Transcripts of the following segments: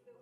Yeah.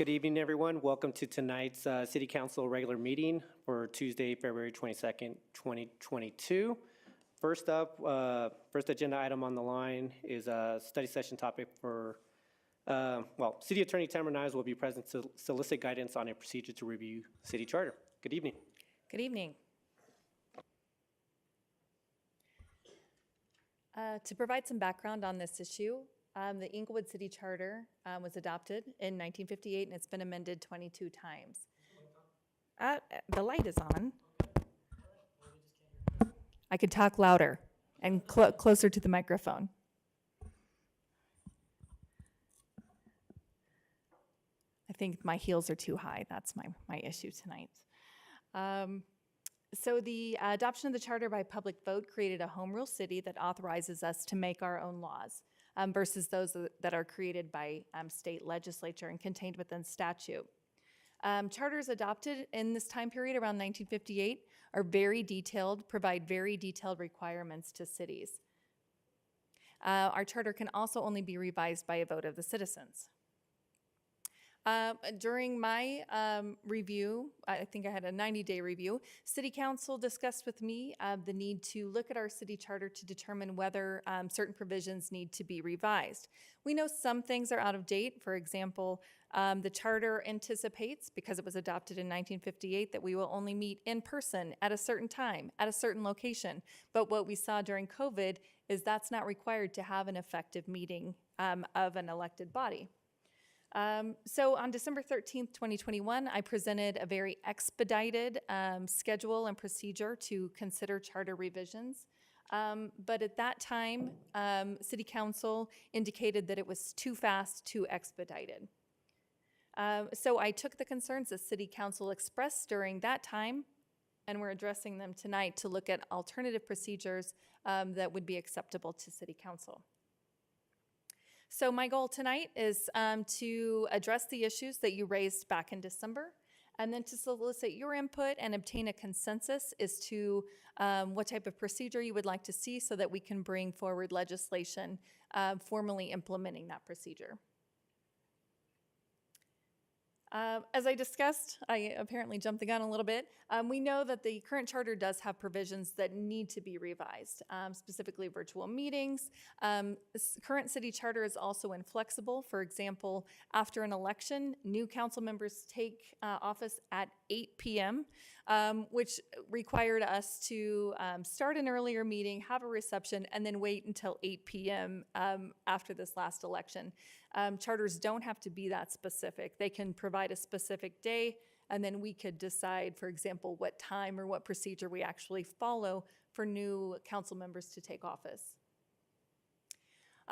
Good evening, everyone. Welcome to tonight's City Council regular meeting for Tuesday, February 22nd, 2022. First up, first agenda item on the line is a study session topic for, City Attorney Tamara Niles will be present to solicit guidance on a procedure to review city charter. Good evening. Good evening. To provide some background on this issue, the Inglewood City Charter was adopted in 1958 and it's been amended 22 times. The light is on. I could talk louder and closer to the microphone. I think my heels are too high. That's my issue tonight. So the adoption of the charter by public vote created a home rule city that authorizes us to make our own laws versus those that are created by state legislature and contained within statute. Charters adopted in this time period around 1958 are very detailed, provide very detailed requirements to cities. Our charter can also only be revised by a vote of the citizens. During my review, I think I had a 90-day review, City Council discussed with me the need to look at our city charter to determine whether certain provisions need to be revised. We know some things are out of date. For example, the charter anticipates, because it was adopted in 1958, that we will only meet in person at a certain time, at a certain location. But what we saw during COVID is that's not required to have an effective meeting of an elected body. So on December 13th, 2021, I presented a very expedited schedule and procedure to consider charter revisions. But at that time, City Council indicated that it was too fast, too expedited. So I took the concerns that City Council expressed during that time, and we're addressing them tonight to look at alternative procedures that would be acceptable to City Council. So my goal tonight is to address the issues that you raised back in December, and then to solicit your input and obtain a consensus as to what type of procedure you would like to see so that we can bring forward legislation formally implementing that procedure. As I discussed, I apparently jumped the gun a little bit. We know that the current charter does have provisions that need to be revised, specifically virtual meetings. Current city charter is also inflexible. For example, after an election, new council members take office at 8 p.m., which required us to start an earlier meeting, have a reception, and then wait until 8 p.m. After this last election. Charters don't have to be that specific. They can provide a specific day, and then we could decide, for example, what time or what procedure we actually follow for new council members to take office.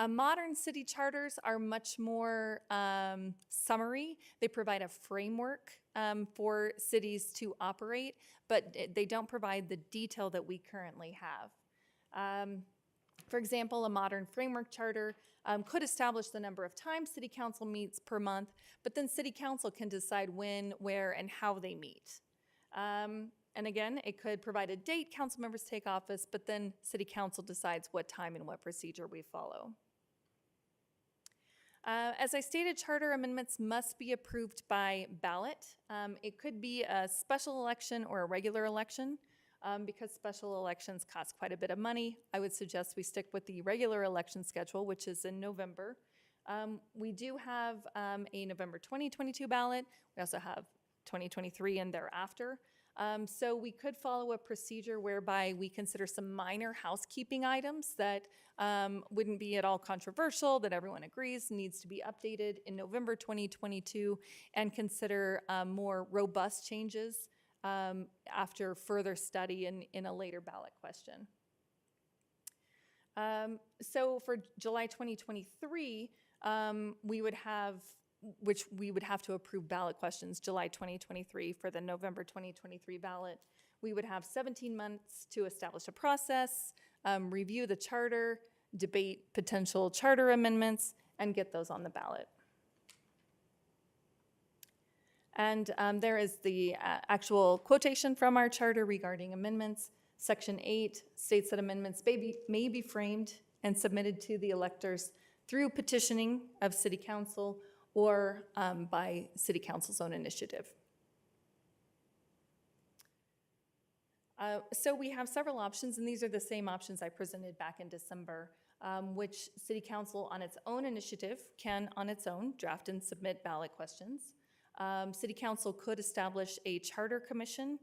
Modern city charters are much more summary. They provide a framework for cities to operate, but they don't provide the detail that we currently have. For example, a modern framework charter could establish the number of times City Council meets per month, but then City Council can decide when, where, and how they meet. And again, it could provide a date council members take office, but then City Council decides what time and what procedure we follow. As I stated, charter amendments must be approved by ballot. It could be a special election or a regular election. Because special elections cost quite a bit of money, I would suggest we stick with the regular election schedule, which is in November. We do have a November 2022 ballot. We also have 2023 and thereafter. So we could follow a procedure whereby we consider some minor housekeeping items that wouldn't be at all controversial, that everyone agrees needs to be updated in November 2022, and consider more robust changes after further study in a later ballot question. So for July 2023, we would have to approve ballot questions July 2023 for the November 2023 ballot. We would have 17 months to establish a process, review the charter, debate potential charter amendments, and get those on the ballot. And there is the actual quotation from our charter regarding amendments. Section 8 states that amendments may be framed and submitted to the electors through petitioning of City Council or by City Council's own initiative. So we have several options, and these are the same options I presented back in December, which City Council on its own initiative can on its own draft and submit ballot questions. City Council could establish a charter commission,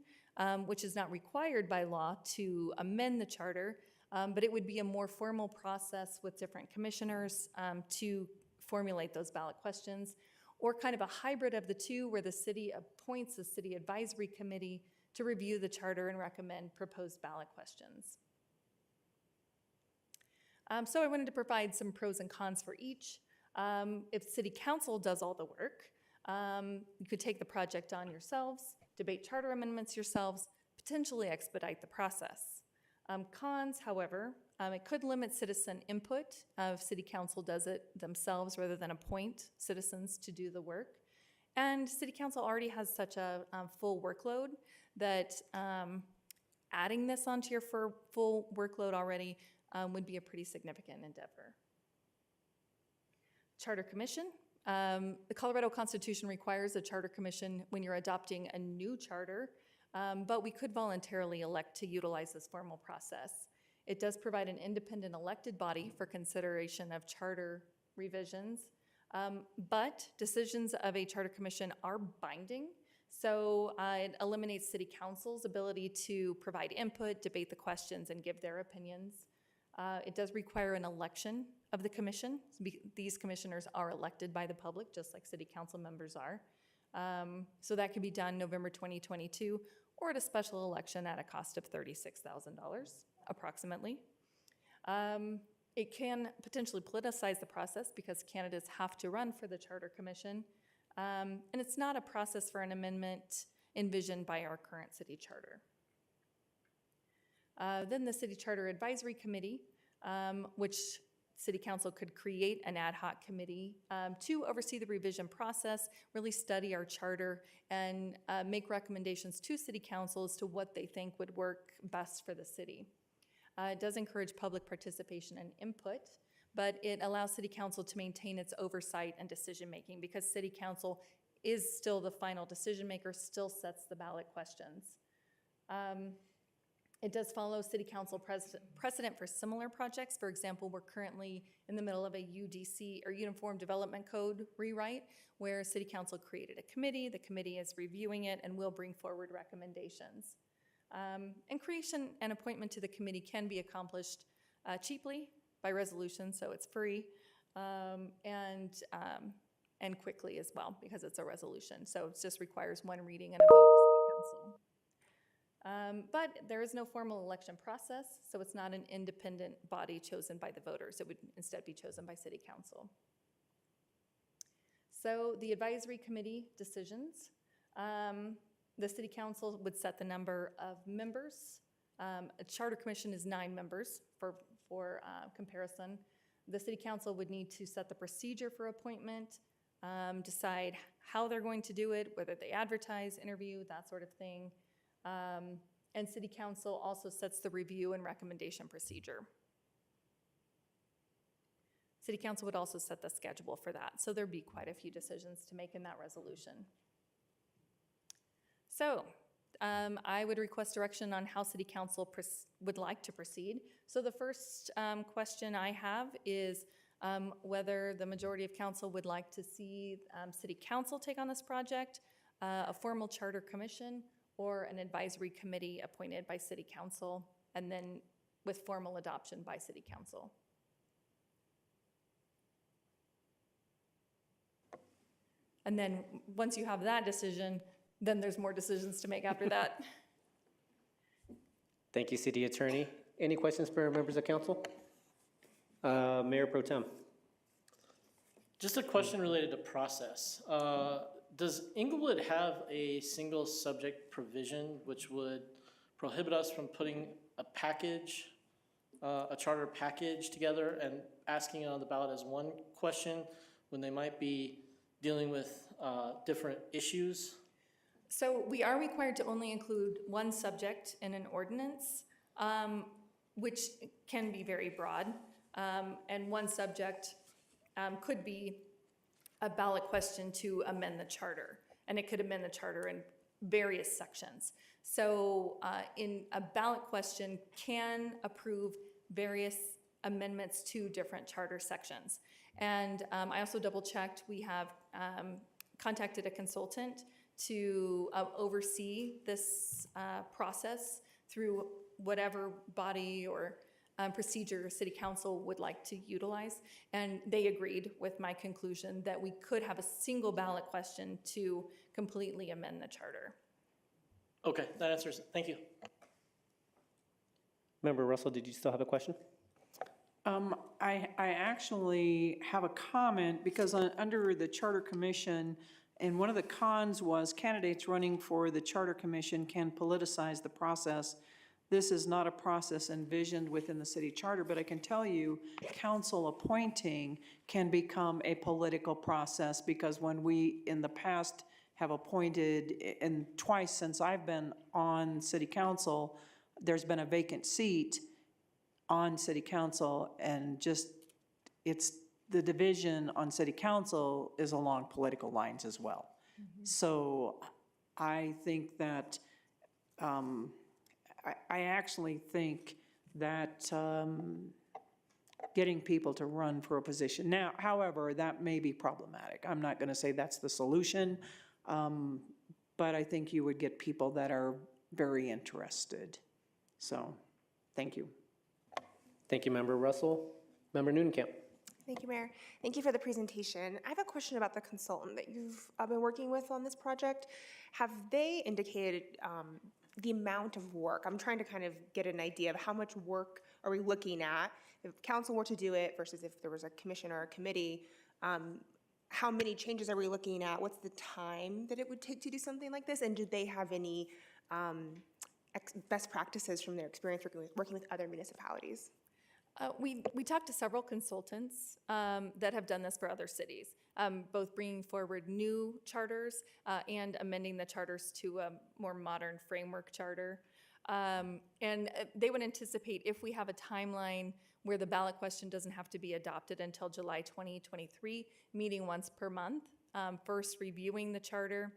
which is not required by law to amend the charter, but it would be a more formal process with different commissioners to formulate those ballot questions, or kind of a hybrid of the two where the city appoints a city advisory committee to review the charter and recommend proposed ballot questions. So I wanted to provide some pros and cons for each. If City Council does all the work, you could take the project on yourselves, debate charter amendments yourselves, potentially expedite the process. Cons, however, it could limit citizen input if City Council does it themselves rather than appoint citizens to do the work. And City Council already has such a full workload that adding this onto your full workload already would be a pretty significant endeavor. Charter Commission. The Colorado Constitution requires a charter commission when you're adopting a new charter, but we could voluntarily elect to utilize this formal process. It does provide an independent elected body for consideration of charter revisions, but decisions of a charter commission are binding. So it eliminates City Council's ability to provide input, debate the questions, and give their opinions. It does require an election of the commission. These commissioners are elected by the public, just like City Council members are. So that can be done November 2022, or at a special election at a cost of $36,000, approximately. It can potentially politicize the process because candidates have to run for the Charter Commission. And it's not a process for an amendment envisioned by our current city charter. Then the City Charter Advisory Committee, which City Council could create an ad hoc committee to oversee the revision process, really study our charter, and make recommendations to City Council as to what they think would work best for the city. It does encourage public participation and input, but it allows City Council to maintain its oversight and decision-making because City Council is still the final decision maker, still sets the ballot questions. It does follow City Council precedent for similar projects. For example, we're currently in the middle of a UDC, or Uniform Development Code rewrite, where City Council created a committee. The committee is reviewing it and will bring forward recommendations. And creation and appointment to the committee can be accomplished cheaply by resolution, so it's free, and quickly as well, because it's a resolution. So it just requires one reading and a vote of City Council. But there is no formal election process, so it's not an independent body chosen by the voters. It would instead be chosen by City Council. So the advisory committee decisions. The City Council would set the number of members. A Charter Commission is 9 members for comparison. The City Council would need to set the procedure for appointment, decide how they're going to do it, whether they advertise, interview, that sort of thing. And City Council also sets the review and recommendation procedure. City Council would also set the schedule for that. So there'd be quite a few decisions to make in that resolution. So I would request direction on how City Council would like to proceed. So the first question I have is whether the majority of council would like to see City Council take on this project, a formal charter commission, or an advisory committee appointed by City Council, and then with formal adoption by City Council. And then once you have that decision, then there's more decisions to make after that. Thank you, City Attorney. Any questions for members of council? Mayor Pro Tem. Just a question related to process. Does Inglewood have a single subject provision which would prohibit us from putting a package, a charter package together and asking it on the ballot as one question when they might be dealing with different issues? So we are required to only include one subject in an ordinance, which can be very broad. And one subject could be a ballot question to amend the charter, and it could amend the charter in various sections. So in a ballot question can approve various amendments to different charter sections. And I also double checked, we have contacted a consultant to oversee this process through whatever body or procedure City Council would like to utilize. And they agreed with my conclusion that we could have a single ballot question to completely amend the charter. Okay, that answers it. Thank you. Member Russell, did you still have a question? I actually have a comment because under the Charter Commission, and one of the cons was candidates running for the Charter Commission can politicize the process. This is not a process envisioned within the city charter, but I can tell you council appointing can become a political process because when we in the past have appointed, and twice since I've been on city council, there's been a vacant seat on city council, and just it's the division on city council is along political lines as well. So I think that I actually think that getting people to run for a position now, however, that may be problematic. I'm not going to say that's the solution, but I think you would get people that are very interested. So, thank you. Thank you, Member Russell. Member Nudenkamp. Thank you, Mayor. Thank you for the presentation. I have a question about the consultant that you've been working with on this project. Have they indicated the amount of work? I'm trying to kind of get an idea of how much work are we looking at if council were to do it versus if there was a commission or a committee. How many changes are we looking at? What's the time that it would take to do something like this? And do they have any best practices from their experience working with other municipalities? We talked to several consultants that have done this for other cities, both bringing forward new charters and amending the charters to a more modern framework charter. And they would anticipate if we have a timeline where the ballot question doesn't have to be adopted until July 2023, meeting once per month, first reviewing the charter,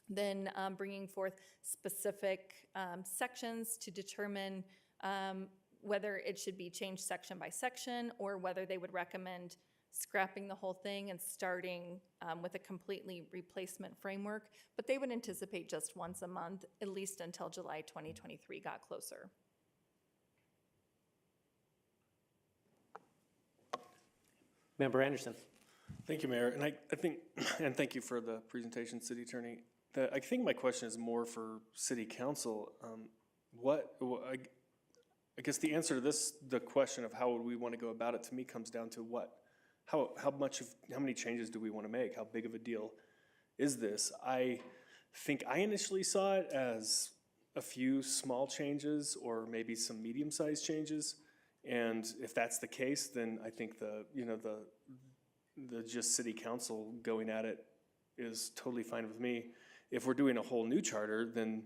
then bringing forth specific sections to determine whether it should be changed section by section or whether they would recommend scrapping the whole thing and starting with a completely replacement framework. But they would anticipate just once a month, at least until July 2023 got closer. Member Anderson. Thank you, Mayor. And I think, and thank you for the presentation, City Attorney. I think my question is more for City Council. I guess the answer to the question of how would we want to go about it, to me comes down to how many changes do we want to make? How big of a deal is this? I think I initially saw it as a few small changes or maybe some medium-sized changes. And if that's the case, then I think the just City Council going at it is totally fine with me. If we're doing a whole new charter, then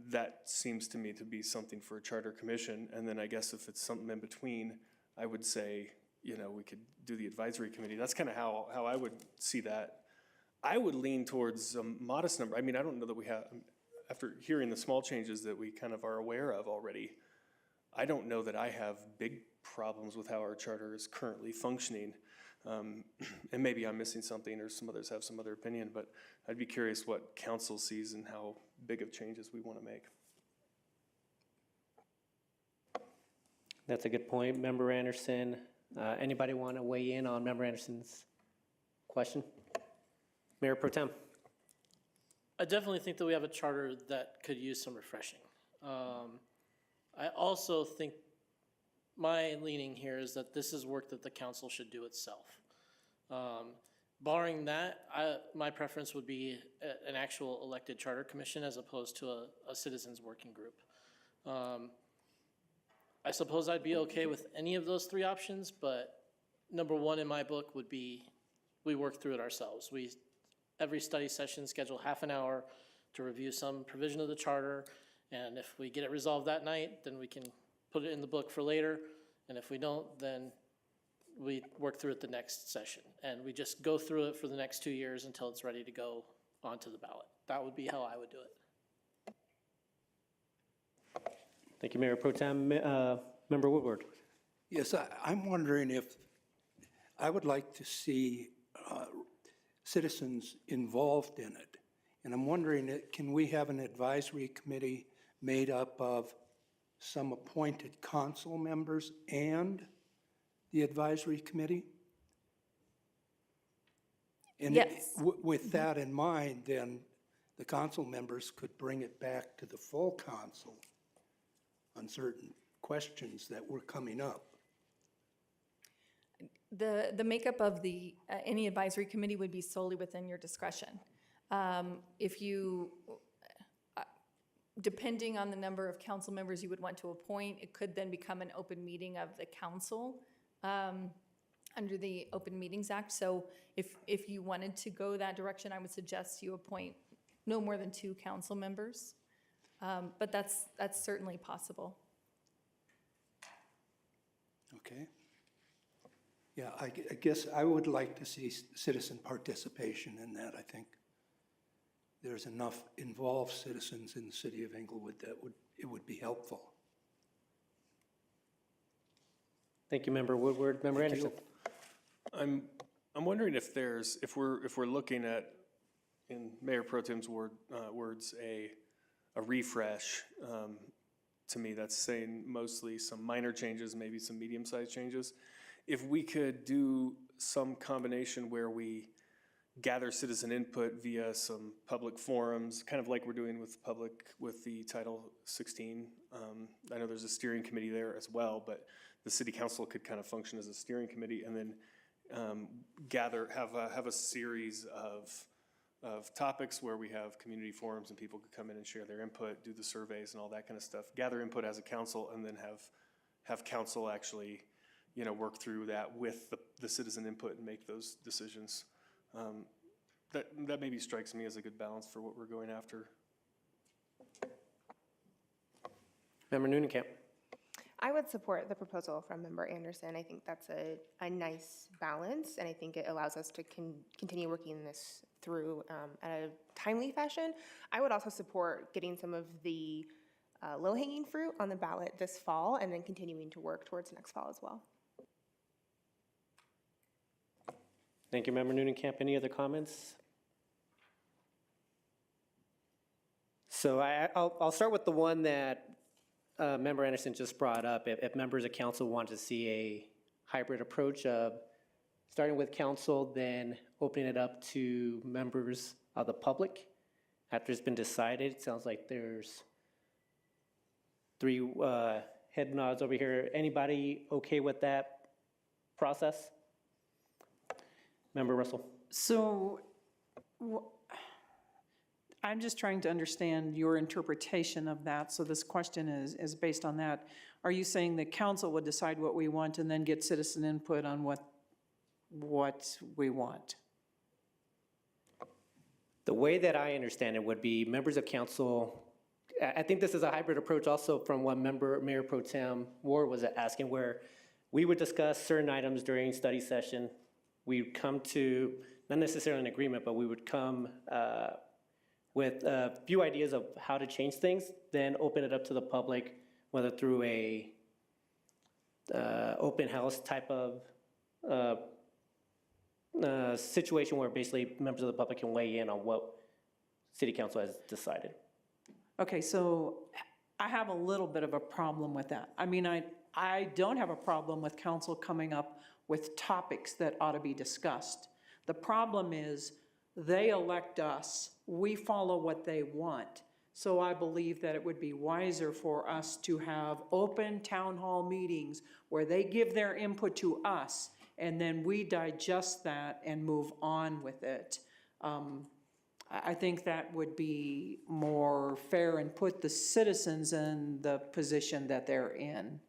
that seems to me to be something for a charter commission. And then I guess if it's something in between, I would say, we could do the advisory committee. That's kind of how I would see that. I would lean towards a modest number. I mean, I don't know that we have, after hearing the small changes that we kind of are aware of already, I don't know that I have big problems with how our charter is currently functioning. And maybe I'm missing something or some others have some other opinion, but I'd be curious what council sees and how big of changes we want to make. That's a good point, Member Anderson. Anybody want to weigh in on Member Anderson's question? Mayor Pro Tem. I definitely think that we have a charter that could use some refreshing. I also think my leaning here is that this is work that the council should do itself. Barring that, my preference would be an actual elected charter commission as opposed to a citizens working group. I suppose I'd be okay with any of those three options, but number one in my book would be we work through it ourselves. Every study session schedule half an hour to review some provision of the charter, and if we get it resolved that night, then we can put it in the book for later, and if we don't, then we work through it the next session. And we just go through it for the next 2 years until it's ready to go onto the ballot. That would be how I would do it. Thank you, Mayor Pro Tem. Member Woodward. Yes, I'm wondering if, I would like to see citizens involved in it. And I'm wondering, can we have an advisory committee made up of some appointed council members and the advisory committee? And Yes. with that in mind, then the council members could bring it back to the full council on certain questions that were coming up. The makeup of the, any advisory committee would be solely within your discretion. If you, depending on the number of council members you would want to appoint, it could then become an open meeting of the council under the Open Meetings Act. So if you wanted to go that direction, I would suggest you appoint no more than 2 council members. But that's certainly possible. Okay. Yeah, I guess I would like to see citizen participation in that. I think there's enough involved citizens in the city of Englewood that it would be helpful. Thank you, Member Woodward. Member Thank you. I'm wondering if we're looking at, in Mayor Pro Tem's words, a refresh. To me, that's saying mostly some minor changes, maybe some medium-sized changes. If we could do some combination where we gather citizen input via some public forums, kind of like we're doing with the Title 16. I know there's a steering committee there as well, but the city council could kind of function as a steering committee, and then have a series of topics where we have community forums and people could come in and share their input, do the surveys and all that kind of stuff, gather input as a council, and then have council actually, work through that with the citizen input and make those decisions. That maybe strikes me as a good balance for what we're going after. Member Noonekamp. I would support the proposal from Member Anderson. I think that's a nice balance, and I think it allows us to continue working this through at a timely fashion. I would also support getting some of the low-hanging fruit on the ballot this fall, and then continuing to work towards next fall as well. Thank you, Member Noonekamp. Any other comments? So I'll start with the one that Member Anderson just brought up. If members of council want to see a hybrid approach of starting with council, then opening it up to members of the public after it's been decided. It sounds like there's 3 head nods over here. Anybody okay with that process? Member Russell. So I'm just trying to understand your interpretation of that. So this question is based on that. Are you saying the council would decide what we want and then get citizen input on what we want? The way that I understand it would be members of council, I think this is a hybrid approach also from what Mayor Pro Tem Ward was asking, where we would discuss certain items during study session. We'd come to, not necessarily an agreement, but we would come with a few ideas of how to change things, then open it up to the public, whether through a open house type of situation where basically members of the public can weigh in on what city council has decided. Okay, so I have a little bit of a problem with that. I mean, I don't have a problem with council coming up with topics that ought to be discussed. The problem is they elect us, we follow what they want. So I believe that it would be wiser for us to have open town hall meetings where they give their input to us, and then we digest that and move on with it. I think that would be more fair and put the citizens in the position that they're in.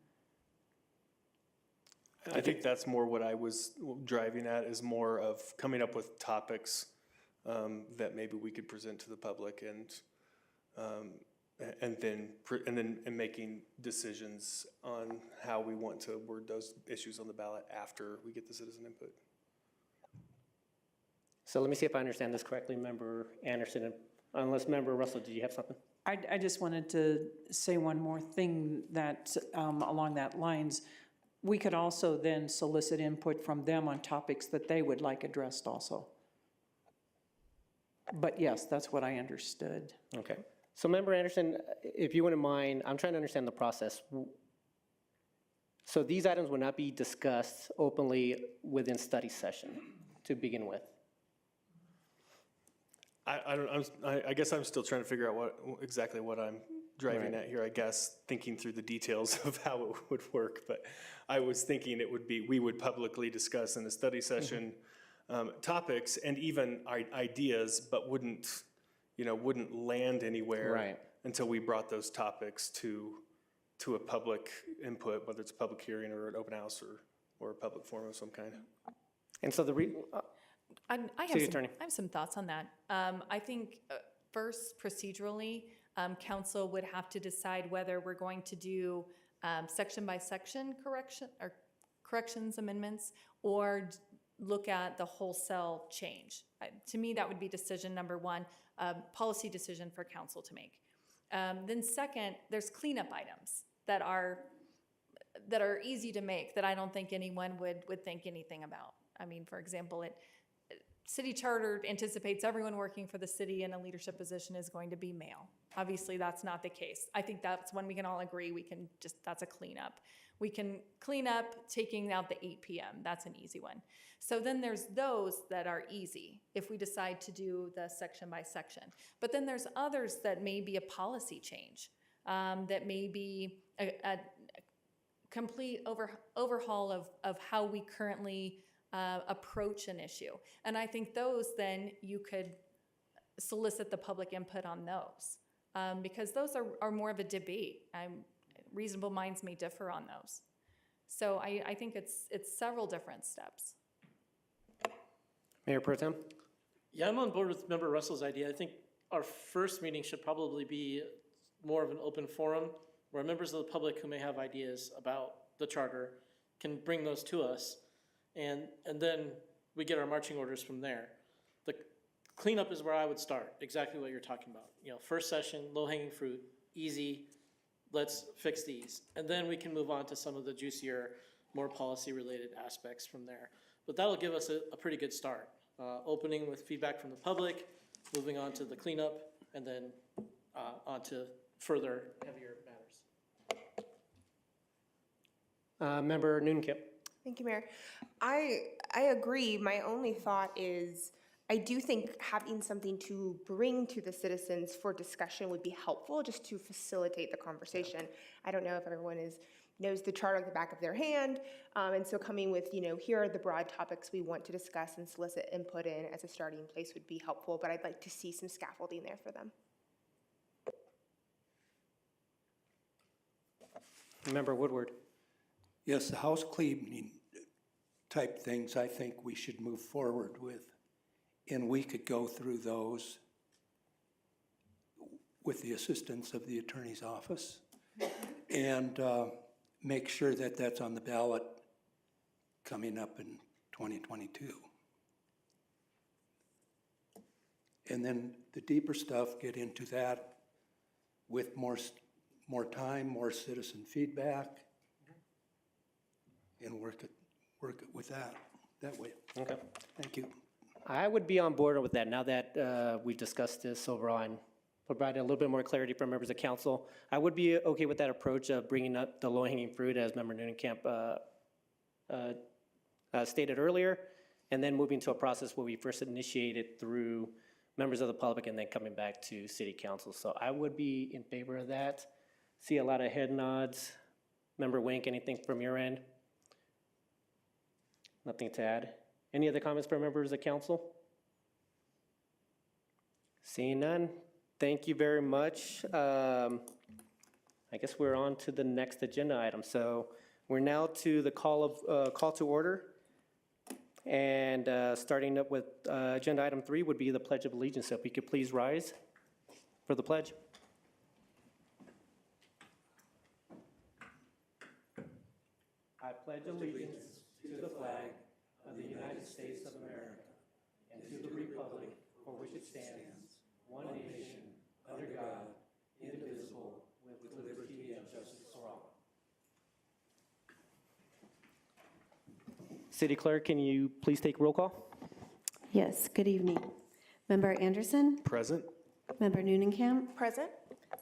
I think that's more what I was driving at, is more of coming up with topics that maybe we could present to the public and and then making decisions on how we want to word those issues on the ballot after we get the citizen input. So let me see if I understand this correctly, Member Anderson. Unless Member Russell, did you have something? I just wanted to say one more thing that, along that lines, we could also then solicit input from them on topics that they would like addressed also. But yes, that's what I understood. Okay. So Member Anderson, if you wouldn't mind, I'm trying to understand the process. So these items will not be discussed openly within study session to begin with? I guess I'm still trying to figure out exactly what I'm driving at here, I guess, thinking through the details of how it would work. But I was thinking it would be, we would publicly discuss in a study session topics and even ideas, but wouldn't land anywhere until we brought those topics to a public input, whether it's a public hearing or an open house or a public forum of some kind. And so I City Attorney. have some thoughts on that. I think first, procedurally, council would have to decide whether we're going to do section by section corrections amendments or look at the wholesale change. To me, that would be decision number one, policy decision for council to make. Then second, there's cleanup items that are easy to make that I don't think anyone would think anything about. I mean, for example, city charter anticipates everyone working for the city in a leadership position is going to be male. Obviously, that's not the case. I think that's when we can all agree that's a cleanup. We can clean up taking out the 8 p.m. That's an easy one. So then there's those that are easy if we decide to do the section by section. But then there's others that may be a policy change, that may be a complete overhaul of how we currently approach an issue. And I think those then you could solicit the public input on those because those are more of a debate. Reasonable minds may differ on those. So I think it's several different steps. Mayor Pro Tem? Yeah, I'm on board with Member Russell's idea. I think our first meeting should probably be more of an open forum where members of the public who may have ideas about the charter can bring those to us, and then we get our marching orders from there. The cleanup is where I would start, exactly what you're talking about. First session, low-hanging fruit, easy, let's fix these. And then we can move on to some of the juicier, more policy-related aspects from there. But that'll give us a pretty good start. Opening with feedback from the public, moving on to the cleanup, and then on to further heavier matters. Member Noonkip? Thank you, Mayor. I agree. My only thought is I do think having something to bring to the citizens for discussion would be helpful just to facilitate the conversation. I don't know if everyone knows the charter at the back of their hand, and so coming with, here are the broad topics we want to discuss and solicit input in as a starting place would be helpful, but I'd like to see some scaffolding there for them. Member Woodward? Yes, the house cleaning type things I think we should move forward with. And we could go through those with the assistance of the attorney's office and make sure that that's on the ballot coming up in 2022. And then the deeper stuff, get into that with more time, more citizen feedback, and work it with that way. Okay. Thank you. I would be on board with that now that we've discussed this overall and provided a little bit more clarity for members of council. I would be okay with that approach of bringing up the low-hanging fruit, as Member Noonekamp stated earlier, and then moving to a process where we first initiate it through members of the public and then coming back to city council. So I would be in favor of that. See a lot of head nods. Member Wink, anything from your end? Nothing to add. Any other comments from members of council? Seeing none, thank you very much. I guess we're on to the next agenda item. So we're now to the call to order. And starting up with agenda item 3 would be the Pledge of Allegiance. So if we could please rise for the pledge. I pledge allegiance to the flag of the United States of America and to the republic for which it stands, one nation, under God, indivisible, with liberty and justice for all. City Clerk, can you please take roll call? Yes, good evening. Member Anderson, Present? Member Newnenkamp, Present?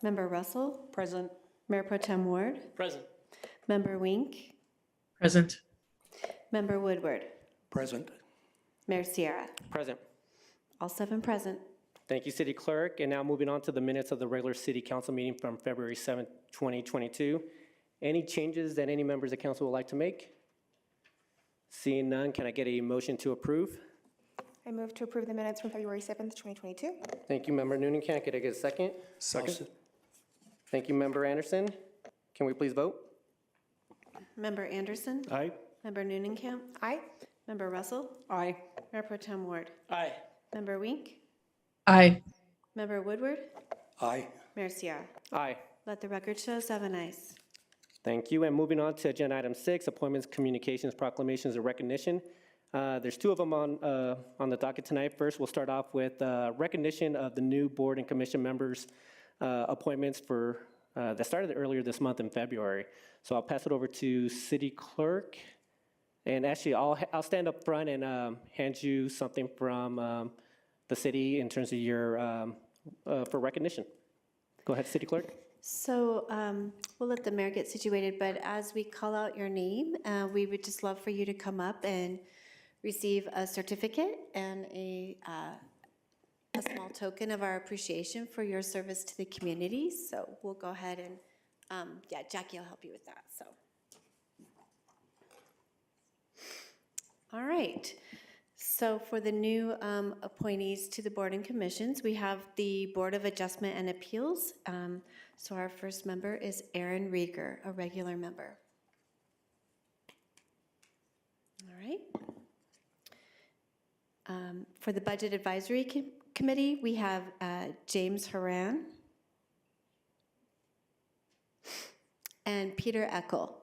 Member Russell, Present. Mayor Pro Tem Ward, Present. Member Wink, Present. Member Woodward, Present. Mayor Sierra. Present. All 7 present. Thank you, City Clerk. And now moving on to the minutes of the regular City Council meeting from February 7th, 2022. Any changes that any members of council would like to make? Seeing none, can I get a motion to approve? I move to approve the minutes from February 7th, 2022. Thank you, Member Noonan. Can I get a second? Second? Thank you, Member Anderson. Can we please vote? Member Anderson, Aye. Member Newnenkamp, Aye. Member Russell, Aye. Mayor Pro Tem Ward, Aye. Member Wink, Aye. Member Woodward, Aye. Mayor Sierra. Aye. Let the record show 7 ayes. Thank you. And moving on to agenda item 6, appointments, communications, proclamations, and recognition. There's 2 of them on the docket tonight. First, we'll start off with recognition of the new board and commission members' appointments for that started earlier this month in February. So I'll pass it over to City Clerk. And actually, I'll stand up front and hand you something from the city in terms of your, for recognition. Go ahead, City Clerk. So we'll let the mayor get situated, but as we call out your name, we would just love for you to come up and receive a certificate and a small token of our appreciation for your service to the community. So we'll go ahead and, yeah, Jackie will help you with that, so. All right. So for the new appointees to the board and commissions, we have the Board of Adjustment and Appeals. So our first member is Aaron Rieger, a regular member. All right. For the Budget Advisory Committee, we have James Haran and Peter Eckel.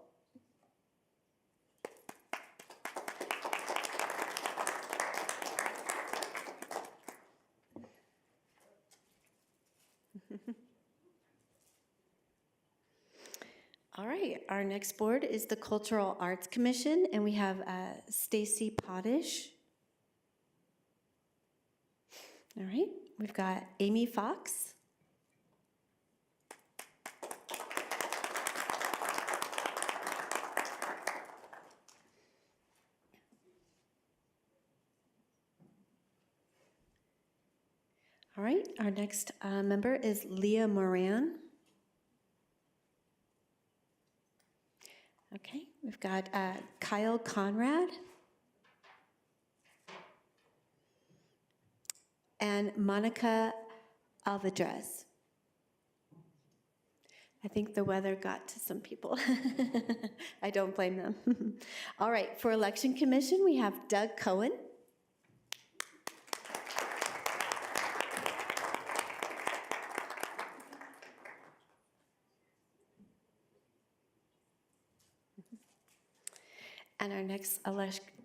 All right, our next board is the Cultural Arts Commission, and we have Stacy Potish. All right, we've got Amy Fox. All right, our next member is Leah Moran. Okay, we've got Kyle Conrad and Monica Alvarez. I think the weather got to some people. I don't blame them. All right, for Election Commission, we have Doug Cohen. And our next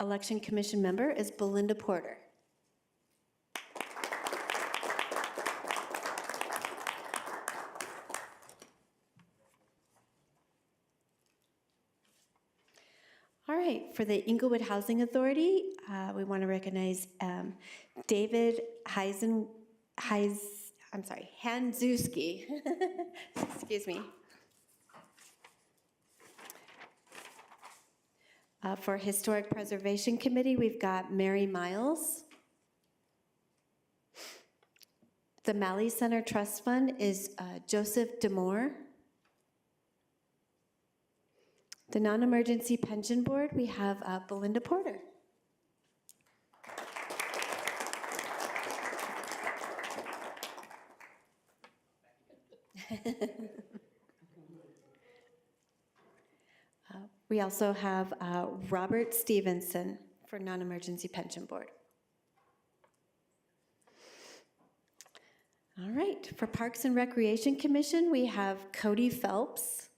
Election Commission member is Belinda Porter. All right, for the Englewood Housing Authority, we want to recognize David Handzewski. Excuse me. For Historic Preservation Committee, we've got Mary Miles. The Malley Center Trust Fund is Joseph Demore. The Non-Emergency Pension Board, we have Belinda Porter. We also have Robert Stevenson for Non-Emergency Pension Board. All right, for Parks and Recreation Commission, we have Cody Phelps.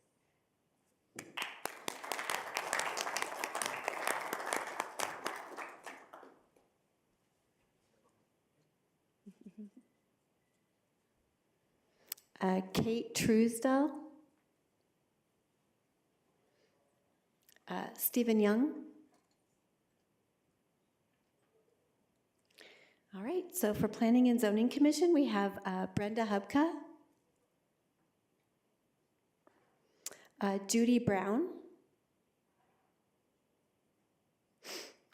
Kate Truesdell. Stephen Young. All right, so for Planning and Zoning Commission, we have Brenda Hubka, Judy Brown,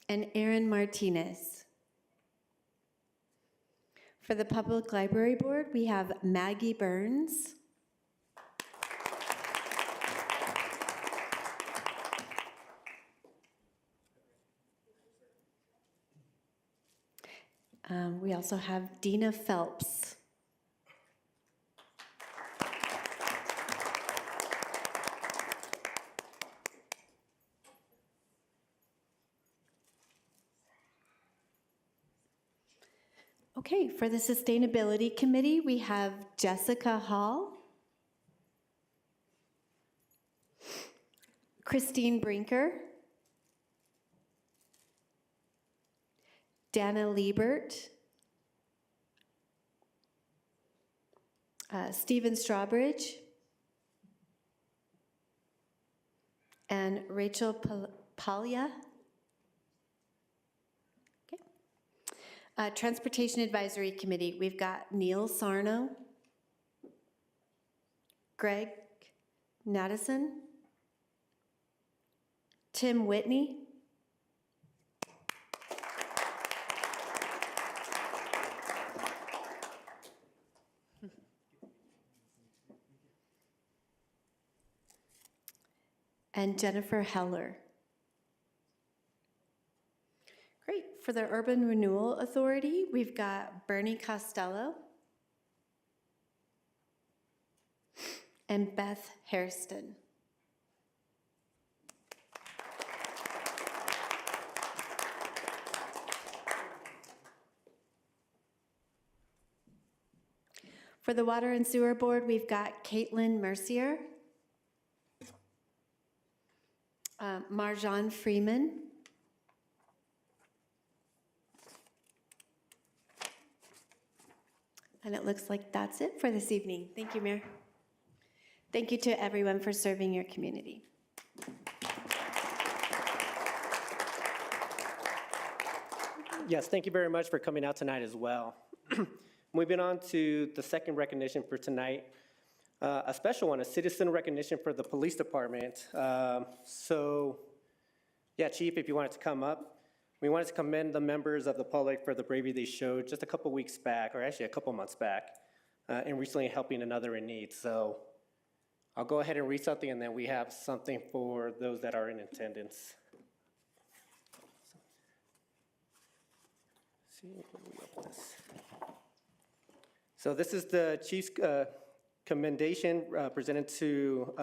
and Aaron Martinez. For the Public Library Board, we have Maggie Burns, we also have Dina Phelps. Okay, for the Sustainability Committee, we have Jessica Hall, Christine Brinker, Dana Liebert, Stephen Strawbridge, and Rachel Palia. Transportation Advisory Committee, we've got Neil Sarno, Greg Nattison, Tim Whitney, and Jennifer Heller. Great. For the Urban Renewal Authority, we've got Bernie Costello and Beth Hairston. For the Water and Sewer Board, we've got Caitlin Mercier, Marjan Freeman, and it looks like that's it for this evening. Thank you, Mayor. Thank you to everyone for serving your community. Yes, thank you very much for coming out tonight as well. Moving on to the second recognition for tonight, a special one, a citizen recognition for the police department. Yeah, Chief, if you wanted to come up, we wanted to commend the members of the public for the bravery they showed just a couple weeks back, or actually a couple months back, and recently helping another in need. So I'll go ahead and read something, and then we have something for those that are in attendance. See, let me open this. So this is the Chief's commendation presented to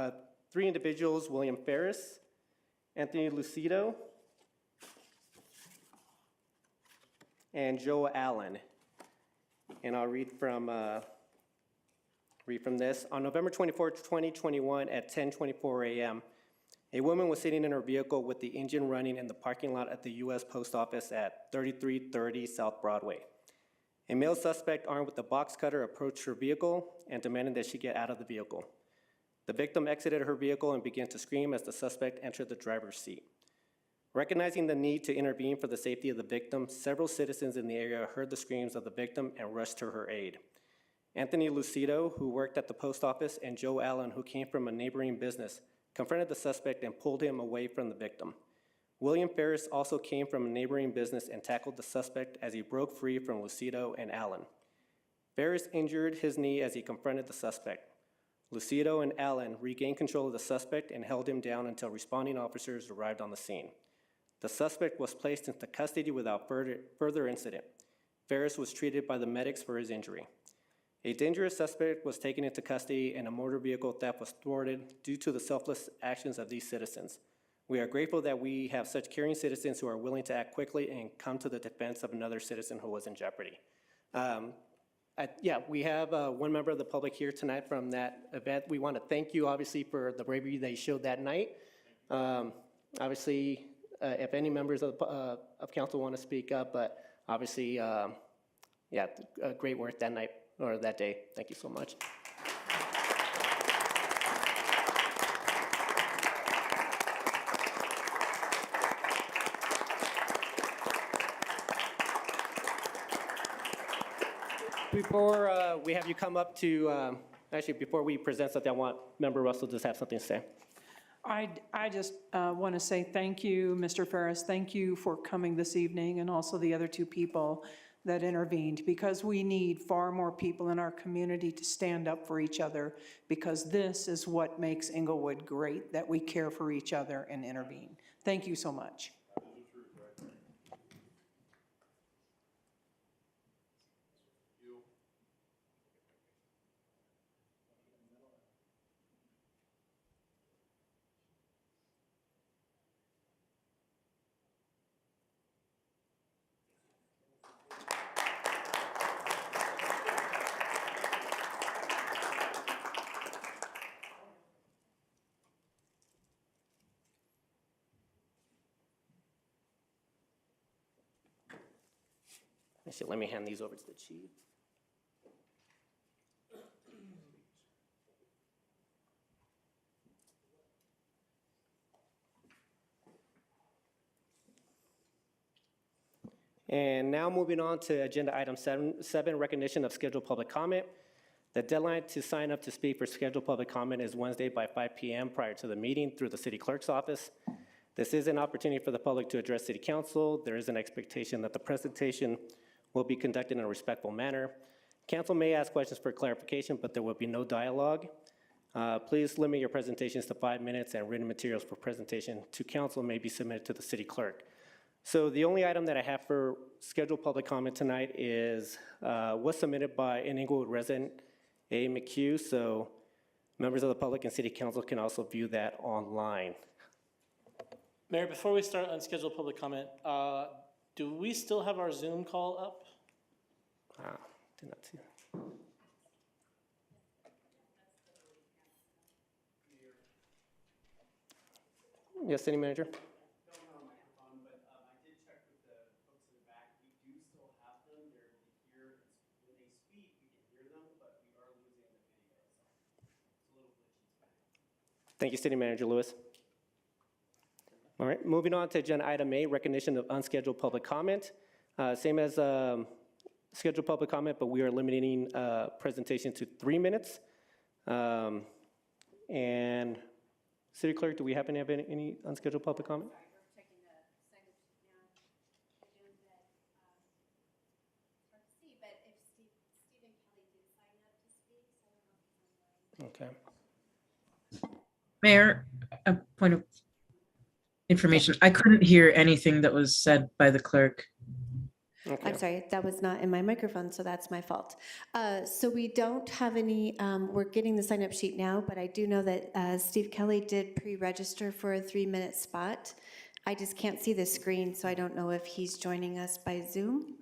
3 individuals: William Ferris, Anthony Lucido, and Joe Allen. And I'll read from this. On November 24, 2021 at 10:24 a.m., a woman was sitting in her vehicle with the engine running in the parking lot at the U.S. Post Office at 3330 South Broadway. A male suspect armed with a box cutter approached her vehicle and demanded that she get out of the vehicle. The victim exited her vehicle and began to scream as the suspect entered the driver's seat. Recognizing the need to intervene for the safety of the victim, several citizens in the area heard the screams of the victim and rushed to her aid. Anthony Lucido, who worked at the post office, and Joe Allen, who came from a neighboring business, confronted the suspect and pulled him away from the victim. William Ferris also came from a neighboring business and tackled the suspect as he broke free from Lucido and Allen. Ferris injured his knee as he confronted the suspect. Lucido and Allen regained control of the suspect and held him down until responding officers arrived on the scene. The suspect was placed into custody without further incident. Ferris was treated by the medics for his injury. A dangerous suspect was taken into custody and a motor vehicle theft was thwarted due to the selfless actions of these citizens. We are grateful that we have such caring citizens who are willing to act quickly and come to the defense of another citizen who was in jeopardy. We have one member of the public here tonight from that event. We want to thank you, obviously, for the bravery they showed that night. If any members of council want to speak up, but obviously yeah, great work that night, or that day. Thank you so much. Before we have you come up to, actually, before we present something, I want Member Russell to just have something to say. I just want to say thank you, Mr. Ferris. Thank you for coming this evening, and also the other two people that intervened, because we need far more people in our community to stand up for each other, because this is what makes Englewood great, that we care for each other and intervene. Thank you so much. Actually, let me hand these over to the chief. And now moving on to agenda item seven, recognition of scheduled public comment. The deadline to sign up to speak for scheduled public comment is Wednesday by 5 p.m. prior to the meeting through the city clerk's office. This is an opportunity for the public to address city council. There is an expectation that the presentation will be conducted in a respectful manner. Council may ask questions for clarification, but there will be no dialogue. Please limit your presentations to 5 minutes, and written materials for presentation to council may be submitted to the city clerk. So the only item that I have for scheduled public comment tonight is was submitted by an Englewood resident, A. McKew. So members of the public and city council can also view that online. Mayor, before we start unscheduled public comment, do we still have our Zoom call up? Did not see that. Yes, city manager? Don't have a microphone, but I did check with the folks in the back. We do still have them. They're here. When they speak, we can hear them, but we are losing the video. So it's a little glitchy tonight. Thank you, city manager Lewis. All right, moving on to agenda item A, recognition of unscheduled public comment. Same as scheduled public comment, but we are limiting presentation to 3 minutes. And city clerk, do we happen to have any unscheduled public comment? Okay. Mayor, a point of information. I couldn't hear anything that was said by the clerk. Okay. I'm sorry, that was not in my microphone, so that's my fault. So we don't have any, we're getting the sign-up sheet now, but I do know that Steve Kelly did pre-register for a 3-minute spot. I just can't see the screen, so I don't know if he's joining us by Zoom.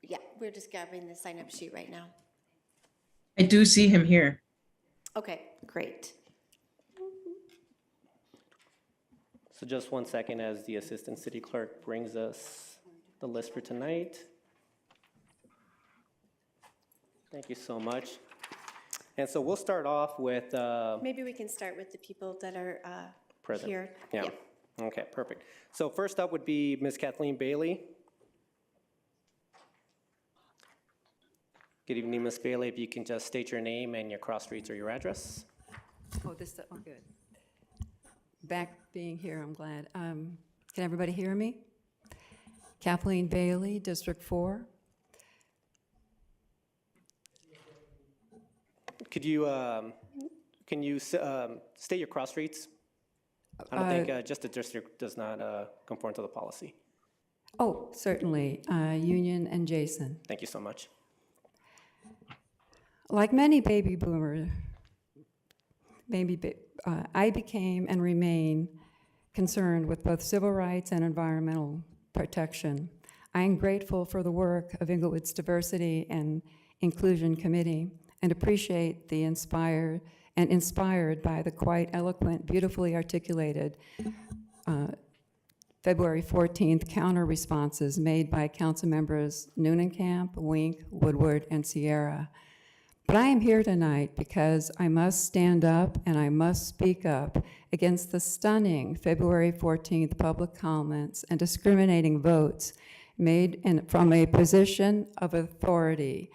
Yeah, we're just gathering the sign-up sheet right now. I do see him here. Okay, great. So just 1 second as the assistant city clerk brings us the list for tonight. Thank you so much. And so we'll start off with Maybe we can start with the people that are present. here. Yeah. Okay, perfect. So first up would be Ms. Kathleen Bailey. Good evening, Ms. Bailey. If you can just state your name and your cross streets or your address. Oh, good. Back being here, I'm glad. Can everybody hear me? Kathleen Bailey, District 4. Could you, can you state your cross streets? I don't think just the district does not conform to the policy. Oh, certainly, Union and Jason. Thank you so much. Like many baby boomers, I became and remain concerned with both civil rights and environmental protection. I am grateful for the work of Englewood's Diversity and Inclusion Committee and appreciate the inspired by the quite eloquent, beautifully articulated February 14th counter responses made by council members Noonenkamp, Wink, Woodward, and Sierra. But I am here tonight because I must stand up and I must speak up against the stunning February 14th public comments and discriminating votes made from a position of authority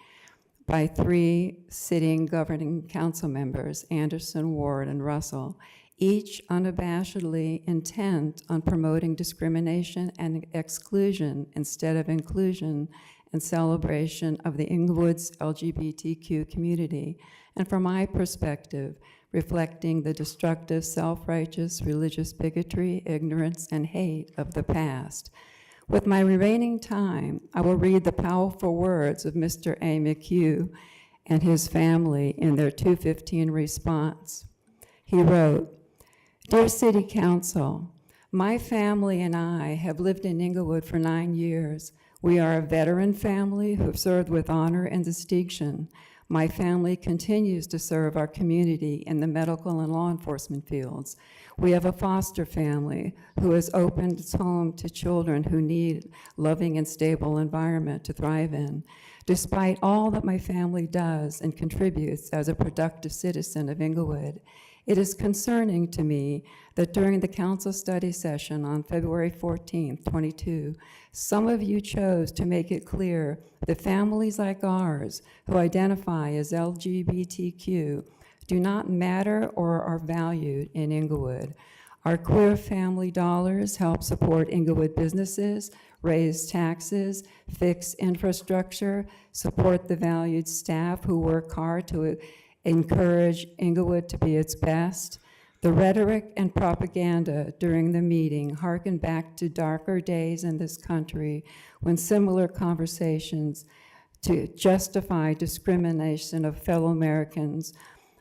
by 3 sitting governing council members, Anderson, Ward, and Russell, each unabashedly intent on promoting discrimination and exclusion instead of inclusion and celebration of the Inglewood's LGBTQ community, and from my perspective, reflecting the destructive, self-righteous, religious bigotry, ignorance, and hate of the past. With my remaining time, I will read the powerful words of Mr. A. McKew and his family in their 215 response. He wrote, "Dear City Council, my family and I have lived in Inglewood for 9 years. We are a veteran family who have served with honor and distinction. My family continues to serve our community in the medical and law enforcement fields. We have a foster family who has opened its home to children who need loving and stable environment to thrive in. Despite all that my family does and contributes as a productive citizen of Inglewood, it is concerning to me that during the council study session on February 14th, 22, some of you chose to make it clear that families like ours who identify as LGBTQ do not matter or are valued in Inglewood. Our queer family dollars help support Inglewood businesses, raise taxes, fix infrastructure, support the valued staff who work hard to encourage Inglewood to be its best. The rhetoric and propaganda during the meeting harken back to darker days in this country when similar conversations to justify discrimination of fellow Americans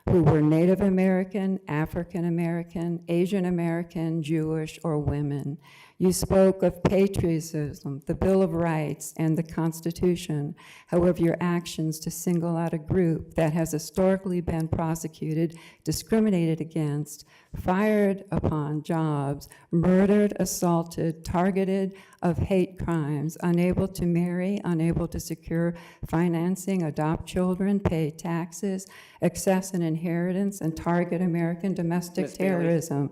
who were Native American, African American, Asian American, Jewish, or women. You spoke of patriotism, the Bill of Rights, and the Constitution. However, your actions to single out a group that has historically been prosecuted, discriminated against, fired upon jobs, murdered, assaulted, targeted of hate crimes, unable to marry, unable to secure financing, adopt children, pay taxes, access an inheritance, and target American domestic Ms. Bailey. terrorism.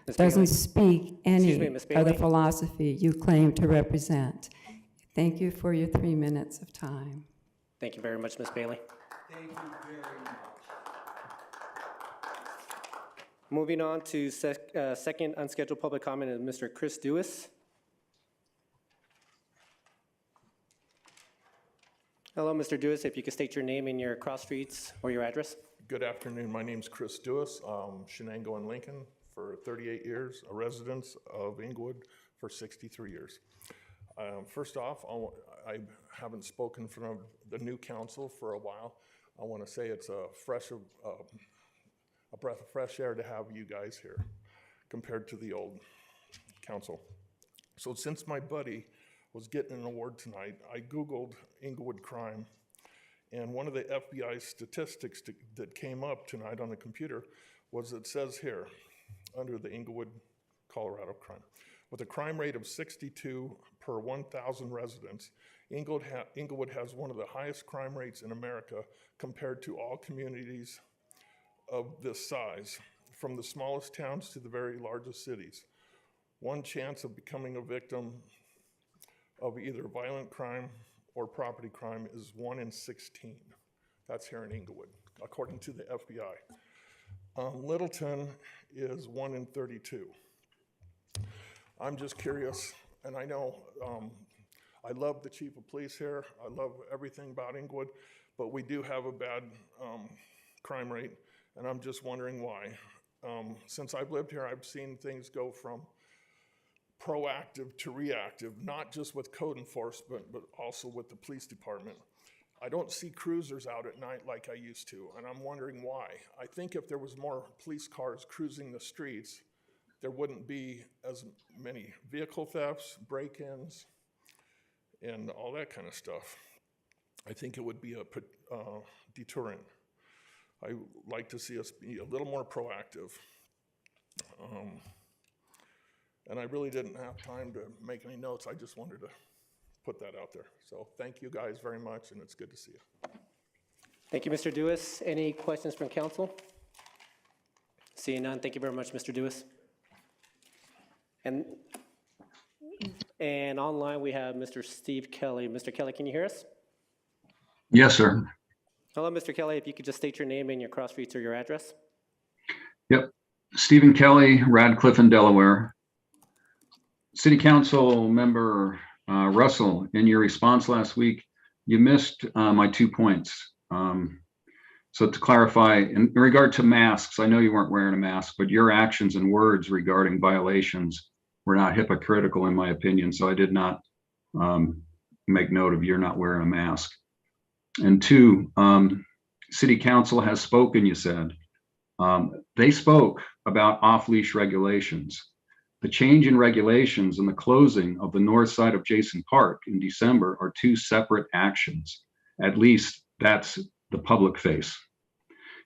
Ms. Doesn't Bailey. speak any Excuse me, Ms. of the Bailey. philosophy you claim to represent. Thank you for your 3 minutes of time. Thank you very much, Ms. Bailey. Thank you very much. Moving on to second unscheduled public comment is Mr. Chris Dewis. Hello, Mr. Dewis, if you could state your name and your cross streets or your address. Good afternoon. My name's Chris Dewis, Shenango and Lincoln for 38 years, a resident of Inglewood for 63 years. First off, I haven't spoken from the new council for a while. I want to say it's a breath of fresh air to have you guys here compared to the old council. So since my buddy was getting an award tonight, I Googled Inglewood crime, and one of the FBI statistics that came up tonight on the computer was, it says here, under the Inglewood, Colorado crime, with a crime rate of 62 per 1,000 residents, Inglewood has one of the highest crime rates in America compared to all communities of this size, from the smallest towns to the very largest cities. One chance of becoming a victim of either violent crime or property crime is 1 in 16. That's here in Inglewood, according to the FBI. Littleton is 1 in 32. I'm just curious, and I know I love the chief of police here. I love everything about Inglewood, but we do have a bad crime rate, and I'm just wondering why. Since I've lived here, I've seen things go from proactive to reactive, not just with code enforcement, but also with the police department. I don't see cruisers out at night like I used to, and I'm wondering why. I think if there was more police cars cruising the streets, there wouldn't be as many vehicle thefts, break-ins, and all that kind of stuff. I think it would be a deterrent. I like to see us be a little more proactive. And I really didn't have time to make any notes. I just wanted to put that out there. So thank you guys very much, and it's good to see you. Thank you, Mr. Dewis. Any questions from council? Seeing none, thank you very much, Mr. Dewis. And online, we have Mr. Steve Kelly. Mr. Kelly, can you hear us? Yes, sir. Hello, Mr. Kelly. If you could just state your name and your cross streets or your address. Yep. Stephen Kelly, Radcliffe in Delaware. City Council member Russell, in your response last week, you missed my 2 points. So to clarify, in regard to masks, I know you weren't wearing a mask, but your actions and words regarding violations were not hypocritical in my opinion. So I did not make note of you're not wearing a mask. And 2, City Council has spoken, you said. They spoke about off-leash regulations. The change in regulations and the closing of the north side of Jason Park in December are 2 separate actions. At least that's the public face.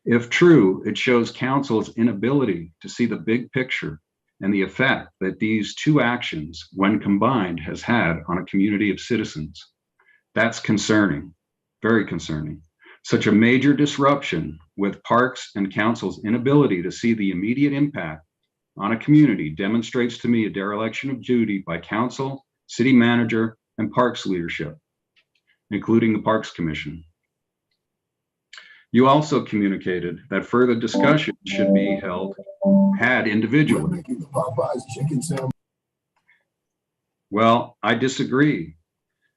If true, it shows council's inability to see the big picture and the effect that these 2 actions, when combined, has had on a community of citizens. That's concerning, very concerning. Such a major disruption with parks and council's inability to see the immediate impact on a community demonstrates to me a dereliction of duty by council, city manager, and parks leadership, including the Parks Commission. You also communicated that further discussion should be had individually. Well, I disagree,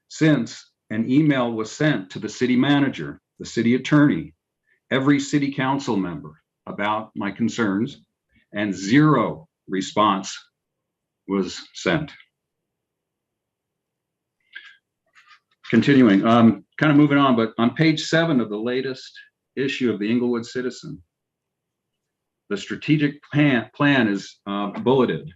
since an email was sent to the city manager, the city attorney, every city council member about my concerns, and 0 response was sent. Continuing, kind of moving on, but on page 7 of the latest issue of the Englewood Citizen, the strategic plan is bulleted.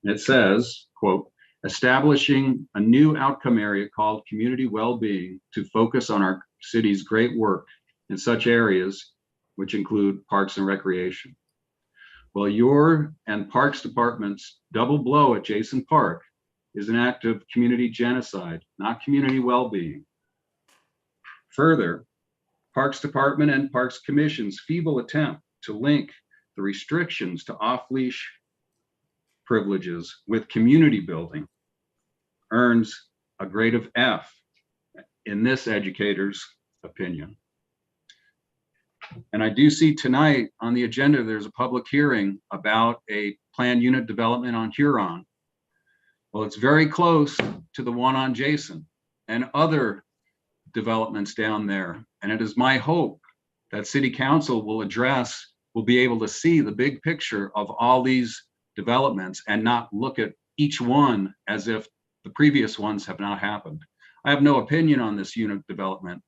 It says, quote, establishing a new outcome area called community well-being to focus on our city's great work in such areas, which include parks and recreation. Well, your and Parks Department's double blow at Jason Park is an act of community genocide, not community well-being. Further, Parks Department and Parks Commission's feeble attempt to link the restrictions to off-leash privileges with community building earns a grade of F in this educator's opinion. And I do see tonight on the agenda, there's a public hearing about a planned unit development on Huron. Well, it's very close to the one on Jason and other developments down there. And it is my hope that City Council will be able to see the big picture of all these developments and not look at each one as if the previous ones have not happened. I have no opinion on this unit development,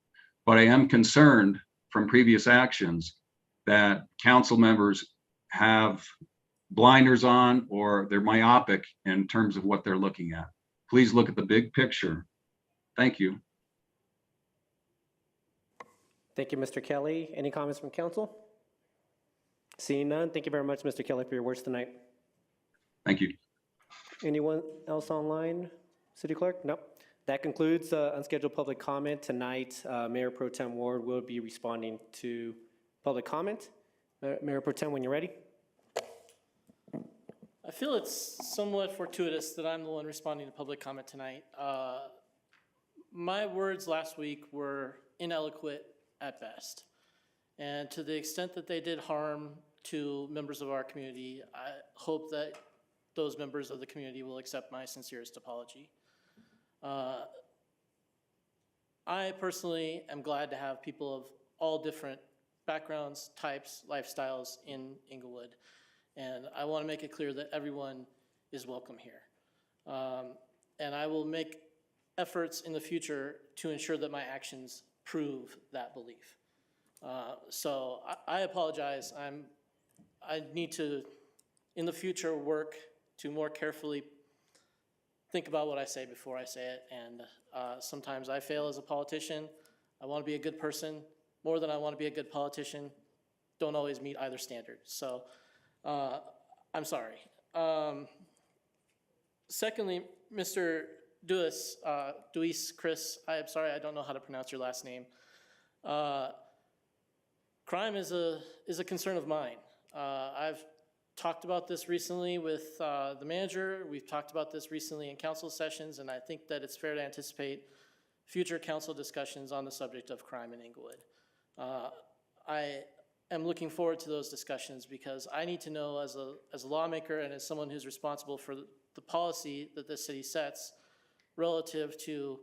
but I am concerned from previous actions that council members have blinders on or they're myopic in terms of what they're looking at. Please look at the big picture. Thank you. Thank you, Mr. Kelly. Any comments from council? Seeing none, thank you very much, Mr. Kelly, for your words tonight. Thank you. Anyone else online? City Clerk? Nope. That concludes unscheduled public comment tonight. Mayor Pro Tem Ward will be responding to public comment. Mayor Pro Tem, when you're ready. I feel it's somewhat fortuitous that I'm the one responding to public comment tonight. My words last week were ineloquent at best. And to the extent that they did harm to members of our community, I hope that those members of the community will accept my sincerest apology. I personally am glad to have people of all different backgrounds, types, lifestyles in Inglewood. And I want to make it clear that everyone is welcome here. And I will make efforts in the future to ensure that my actions prove that belief. So I apologize. I need to, in the future, work to more carefully think about what I say before I say it. And sometimes I fail as a politician. I want to be a good person more than I want to be a good politician. Don't always meet either standard. So I'm sorry. Secondly, Mr. Duis, Chris, I'm sorry, I don't know how to pronounce your last name. Crime is a concern of mine. I've talked about this recently with the manager. We've talked about this recently in council sessions, and I think that it's fair to anticipate future council discussions on the subject of crime in Englewood. I am looking forward to those discussions because I need to know as a lawmaker and as someone who's responsible for the policy that the city sets relative to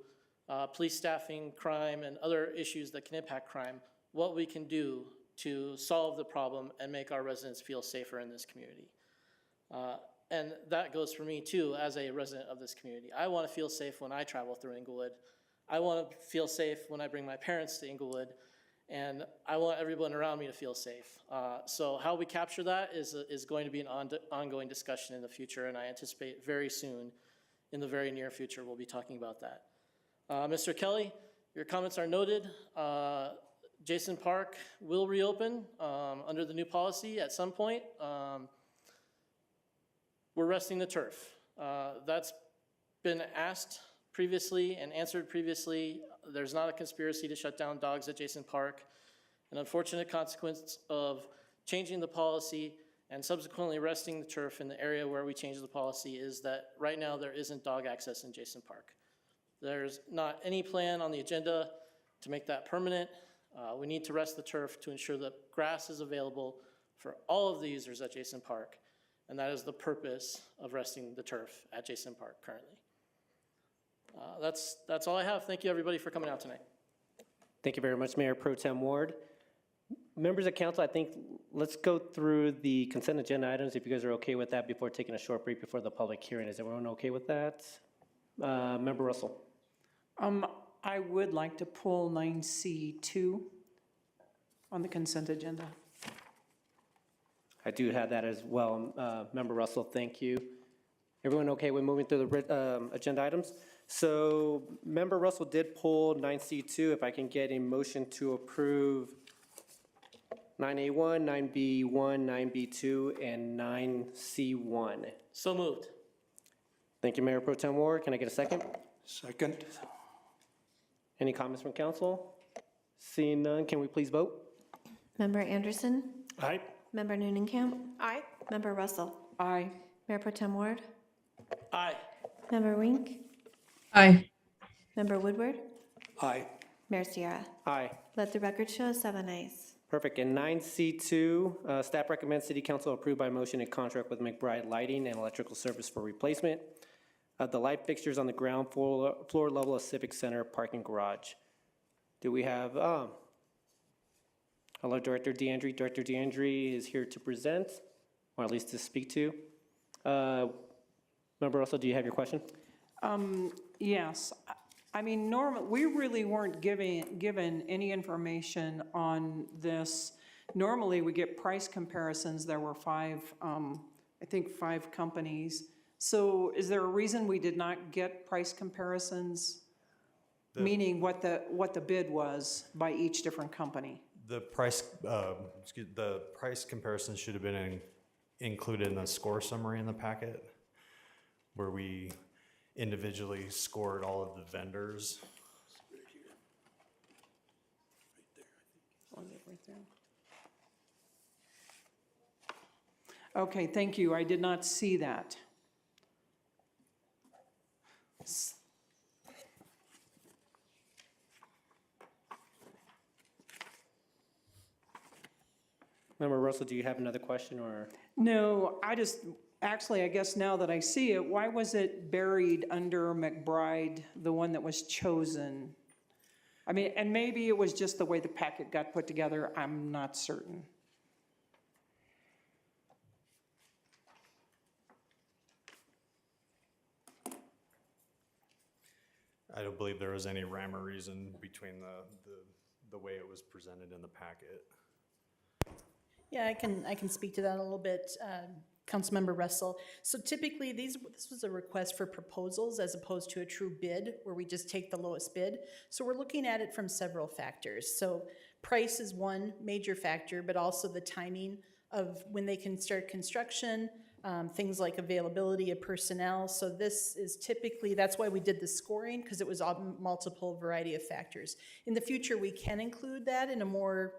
police staffing, crime, and other issues that can impact crime, what we can do to solve the problem and make our residents feel safer in this community. And that goes for me too, as a resident of this community. I want to feel safe when I travel through Inglewood. I want to feel safe when I bring my parents to Inglewood, and I want everyone around me to feel safe. So how we capture that is going to be an ongoing discussion in the future, and I anticipate very soon, in the very near future, we'll be talking about that. Mr. Kelly, your comments are noted. Jason Park will reopen under the new policy at some point. We're resting the turf. That's been asked previously and answered previously. There's not a conspiracy to shut down dogs at Jason Park. An unfortunate consequence of changing the policy and subsequently resting the turf in the area where we changed the policy is that right now there isn't dog access in Jason Park. There's not any plan on the agenda to make that permanent. We need to rest the turf to ensure that grass is available for all of the users at Jason Park, and that is the purpose of resting the turf at Jason Park currently. That's all I have. Thank you, everybody, for coming out tonight. Thank you very much, Mayor Pro Tem Ward. Members of council, I think let's go through the consent agenda items, if you guys are okay with that, before taking a short break before the public hearing. Is everyone okay with that? Member Russell. I would like to pull 9C2 on the consent agenda. I do have that as well. Member Russell, thank you. Everyone okay with moving through the agenda items? So Member Russell did pull 9C2. If I can get a motion to approve 9A1, 9B1, 9B2, and 9C1. So moved. Thank you, Mayor Pro Tem Ward. Can I get a second? Second. Any comments from council? Seeing none, can we please vote? Member Anderson? Aye. Member Noonenkamp? Aye. Member Russell? Aye. Mayor Pro Tem Ward? Aye. Member Wink? Aye. Member Woodward? Aye. Mayor Sierra? Aye. Let the record show 7 ayes. Perfect. And 9C2, staff recommends City Council approve by motion a contract with McBride Lighting and Electrical Service for replacement of the light fixtures on the ground floor level of Civic Center parking garage. Do we have, hello, Director DeAndre. Director DeAndre is here to present, or at least to speak to. Member Russell, do you have your question? Yes. I mean, normally, we really weren't given any information on this. Normally, we get price comparisons. There were five companies. So is there a reason we did not get price comparisons? Meaning what the bid was by each different company? The price comparison should have been included in the score summary in the packet, where we individually scored all of the vendors. Okay, thank you. I did not see that. Member Russell, do you have another question, or? No, actually, I guess now that I see it, why was it buried under McBride, the one that was chosen? I mean, and maybe it was just the way the packet got put together, I'm not certain. I don't believe there was any rhyme or reason between the way it was presented in the packet. Yeah, I can speak to that a little bit, Councilmember Russell. So typically, this was a request for proposals as opposed to a true bid, where we just take the lowest bid. So we're looking at it from several factors. So price is one major factor, but also the timing of when they can start construction, things like availability of personnel. So this is typically, that's why we did the scoring, because it was a multiple variety of factors. In the future, we can include that in a more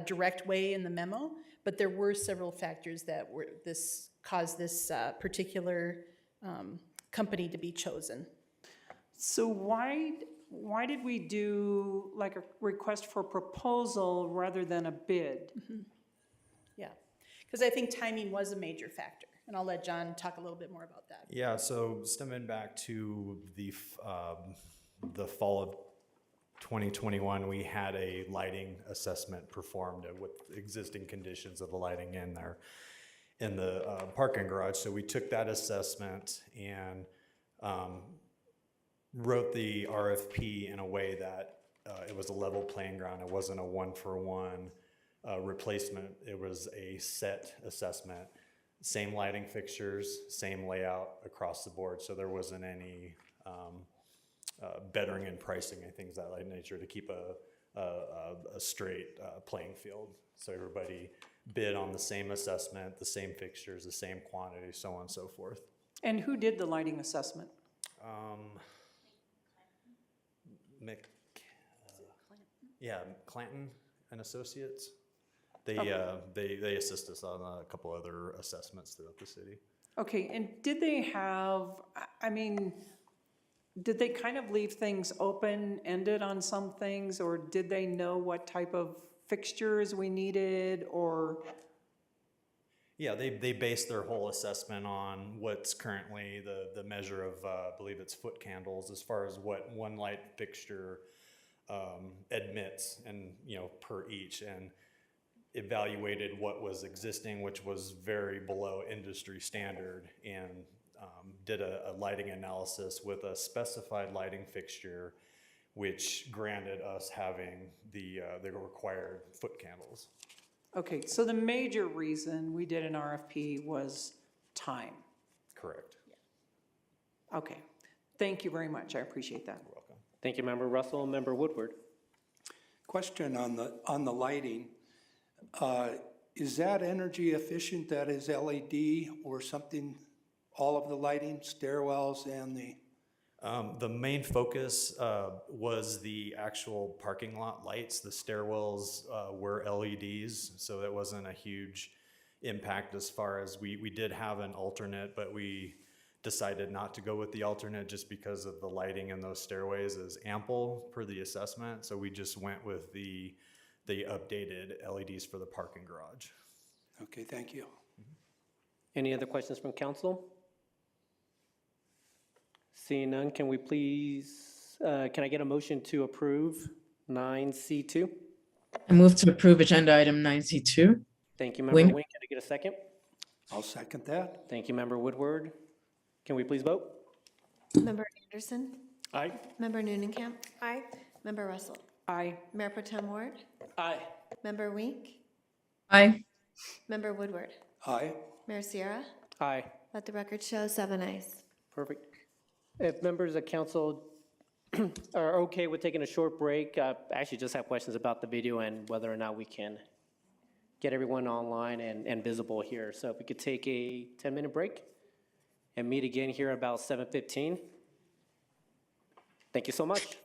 direct way in the memo, but there were several factors that caused this particular company to be chosen. So why did we do like a request for proposal rather than a bid? Yeah, because I think timing was a major factor, and I'll let John talk a little bit more about that. Yeah, so stemming back to the fall of 2021, we had a lighting assessment performed with existing conditions of the lighting in there in the parking garage. So we took that assessment and wrote the RFP in a way that it was a level playing ground. It wasn't a one-for-one replacement. It was a set assessment. Same lighting fixtures, same layout across the board. So there wasn't any bettering in pricing and things of that nature to keep a straight playing field. So everybody bid on the same assessment, the same fixtures, the same quantity, so on and so forth. And who did the lighting assessment? Clanton and Associates. They assist us on a couple other assessments throughout the city. Okay, and did they have, I mean, did they kind of leave things open-ended on some things, or did they know what type of fixtures we needed, or? Yeah, they based their whole assessment on what's currently the measure of, I believe it's foot candles, as far as what one light fixture admits, and per each, and evaluated what was existing, which was very below industry standard, and did a lighting analysis with a specified lighting fixture, which granted us having the required foot candles. Okay, so the major reason we did an RFP was time. Correct. Okay, thank you very much, I appreciate that. You're welcome. Thank you, Member Russell. Member Woodward. Question on the lighting. Is that energy efficient, that is LED or something, all of the lighting, stairwells and The main focus was the actual parking lot lights. The stairwells were LEDs, so that wasn't a huge impact as far as we did have an alternate, but we decided not to go with the alternate just because of the lighting in those stairways is ample per the assessment. So we just went with the updated LEDs for the parking garage. Okay, thank you. Any other questions from council? Seeing none, can we please, can I get a motion to approve 9C2? I move to approve agenda item 9C2. Thank you, Member Wing. Wing. Can I get a second? I'll second that. Thank you, Member Woodward. Can we please vote? Member Anderson, Aye. Member Noonenkamp, Aye. Member Russell, Aye. Mayor Pro Tem Ward, Aye. Member Wink, Aye. Member Woodward, Aye. Mayor Sierra. Aye. Let the record show 7 ayes. Perfect. If members of council are okay with taking a short break, I actually just have questions about the video and whether or not we can get everyone online and visible here. So if we could take a 10-minute break and meet again here about 7:15. Thank you so much.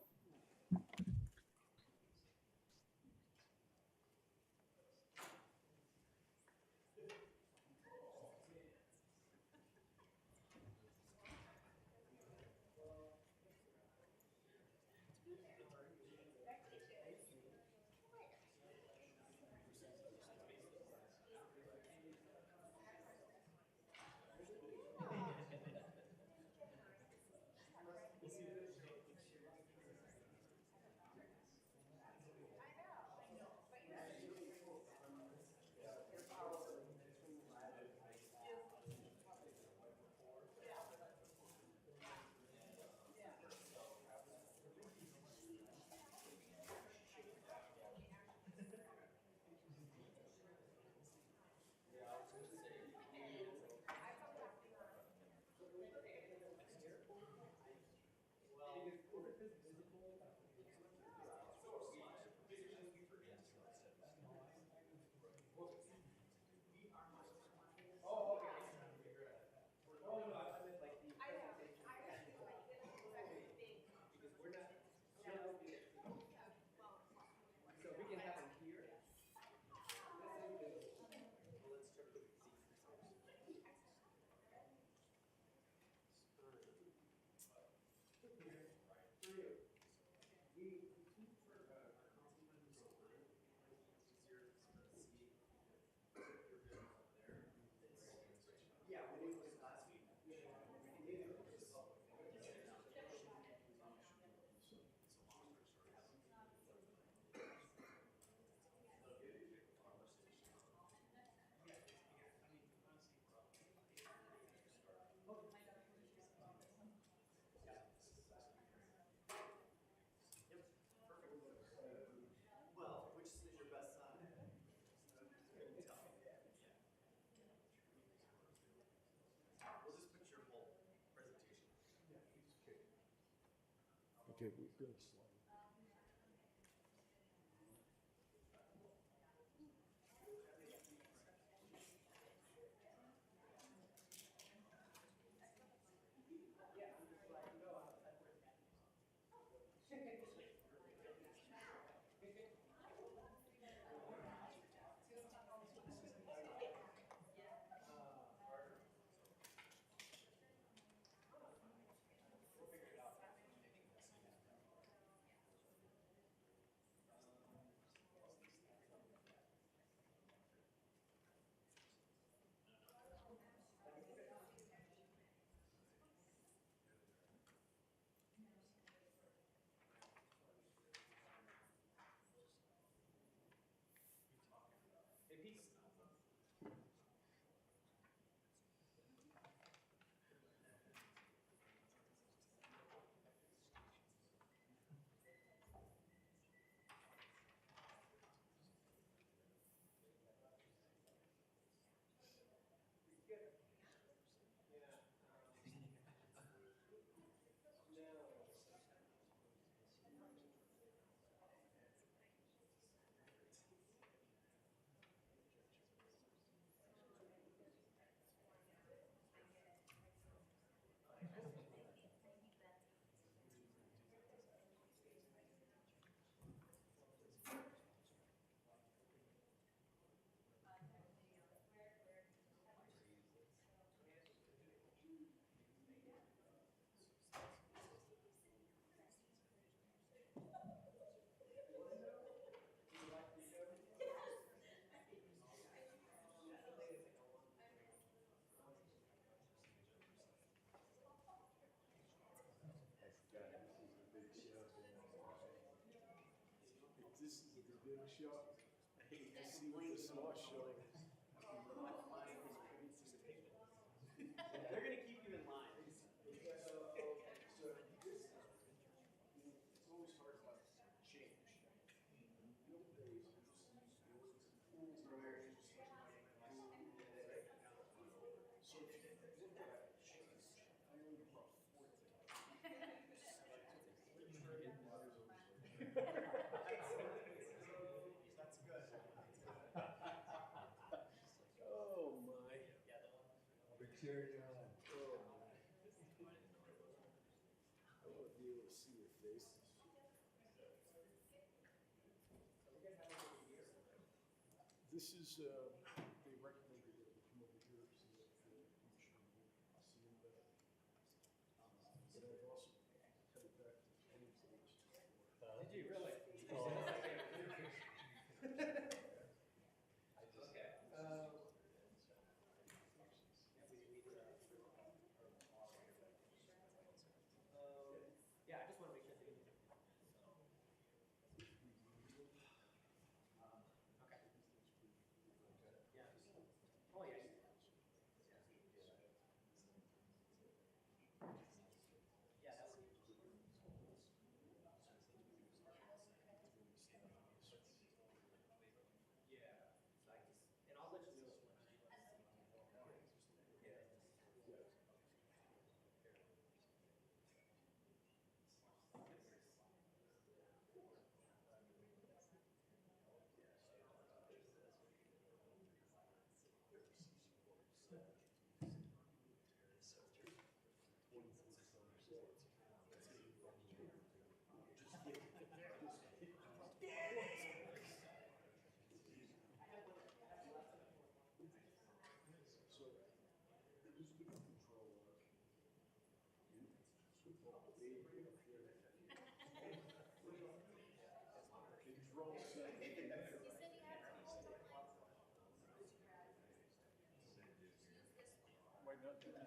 Okay, we're good. This is the big shot. Hey, you see what the small shot is. They're gonna keep you in line. It's always hard about change. The old days, you just use words and tools and words, just like so if you look at change, I only about 40. That's good. Oh my. Big cherry on. Oh my. I want to be able to see your faces. This is, they recommended that we come over here so that the commissioner will see them better. But I've also headed back to Englewood. Did you really? Yeah, I just want to make sure. Okay. Yeah. Oh, yeah. Yeah, that's. Yeah, so I just, and I'll let you know. So, who's good control of? You? Control setting. Might not do this.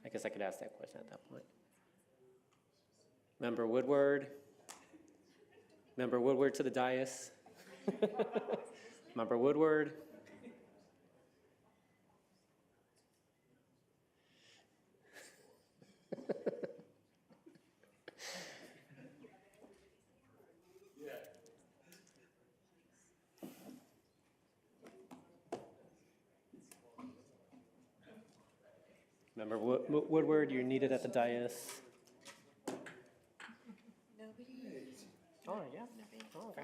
I guess I could ask that question at that point. Member Woodward? Member Woodward to the dais? Member Woodward? Member Woodward, you're needed at the dais. Oh, yeah. Oh, okay.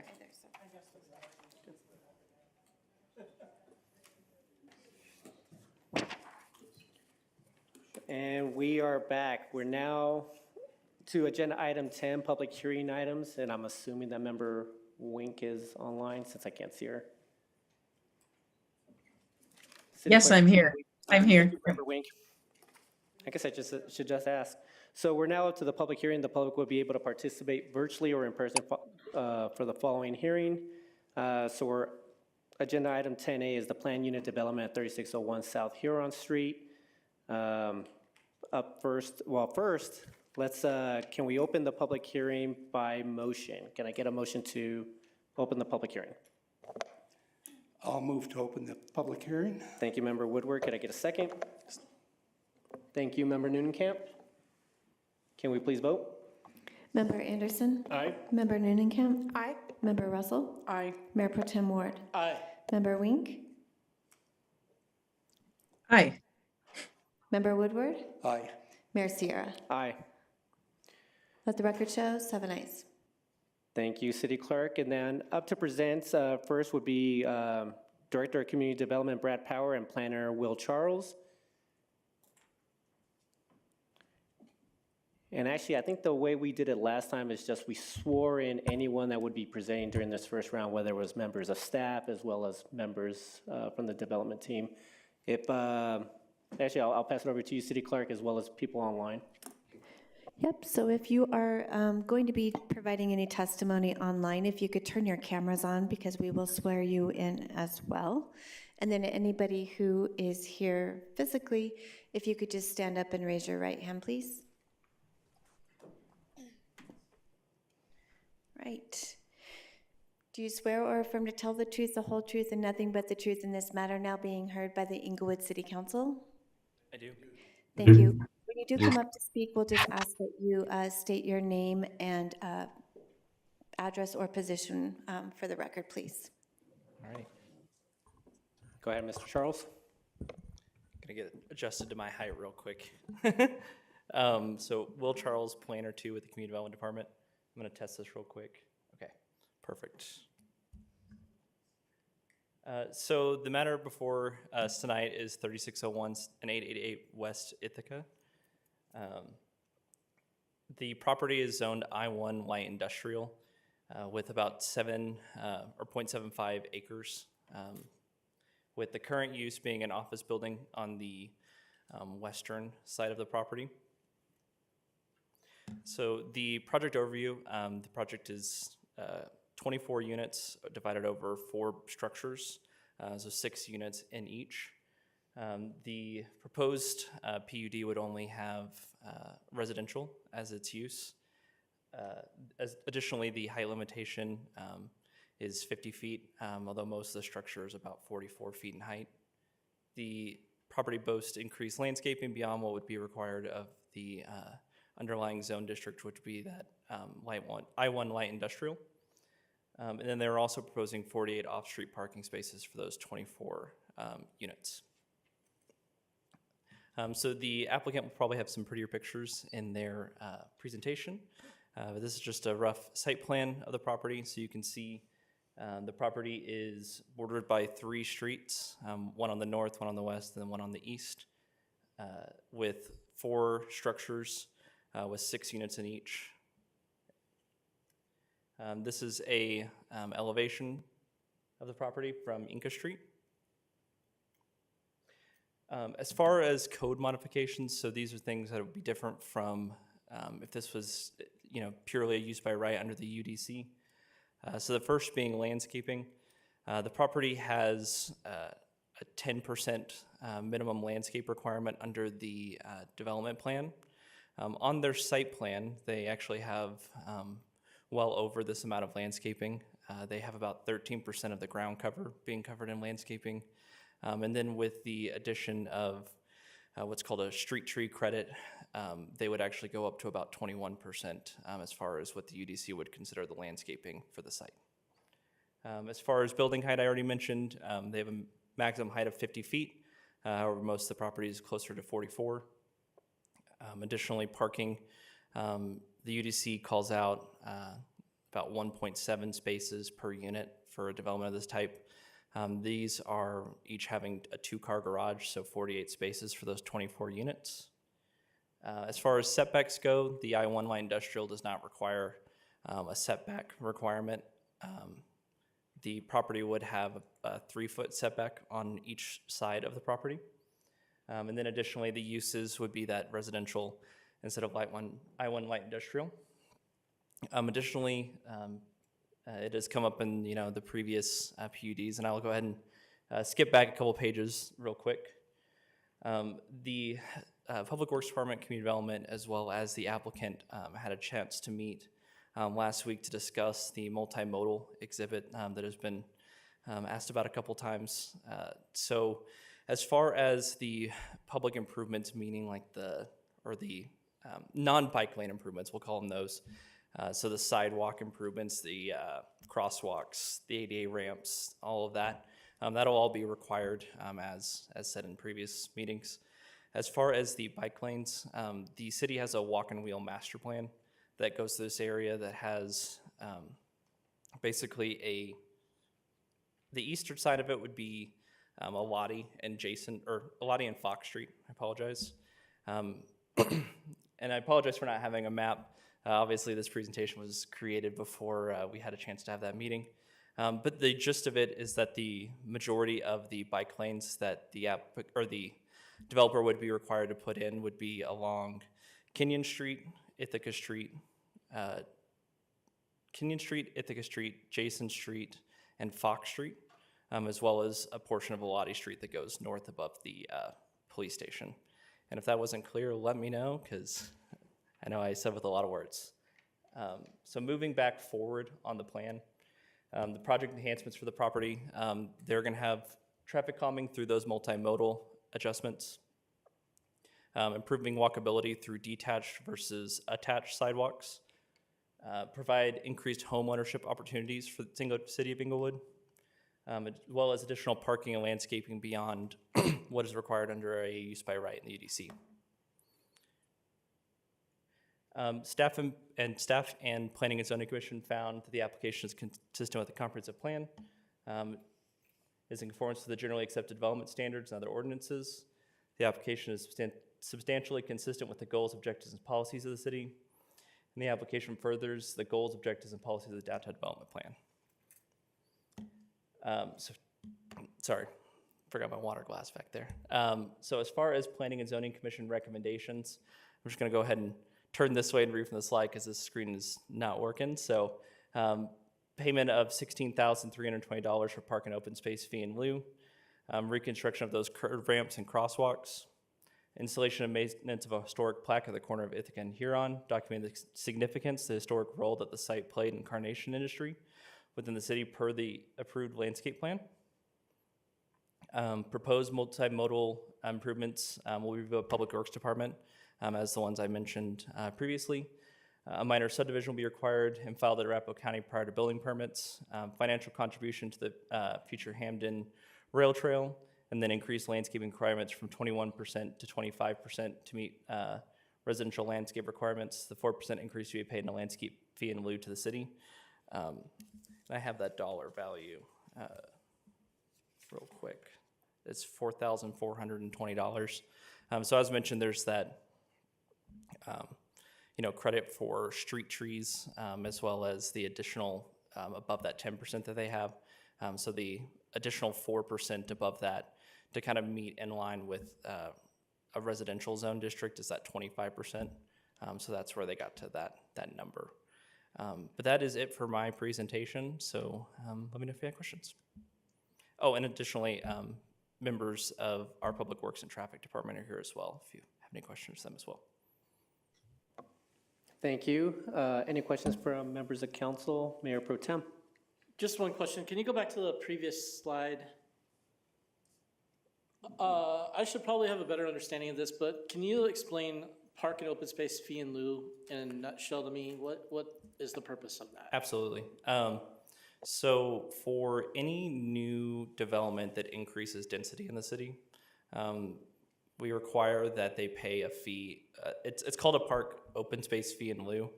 And we are back. We're now to agenda item 10, public hearing items, and I'm assuming that member Wink is online since I can't see her. City Yes, Clerk, I'm here. I'm here. Thank you, Member Wink. I guess I should just ask. So we're now up to the public hearing. The public will be able to participate virtually or in person for the following hearing. So we're, agenda item 10A is the planned unit development at 3601 South Huron Street. Up first, well, first, let's, can we open the public hearing by motion? Can I get a motion to open the public hearing? I'll move to open the public hearing. Thank you, Member Woodward. Could I get a second? Thank you, Member Noonenkamp. Can we please vote? Member Anderson. Aye. Member Noonenkamp. Aye. Member Russell. Aye. Mayor Pro Tem Ward. Aye. Member Wink. Aye. Member Woodward. Aye. Mayor Sierra. Aye. Let the record show 7 ayes. Thank you, City Clerk. And then up to present first would be Director of Community Development Brad Power and Planner Will Charles. And actually, I think the way we did it last time is just we swore in anyone that would be presenting during this first round, whether it was members of staff as well as members from the development team. If actually, I'll pass it over to you, City Clerk, as well as people online. Yep, so if you are going to be providing any testimony online, if you could turn your cameras on because we will swear you in as well. And then anybody who is here physically, if you could just stand up and raise your right hand, please. Right. Do you swear or affirm to tell the truth, the whole truth, and nothing but the truth in this matter now being heard by the Inglewood City Council? I do. Thank you. When you do come up to speak, we'll just ask that you state your name and address or position for the record, please. All right. Go ahead, Mr. Charles. Gonna get adjusted to my height real quick. So Will Charles, Planner 2 with the Community Development Department. I'm gonna test this real quick. Okay, perfect. So the matter before us tonight is 3601 and 888 West Ithaca. The property is zoned I-1 light industrial with about 0.75 acres, with the current use being an office building on the western side of the property. So the project overview, the project is 24 units divided over 4 structures, so 6 units in each. The proposed PUD would only have residential as its use. Additionally, the height limitation is 50 feet, although most of the structure is about 44 feet in height. The property boasts increased landscaping beyond what would be required of the underlying zone district, which would be that I-1 light industrial. And then they're also proposing 48 off-street parking spaces for those 24 units. So the applicant will probably have some prettier pictures in their presentation. But this is just a rough site plan of the property. So you can see the property is bordered by 3 streets, one on the north, one on the west, and then one on the east, with 4 structures with 6 units in each. This is a elevation of the property from Inca Street. As far as code modifications, so these are things that would be different from if this was, purely a use by right under the UDC. So the first being landscaping. The property has a 10% minimum landscape requirement under the development plan. On their site plan, they actually have well over this amount of landscaping. They have about 13% of the ground cover being covered in landscaping. And then with the addition of what's called a street tree credit, they would actually go up to about 21% as far as what the UDC would consider the landscaping for the site. As far as building height, I already mentioned, they have a maximum height of 50 feet. However, most of the property is closer to 44. Additionally, parking, the UDC calls out about 1.7 spaces per unit for a development of this type. These are each having a 2-car garage, so 48 spaces for those 24 units. As far as setbacks go, the I-1 light industrial does not require a setback requirement. The property would have a 3-foot setback on each side of the property. And then additionally, the uses would be that residential instead of I-1 light industrial. Additionally, it has come up in the previous PUDs, and I'll go ahead and skip back a couple pages real quick. The Public Works Department, Community Development, as well as the applicant had a chance to meet last week to discuss the multimodal exhibit that has been asked about a couple times. So as far as the public improvements, meaning like the non-bike lane improvements, we'll call them those. So the sidewalk improvements, the crosswalks, the ADA ramps, all of that, that'll all be required as said in previous meetings. As far as the bike lanes, the city has a walk and wheel master plan that goes to this area that has basically the eastern side of it would be Lottie and Fox Street, I apologize. And I apologize for not having a map. Obviously, this presentation was created before we had a chance to have that meeting. But the gist of it is that the majority of the bike lanes that the developer would be required to put in would be along Kenyon Street, Ithaca Street, Jason Street, and Fox Street, as well as a portion of Lottie Street that goes north above the police station. And if that wasn't clear, let me know, because I know I said with a lot of words. So moving back forward on the plan, the project enhancements for the property, they're going to have traffic calming through those multimodal adjustments, improving walkability through detached versus attached sidewalks, provide increased home ownership opportunities for the city of Englewood, as well as additional parking and landscaping beyond what is required under a use by right in the UDC. Staff and Planning and Zoning Commission found that the application is consistent with the comprehensive plan, is in conformance to the generally accepted development standards and other ordinances. The application is substantially consistent with the goals, objectives, and policies of the city. And the application furthers the goals, objectives, and policies of the downtown development plan. Sorry, forgot my water glass back there. So as far as Planning and Zoning Commission recommendations, I'm just going to go ahead and turn this way and read from the slide because this screen is not working. So payment of $16,320 for park and open space fee in lieu, reconstruction of those curved ramps and crosswalks, installation and maintenance of a historic plaque at the corner of Ithaca and Huron, documenting the significance, the historic role that the site played in the carnation industry within the city per the approved landscape plan. Proposed multimodal improvements will be reviewed by Public Works Department as the ones I mentioned previously. A minor subdivision will be required and filed at Arapahoe County prior to building permits. Financial contribution to the future Hamden Rail Trail, and then increased landscaping requirements from 21% to 25% to meet residential landscape requirements. The 4% increase to be paid in a landscape fee in lieu to the city. I have that dollar value real quick. It's $4,420. So as mentioned, there's that credit for street trees, as well as the additional above that 10% that they have. So the additional 4% above that to kind of meet in line with a residential zone district is that 25%. So that's where they got to that number. But that is it for my presentation. So let me know if you have questions. Oh, and additionally, members of our Public Works and Traffic Department are here as well, if you have any questions for them as well. Thank you. Any questions from members of council? Mayor Pro Tem? Just one question. Can you go back to the previous slide? I should probably have a better understanding of this, but can you explain park and open space fee in lieu in a nutshell to me? What is the purpose of that? Absolutely. So for any new development that increases density in the city, we require that they pay a fee. It's called a park open space fee in lieu.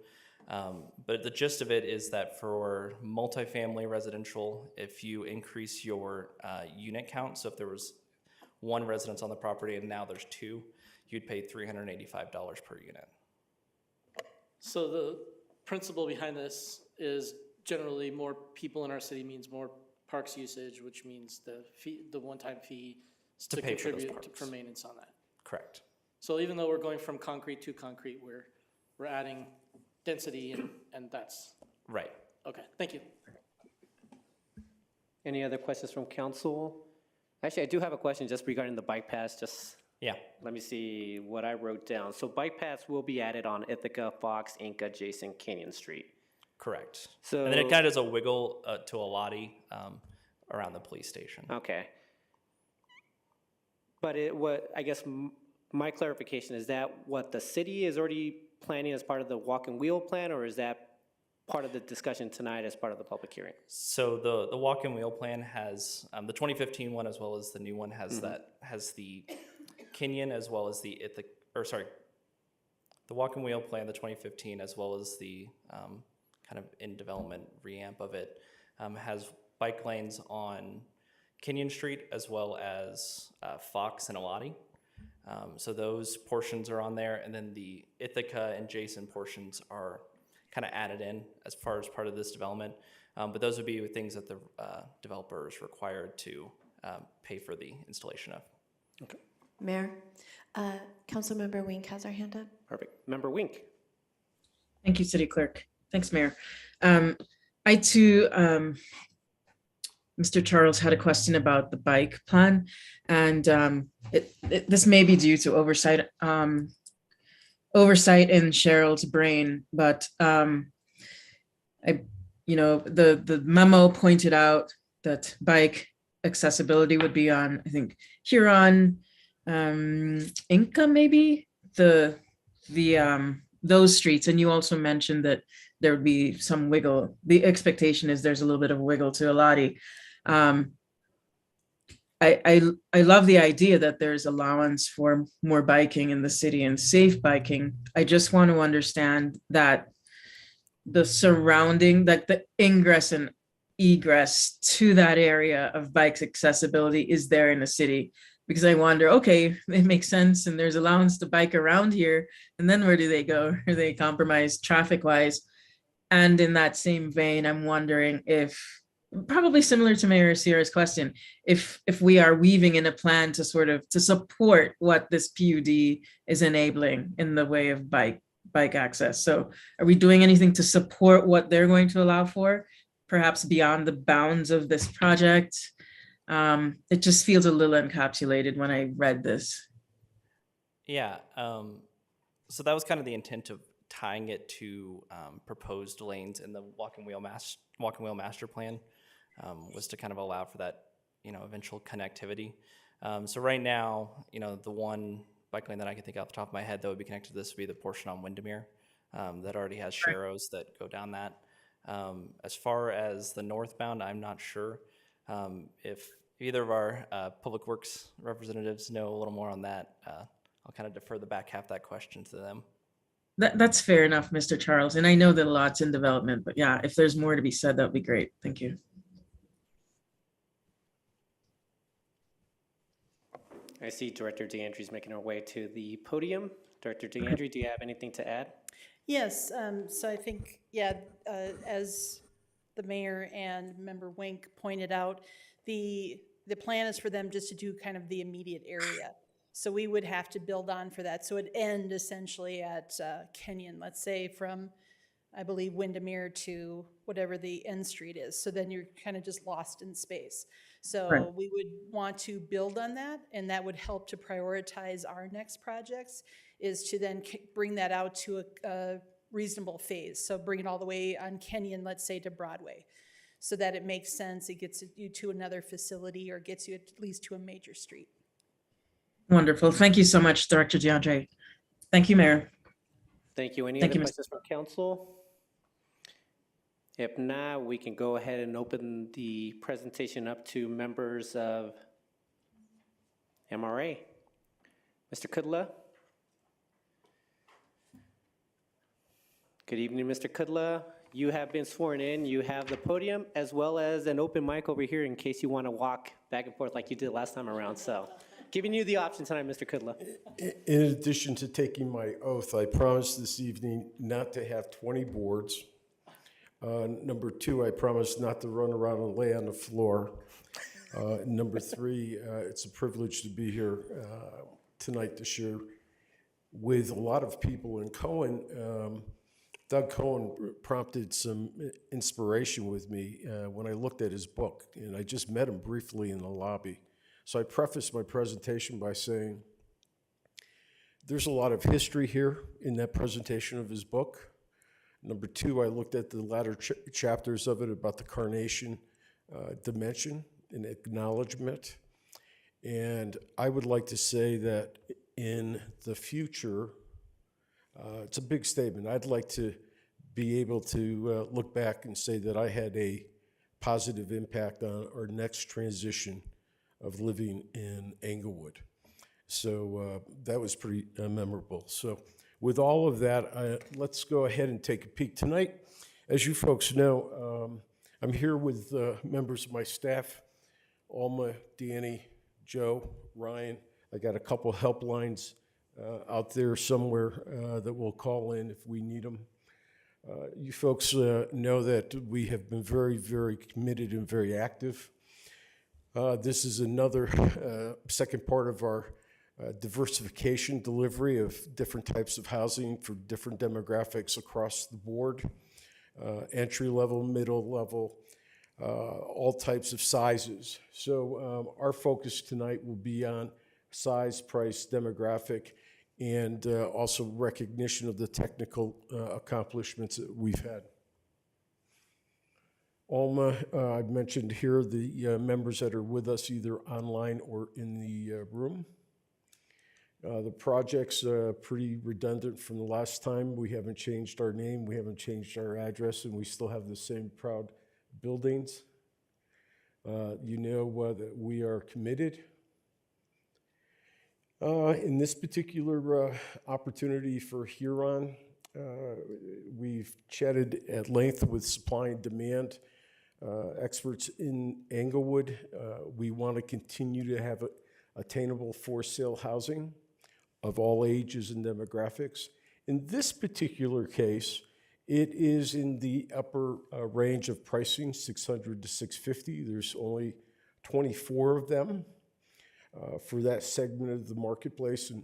But the gist of it is that for multifamily residential, if you increase your unit count, so if there was one residence on the property and now there's two, you'd pay $385 per unit. So the principle behind this is generally more people in our city means more parks usage, which means the fee, the one-time fee To pay for those contribute for parks. maintenance on that. Correct. So even though we're going from concrete to concrete, we're adding density and that's, Right. okay, thank you. Any other questions from council? Actually, I do have a question just regarding the bike paths. Just Yeah. let me see what I wrote down. So bike paths will be added on Ithaca, Fox, Inca, adjacent Canyon Street. Correct. So And then it kind of does a wiggle to a lottie around the police station. okay. But I guess my clarification is that what the city is already planning as part of the walk and wheel plan, or is that part of the discussion tonight as part of the public hearing? So the walk and wheel plan has the 2015 one as well as the new one has has the Kenyon as well as the the walk and wheel plan, the 2015 as well as the kind of in development reamp of it has bike lanes on Kenyon Street as well as Fox and Alati. So those portions are on there, and then the Ithaca and Jason portions are kind of added in as far as part of this development. But those would be things that the developer is required to pay for the installation of. Okay, Mayor, Councilmember Wink has her hand up. perfect. Member Wink. Thank you, City Clerk. Thanks, Mayor. I too, Mr. Charles had a question about the bike plan, and this may be due to oversight in Cheryl's brain, but the memo pointed out that bike accessibility would be on, I think, Huron, Inca, maybe those streets, and you also mentioned that there would be some wiggle. The expectation is there's a little bit of wiggle to Alati. I love the idea that there's allowance for more biking in the city and safe biking. I just want to understand that the surrounding, like the ingress and egress to that area of bikes accessibility is there in the city. Because I wonder, okay, it makes sense and there's allowance to bike around here. And then where do they go? Are they compromised traffic wise? And in that same vein, I'm wondering if, probably similar to Mayor Sierra's question, if we are weaving in a plan to sort of to support what this PUD is enabling in the way of bike access. So are we doing anything to support what they're going to allow for, perhaps beyond the bounds of this project? It just feels a little encapsulated when I read this. Yeah. So that was kind of the intent of tying it to proposed lanes in the walk and wheel master plan, was to kind of allow for that, eventual connectivity. So right now, the one bike lane that I can think off the top of my head that would be connected to this would be the portion on Windermere that already has sharrows that go down that. As far as the northbound, I'm not sure. If either of our public works representatives know a little more on that, I'll kind of defer the back half of that question to them. That's fair enough, Mr. Charles. And I know that a lot's in development, but yeah, if there's more to be said, that'd be great. Thank you. I see Director DeAndre's making her way to the podium. Director DeAndre, do you have anything to add? Yes, so I think, as the mayor and Member Wink pointed out, the plan is for them just to do kind of the immediate area. So we would have to build on for that. So it'd end essentially at Kenyon, let's say from I believe, Windermere to whatever the end street is. So then you're kind of just lost in space. So Right. we would want to build on that, and that would help to prioritize our next projects, is to then bring that out to a reasonable phase. So bring it all the way on Kenyon, let's say, to Broadway, so that it makes sense. It gets you to another facility or gets you at least to a major street. Wonderful. Thank you so much, Director DeAndre. Thank you, Mayor. Thank you. Any Thank other you, Mr. questions from council? If not, we can go ahead and open the presentation up to members of MRA. Mr. Kudla? Good evening, Mr. Kudla. You have been sworn in. You have the podium as well as an open mic over here in case you want to walk back and forth like you did last time around. So giving you the option tonight, Mr. Kudla. In addition to taking my oath, I promise this evening not to have 20 boards. Number two, I promise not to run around and lay on the floor. Number three, it's a privilege to be here tonight to share with a lot of people. And Doug Cohen prompted some inspiration with me when I looked at his book, and I just met him briefly in the lobby. So I prefaced my presentation by saying there's a lot of history here in that presentation of his book. Number two, I looked at the latter chapters of it about the carnation dimension and acknowledgement. And I would like to say that in the future, it's a big statement. I'd like to be able to look back and say that I had a positive impact on our next transition of living in Englewood. So that was pretty memorable. So with all of that, let's go ahead and take a peek. Tonight, as you folks know, I'm here with members of my staff, Alma, Danny, Joe, Ryan. I got a couple helplines out there somewhere that we'll call in if we need them. You folks know that we have been very, very committed and very active. This is another second part of our diversification delivery of different types of housing for different demographics across the board, entry level, middle level, all types of sizes. So our focus tonight will be on size, price, demographic, and also recognition of the technical accomplishments that we've had. Alma, I've mentioned here the members that are with us either online or in the room. The project's pretty redundant from the last time. We haven't changed our name, we haven't changed our address, and we still have the same proud buildings. You know that we are committed. In this particular opportunity for Huron, we've chatted at length with supply and demand experts in Englewood. We want to continue to have attainable for-sale housing of all ages and demographics. In this particular case, it is in the upper range of pricing, $600 to $650. There's only 24 of them for that segment of the marketplace. And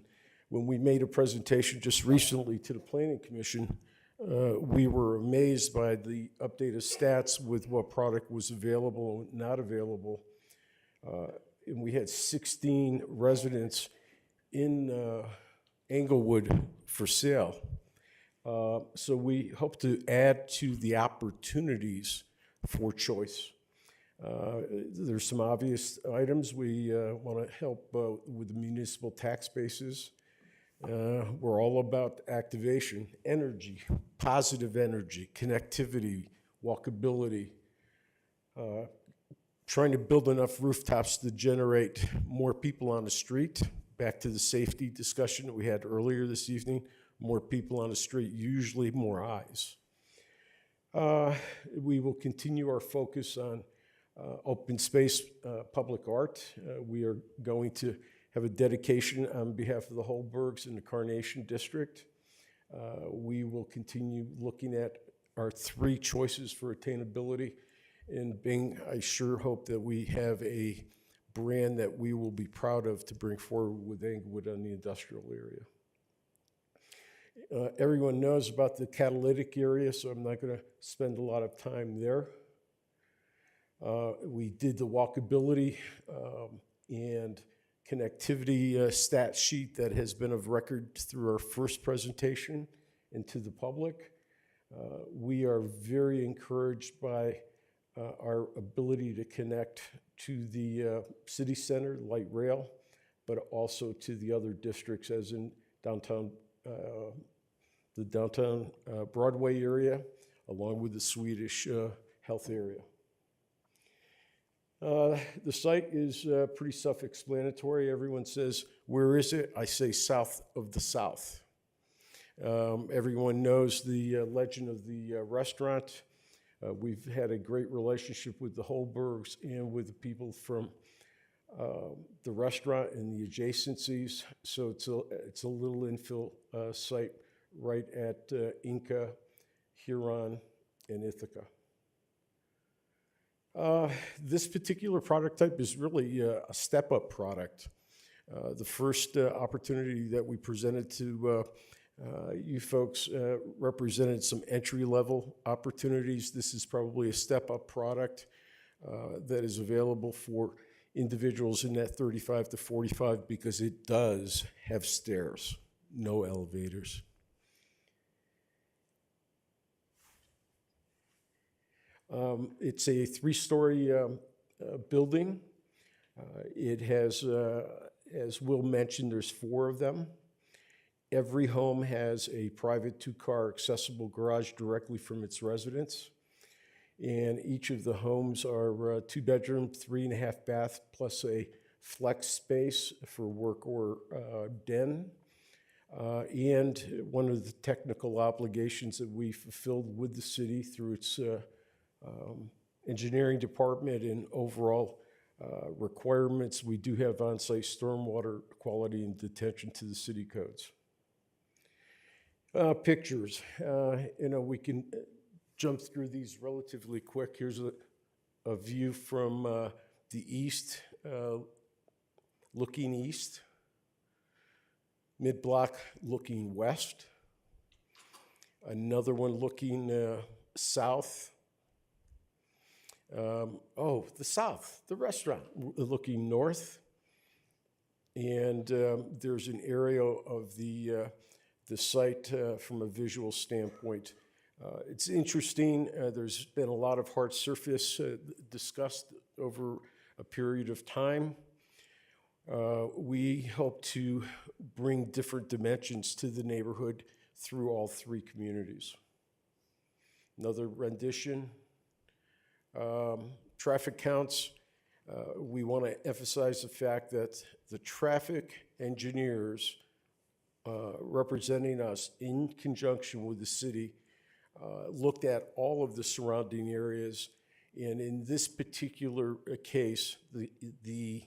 when we made a presentation just recently to the Planning Commission, we were amazed by the updated stats with what product was available and not available. And we had 16 residents in Englewood for sale. So we hope to add to the opportunities for choice. There's some obvious items. We want to help with the municipal tax bases. We're all about activation, energy, positive energy, connectivity, walkability, trying to build enough rooftops to generate more people on the street. Back to the safety discussion that we had earlier this evening, more people on the street, usually more eyes. We will continue our focus on open space, public art. We are going to have a dedication on behalf of the Holbergs in the Carnation District. We will continue looking at our three choices for attainability. And Bing, I sure hope that we have a brand that we will be proud of to bring forward with Englewood on the industrial area. Everyone knows about the catalytic area, so I'm not going to spend a lot of time there. We did the walkability and connectivity stat sheet that has been of record through our first presentation and to the public. We are very encouraged by our ability to connect to the city center, light rail, but also to the other districts, as in downtown, the downtown Broadway area, along with the Swedish health area. The site is pretty self-explanatory. Everyone says, where is it? I say south of the south. Everyone knows the legend of the restaurant. We've had a great relationship with the Holbergs and with the people from the restaurant and the adjacencies. So it's a little infill site right at Inca, Huron, and Ithaca. This particular product type is really a step-up product. The first opportunity that we presented to you folks represented some entry-level opportunities. This is probably a step-up product that is available for individuals in that 35 to 45 because it does have stairs, no elevators. It's a 3-story building. It has, as Will mentioned, there's 4 of them. Every home has a private 2-car accessible garage directly from its residence. And each of the homes are 2-bedroom, 3.5 bath, plus a flex space for work or den. And one of the technical obligations that we fulfilled with the city through its engineering department and overall requirements, we do have on-site stormwater quality and detention to the city codes. Pictures, we can jump through these relatively quick. Here's a view from the east, looking east, mid-block looking west, another one looking south. The south, the restaurant looking north. And there's an aerial of the site from a visual standpoint. It's interesting, there's been a lot of hard surface discussed over a period of time. We hope to bring different dimensions to the neighborhood through all 3 communities. Another rendition. Traffic counts, we want to emphasize the fact that the traffic engineers representing us in conjunction with the city looked at all of the surrounding areas, and in this particular case, the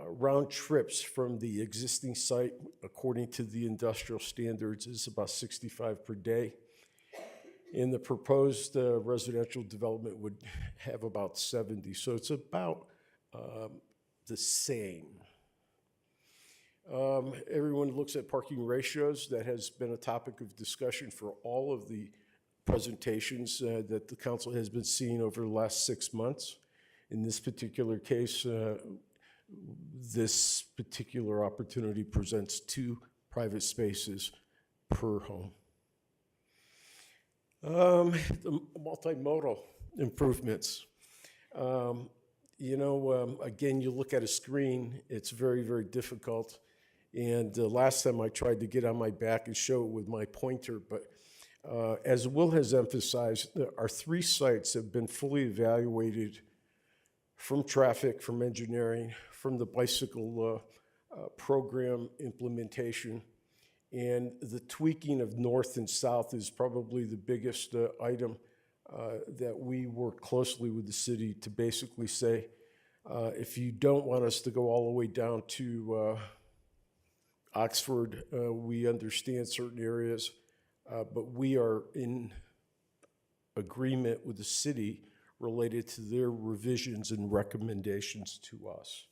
round trips from the existing site, according to the industrial standards, is about 65 per day. And the proposed residential development would have about 70. So it's about the same. Everyone looks at parking ratios. That has been a topic of discussion for all of the presentations that the council has been seeing over the last 6 months. In this particular case, this particular opportunity presents 2 private spaces per home. The multimodal improvements. Again, you look at a screen, it's very, very difficult. And last time I tried to get on my back and show it with my pointer, but as Will has emphasized, our 3 sites have been fully evaluated from traffic, from engineering, from the bicycle program implementation. And the tweaking of north and south is probably the biggest item that we work closely with the city to basically say, if you don't want us to go all the way down to Oxford, we understand certain areas, but we are in agreement with the city related to their revisions and recommendations to us.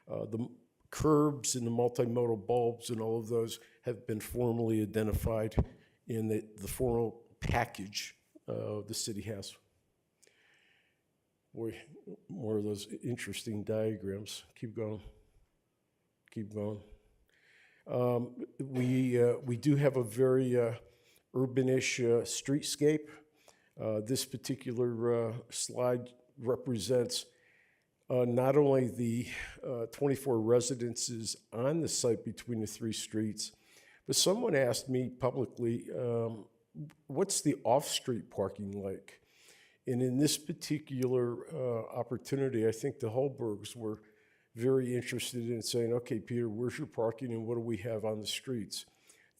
The curbs and the multimodal bulbs and all of those have been formally identified in the formal package the city has. Boy, more of those interesting diagrams. Keep going. Keep going. We do have a very urbanish streetscape. This particular slide represents not only the 24 residences on the site between the three streets, but someone asked me publicly, what's the off-street parking like? And in this particular opportunity, I think the Holbergs were very interested in saying, okay, Peter, where's your parking and what do we have on the streets?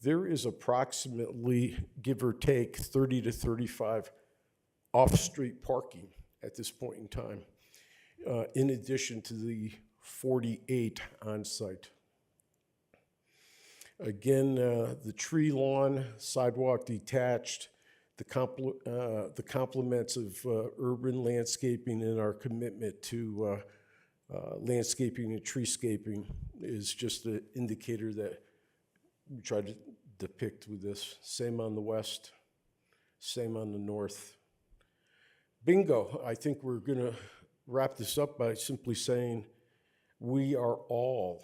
There is approximately, give or take, 30 to 35 off-street parking at this point in time, in addition to the 48 on-site. Again, the tree lawn, sidewalk detached, the complements of urban landscaping and our commitment to landscaping and treescaping is just an indicator that we try to depict with this. Same on the west, same on the north. Bingo. I think we're going to wrap this up by simply saying we are all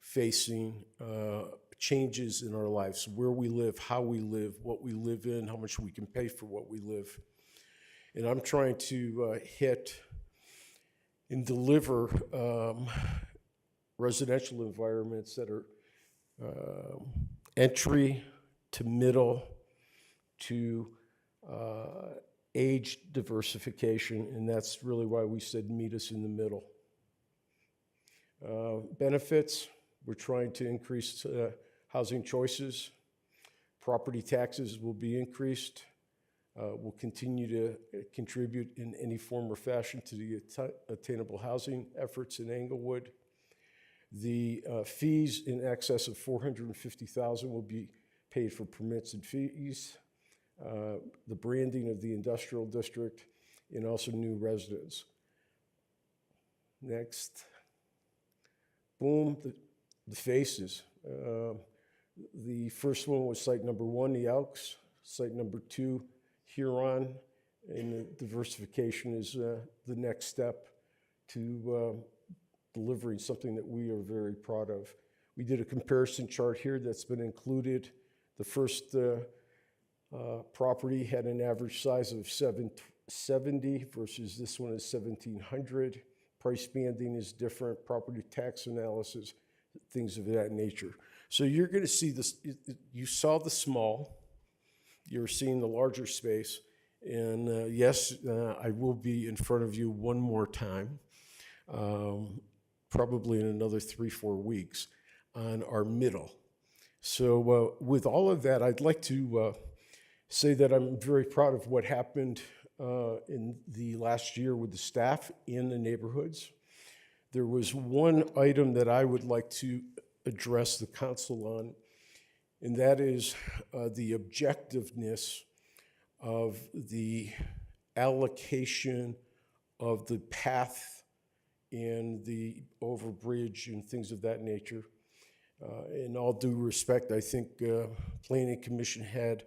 facing changes in our lives, where we live, how we live, what we live in, how much we can pay for what we live. And I'm trying to hit and deliver residential environments that are entry to middle to age diversification, and that's really why we said meet us in the middle. Benefits, we're trying to increase housing choices. Property taxes will be increased. We'll continue to contribute in any form or fashion to the attainable housing efforts in Englewood. The fees in excess of $450,000 will be paid for permits and fees. The branding of the industrial district, and also new residents. Next. Boom, the faces. The first one was site number 1, the Elks. Site number 2, Huron. And the diversification is the next step to delivering something that we are very proud of. We did a comparison chart here that's been included. The first property had an average size of 770 versus this one is 1,700. Price banding is different, property tax analysis, things of that nature. So you're going to see this, you saw the small, you're seeing the larger space, and yes, I will be in front of you one more time, probably in another 3-4 weeks, on our middle. So with all of that, I'd like to say that I'm very proud of what happened in the last year with the staff in the neighborhoods. There was one item that I would like to address the council on, and that is the objectiveness of the allocation of the path and the overbridge and things of that nature. In all due respect, I think Planning Commission had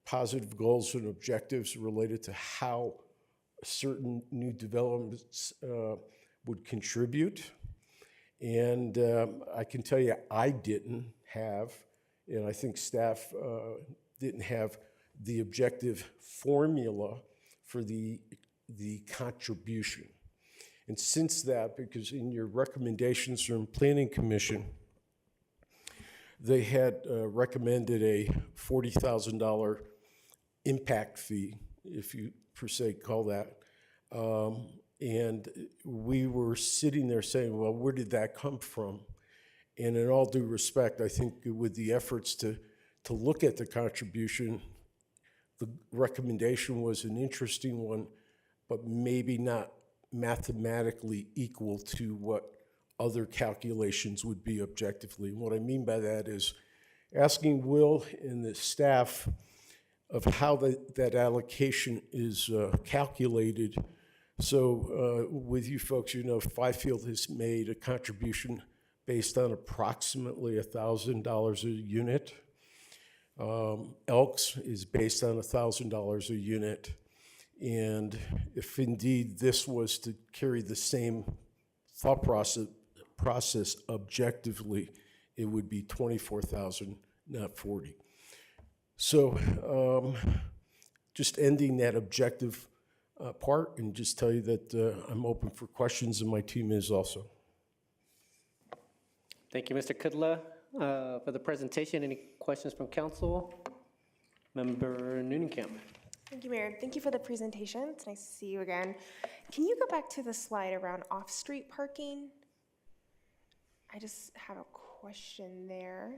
positive goals and objectives related to how certain new developments would contribute. And I can tell you, I didn't have, and I think staff didn't have the objective formula for the contribution. And since that, because in your recommendations from Planning Commission, they had recommended a $40,000 impact fee, if you per se call that. And we were sitting there saying, well, where did that come from? And in all due respect, I think with the efforts to look at the contribution, the recommendation was an interesting one, but maybe not mathematically equal to what other calculations would be objectively. And what I mean by that is asking Will and the staff of how that allocation is calculated. So with you folks, you know, Fifield has made a contribution based on approximately $1,000 a unit. Elks is based on $1,000 a unit. And if indeed this was to carry the same thought process objectively, it would be 24,000, not 40. So just ending that objective part and just tell you that I'm open for questions and my team is also. Thank you, Mr. Kudla, for the presentation. Any questions from council? Member Noonenkamp. Thank you, Mayor. Thank you for the presentation. It's nice to see you again. Can you go back to the slide around off-street parking? I just have a question there.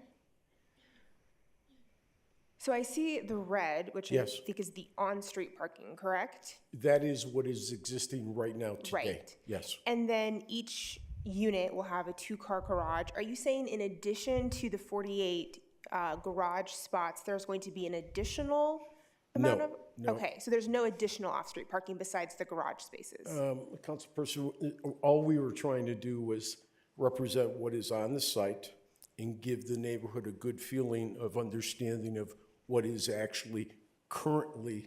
So I see the red, which Yes. I think is the on-street parking, correct? That is what is existing right now today. Right. Yes. And then each unit will have a two-car garage. Are you saying in addition to the 48 garage spots, there's going to be an additional amount of? No. Okay, so there's no additional off-street parking besides the garage spaces? Councilperson, all we were trying to do was represent what is on the site and give the neighborhood a good feeling of understanding of what is actually currently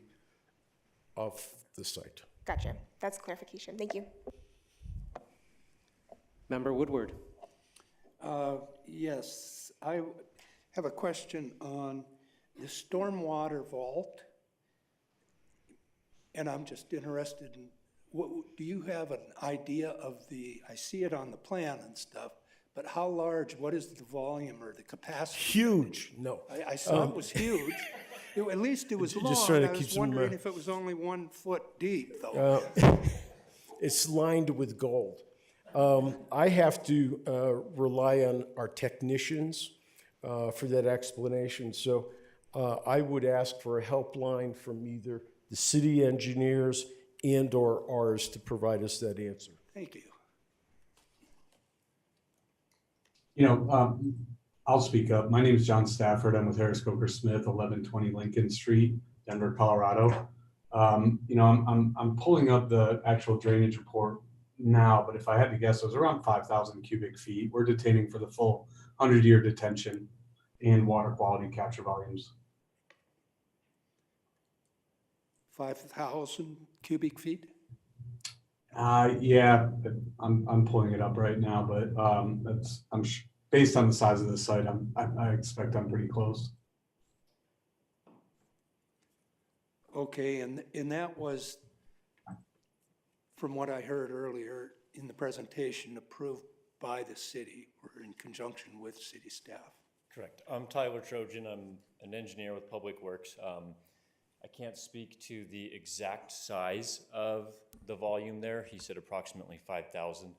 off the site. Gotcha. That's clarification. Thank you. Member Woodward. Yes, I have a question on the stormwater vault. And I'm just interested in, do you have an idea of I see it on the plan and stuff, but how large, what is the volume or the capacity? Huge, no. I saw it was huge. At least it was long. Just trying to I keep was some, wondering if it was only 1 foot deep, though. It's lined with gold. I have to rely on our technicians for that explanation. So I would ask for a helpline from either the city engineers and/or ours to provide us that answer. Thank you. You know, I'll speak up. My name is John Stafford. I'm with Harris Coker Smith, 1120 Lincoln Street, Denver, Colorado. You know, I'm pulling up the actual drainage report now, but if I had to guess, it was around 5,000 cubic feet. We're detaining for the full 100-year detention and water quality capture volumes. 5,000 cubic feet? Yeah, I'm pulling it up right now, but based on the size of the site, I expect I'm pretty close. Okay, and that was, from what I heard earlier in the presentation, approved by the city or in conjunction with city staff. Correct. I'm Tyler Trojan. I'm an engineer with Public Works. I can't speak to the exact size of the volume there. He said approximately 5,000.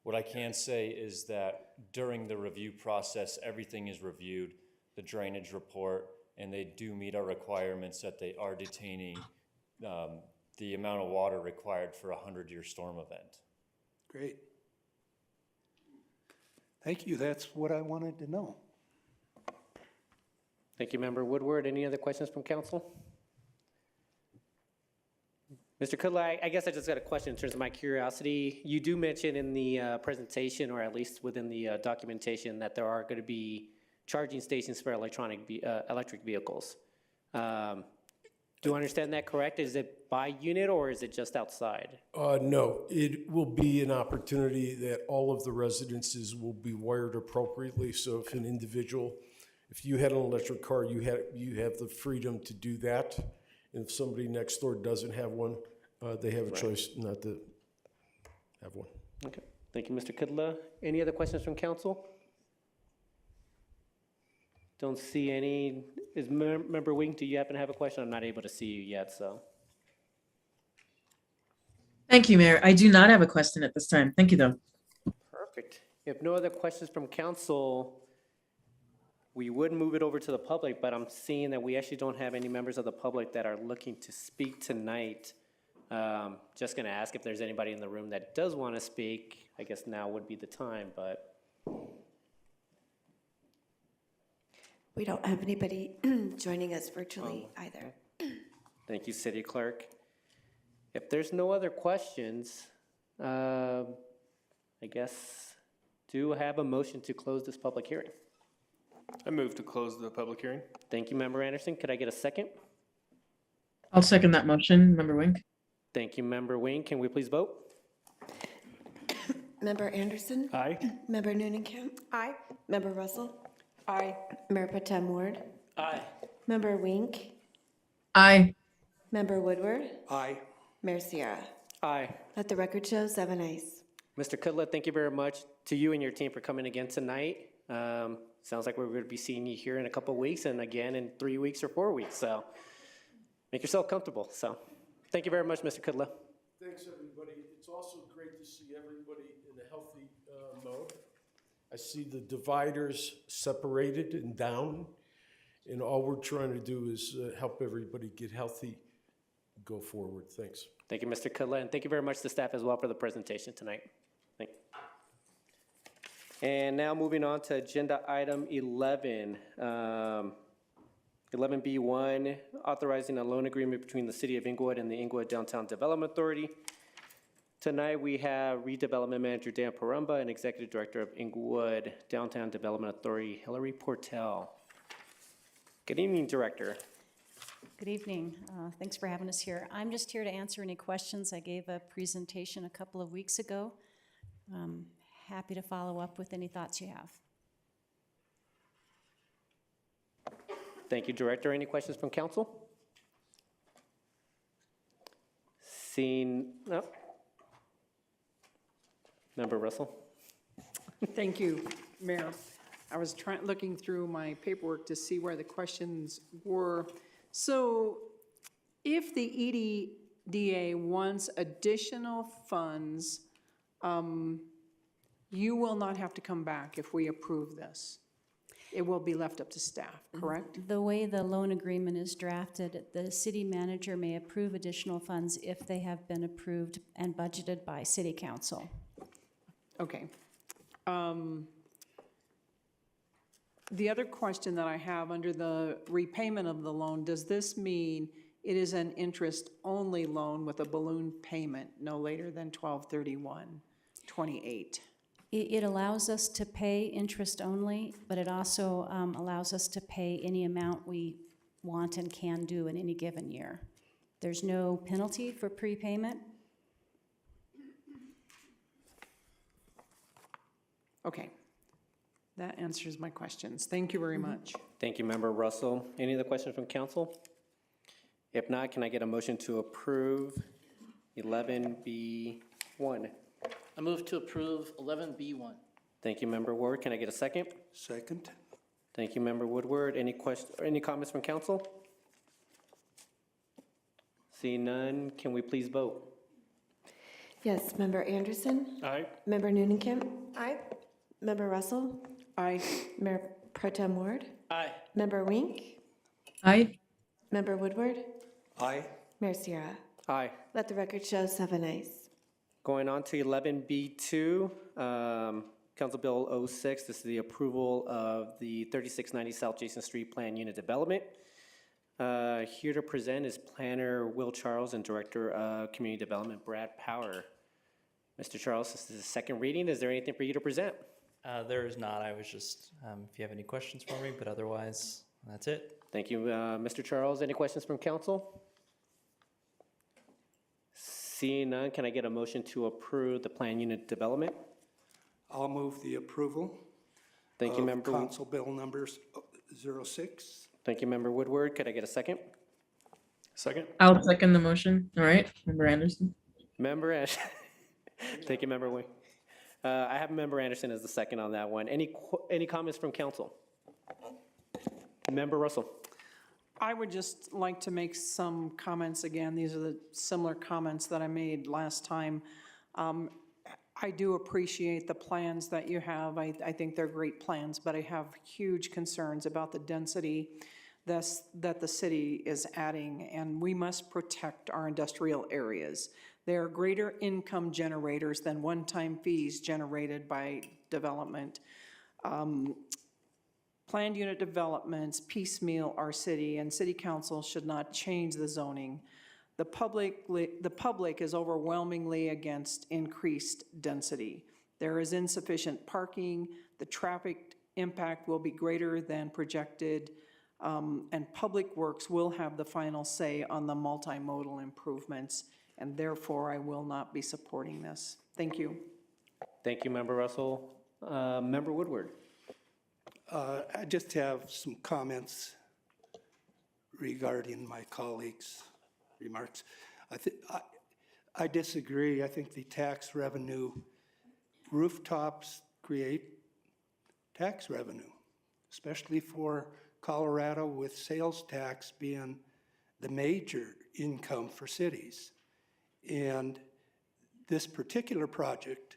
What I can say is that during the review process, everything is reviewed, the drainage report, and they do meet our requirements that they are detaining the amount of water required for a 100-year storm event. Great. Thank you. That's what I wanted to know. Thank you, Member Woodward. Any other questions from council? Mr. Kudla, I guess I just got a question in terms of my curiosity. You do mention in the presentation, or at least within the documentation, that there are going to be charging stations for electric vehicles. Do I understand that correct? Is it by unit or is it just outside? No, it will be an opportunity that all of the residences will be wired appropriately. So if an individual, if you had an electric car, you have the freedom to do that. And if somebody next door doesn't have one, they have a choice not to have one. Okay, thank you, Mr. Kudla. Any other questions from council? Don't see any. Is Member Wing, do you happen to have a question? I'm not able to see you yet, so. Thank you, Mayor. I do not have a question at this time. Thank you, though. Perfect. If no other questions from council, we would move it over to the public, but I'm seeing that we actually don't have any members of the public that are looking to speak tonight. Just going to ask if there's anybody in the room that does want to speak. I guess now would be the time, but. We don't have anybody joining us virtually either. Thank you, City Clerk. If there's no other questions, I guess, Do I have a motion to close this public hearing? I move to close the public hearing. Thank you, Member Anderson. Could I get a second? I'll second that motion. Member Wink? Thank you, Member Wing. Can we please vote? Member Anderson? Aye. Member Noonan-Kemp? Aye. Member Russell? Aye. Mayor Pro Tem Ward? Aye. Member Wink? Aye. Member Woodward? Aye. Mayor Sierra? Aye. Let the record show 7 ayes. Mr. Kudla, thank you very much to you and your team for coming again tonight. Sounds like we're going to be seeing you here in a couple of weeks and again in 3 weeks or 4 weeks. So make yourself comfortable. So thank you very much, Mr. Kudla. Thanks, everybody. It's also great to see everybody in a healthy mode. I see the dividers separated and down, and all we're trying to do is help everybody get healthy, go forward. Thanks. Thank you, Mr. Kudla, and thank you very much to staff as well for the presentation tonight. Thank you. And now moving on to agenda item 11. 11B1, authorizing a loan agreement between the City of Inglewood and the Inglewood Downtown Development Authority. Tonight we have Redevelopment Manager Dan Parumba and Executive Director of Inglewood Downtown Development Authority, Hillary Portel. Good evening, Director. Good evening. Thanks for having us here. I'm just here to answer any questions. I gave a presentation a couple of weeks ago. Happy to follow up with any thoughts you have. Thank you, Director. Any questions from council? Seeing, no. Member Russell? Thank you, Mayor. I was looking through my paperwork to see where the questions were. So if the EDDA wants additional funds, you will not have to come back if we approve this. It will be left up to staff, correct? The way the loan agreement is drafted, the city manager may approve additional funds if they have been approved and budgeted by city council. Okay. The other question that I have under the repayment of the loan, does this mean it is an interest-only loan with a balloon payment no later than 12/31/28? It allows us to pay interest only, but it also allows us to pay any amount we want and can do in any given year. There's no penalty for prepayment. Okay. That answers my questions. Thank you very much. Thank you, Member Russell. Any other questions from council? If not, can I get a motion to approve 11B1? I move to approve 11B1. Thank you, Member Ward. Can I get a second? Second. Thank you, Member Woodward. Any comments from council? Seeing none, can we please vote? Yes, Member Anderson? Aye. Member Noonan-Kemp? Aye. Member Russell? Aye. Mayor Pro Tem Ward? Aye. Member Wink? Aye. Member Woodward? Aye. Mayor Sierra? Aye. Let the record show 7 ayes. Going on to 11B2, Council Bill 06. This is the approval of the 3690 South Jason Street Plan Unit Development. Here to present is Planner Will Charles and Director of Community Development Brad Power. Mr. Charles, this is the second reading. Is there anything for you to present? There is not. I was just, if you have any questions for me, but otherwise, that's it. Thank you, Mr. Charles. Any questions from council? Seeing none, can I get a motion to approve the plan unit development? I'll move the approval. Thank you, Member. Council Bill numbers 06. Thank you, Member Woodward. Could I get a second? Second. I'll second the motion. All right, Member Anderson. Member Anderson. Thank you, Member Wing. I have Member Anderson as the second on that one. Any comments from council? Member Russell. I would just like to make some comments again. These are the similar comments that I made last time. I do appreciate the plans that you have. I think they're great plans, but I have huge concerns about the density that the city is adding, and we must protect our industrial areas. They are greater income generators than one-time fees generated by development. Planned unit developments piecemeal our city, and city council should not change the zoning. The public is overwhelmingly against increased density. There is insufficient parking, the traffic impact will be greater than projected, and Public Works will have the final say on the multimodal improvements, and therefore I will not be supporting this. Thank you. Thank you, Member Russell. Member Woodward. I just have some comments regarding my colleagues' remarks. I disagree. I think the tax revenue, rooftops create tax revenue, especially for Colorado, with sales tax being the major income for cities. And this particular project,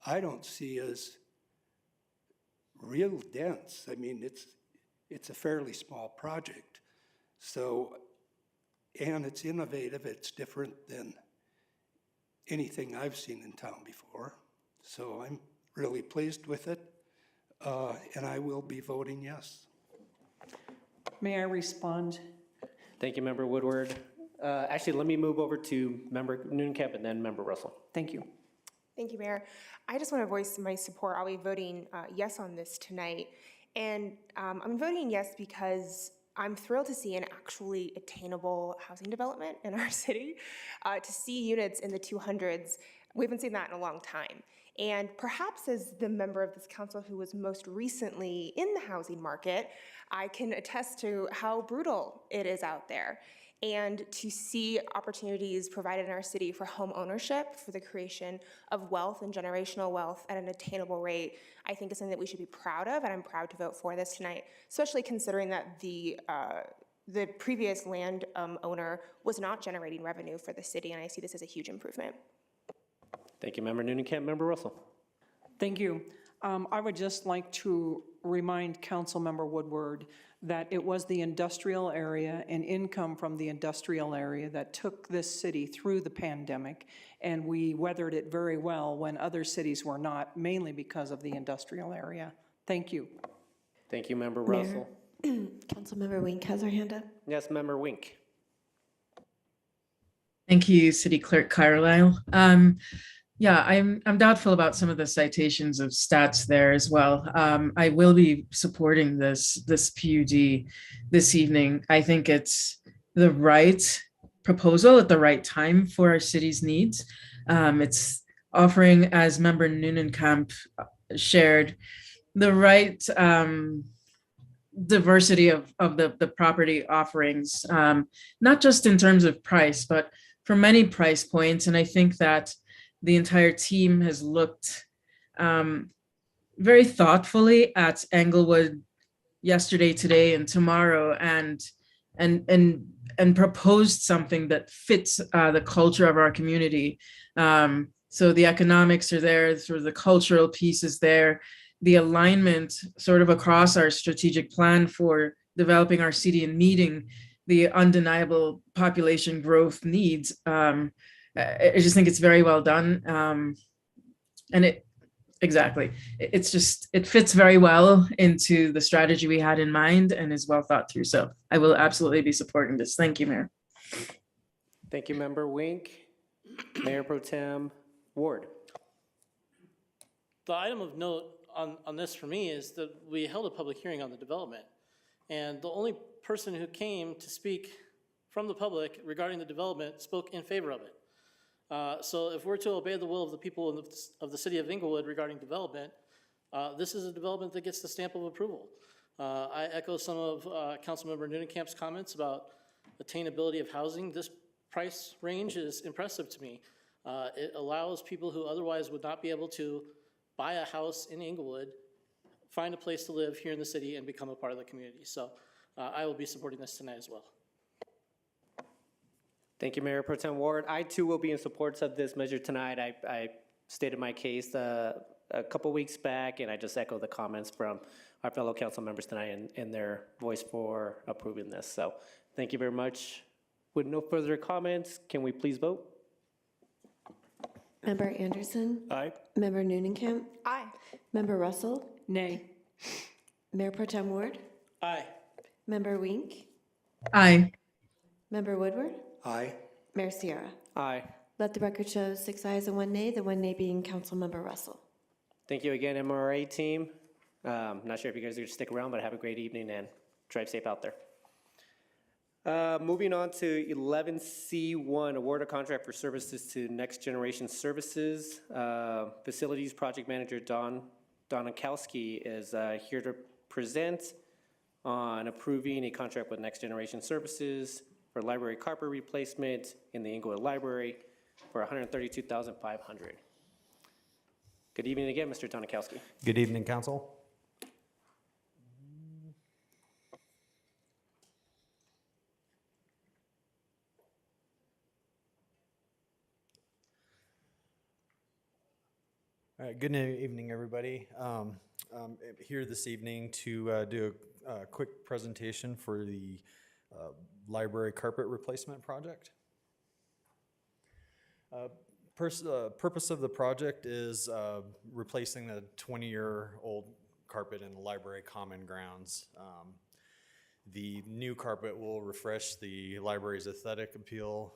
I don't see as real dense. I mean, it's a fairly small project. So, and it's innovative, it's different than anything I've seen in town before. So I'm really pleased with it, and I will be voting yes. May I respond? Thank you, Member Woodward. Actually, let me move over to Member Noonekamp and then Member Russell. Thank you. Thank you, Mayor. I just want to voice my support. I'll be voting yes on this tonight. And I'm voting yes because I'm thrilled to see an actually attainable housing development in our city. To see units in the 200s, we haven't seen that in a long time. And perhaps as the member of this council who was most recently in the housing market, I can attest to how brutal it is out there. And to see opportunities provided in our city for home ownership, for the creation of wealth and generational wealth at an attainable rate, I think is something that we should be proud of, and I'm proud to vote for this tonight, especially considering that the previous land owner was not generating revenue for the city, and I see this as a huge improvement. Thank you, Member Noonekamp. Member Russell. Thank you. I would just like to remind Councilmember Woodward that it was the industrial area and income from the industrial area that took this city through the pandemic, and we weathered it very well when other cities were not, mainly because of the industrial area. Thank you. Thank you, Member Mayor. Russell. Councilmember Wink has her hand up. Yes, Member Wink. Thank you, City Clerk Carlisle. Yeah, I'm doubtful about some of the citations of stats there as well. I will be supporting this PUD this evening. I think it's the right proposal at the right time for our city's needs. It's offering, as Member Noonekamp shared, the right diversity of the property offerings, not just in terms of price, but for many price points. And I think that the entire team has looked very thoughtfully at Englewood yesterday, today, and tomorrow, and proposed something that fits the culture of our community. So the economics are there, sort of the cultural piece is there, the alignment sort of across our strategic plan for developing our city and meeting the undeniable population growth needs. I just think it's very well done. And it fits very well into the strategy we had in mind and is well thought through. So I will absolutely be supporting this. Thank you, Mayor. Thank you, Member Wink. Mayor Pro Tem Ward. The item of note on this for me is that we held a public hearing on the development. And the only person who came to speak from the public regarding the development spoke in favor of it. So if we're to obey the will of the people of the city of Inglewood regarding development, this is a development that gets the stamp of approval. I echo some of Councilmember Noonecamp's comments about attainability of housing. This price range is impressive to me. It allows people who otherwise would not be able to buy a house in Inglewood, find a place to live here in the city, and become a part of the community. So I will be supporting this tonight as well. Thank you, Mayor Pro Tem Ward. I too will be in support of this measure tonight. I stated my case a couple weeks back, and I just echo the comments from our fellow council members tonight in their voice for approving this. So thank you very much. With no further comments, can we please vote? Member Anderson? Aye. Member Noonekamp? Aye. Member Russell? Nay. Mayor Pro Tem Ward? Aye. Member Wink? Aye. Member Woodward? Aye. Mayor Sierra? Aye. Let the record show 6 ayes and 1 nay, the 1 nay being Councilmember Russell. Thank you again, MRA team. Not sure if you guys are going to stick around, but have a great evening and drive safe out there. Moving on to 11C1, award a contract for services to Next Generation Services. Facilities Project Manager Don Donikowski is here to present on approving a contract with Next Generation Services for library carpet replacement in the Inglewood Library for $132,500. Good evening again, Mr. Donikowski. Good evening, Council. All right, good evening, everybody. I'm here this evening to do a quick presentation for the library carpet replacement project. Purpose of the project is replacing the 20-year-old carpet in the library common grounds. The new carpet will refresh the library's aesthetic appeal.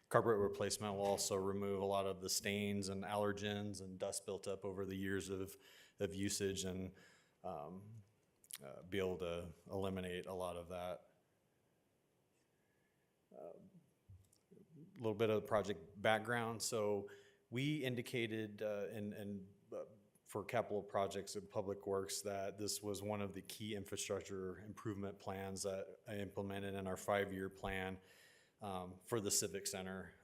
Carpet replacement will also remove a lot of the stains and allergens and dust built up over the years of usage and be able to eliminate a lot of that. A little bit of the project background. So we indicated for capital projects in Public Works that this was one of the key infrastructure improvement plans that I implemented in our 5-year plan for the Civic Center.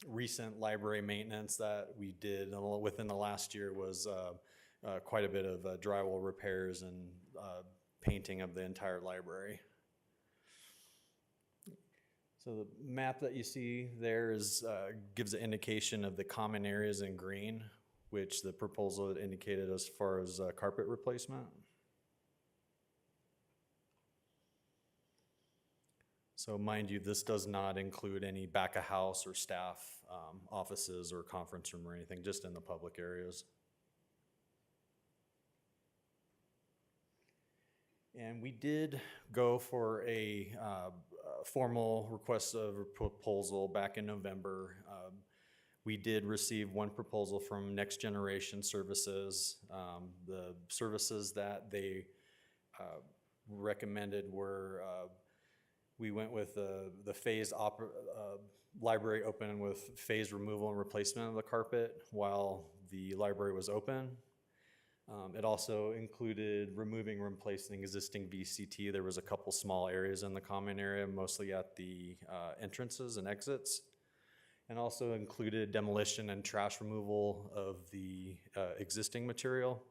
Recent library maintenance that we did within the last year was quite a bit of drywall repairs and painting of the entire library. So the map that you see there gives an indication of the common areas in green, which the proposal had indicated as far as carpet replacement. So mind you, this does not include any back of house or staff offices or conference room or anything, just in the public areas. And we did go for a formal request of a proposal back in November. We did receive one proposal from Next Generation Services. The services that they recommended were we went with the phase library open with phase removal and replacement of the carpet while the library was open. It also included removing and replacing existing VCT. There was a couple small areas in the common area, mostly at the entrances and exits. And also included demolition and trash removal of the existing material.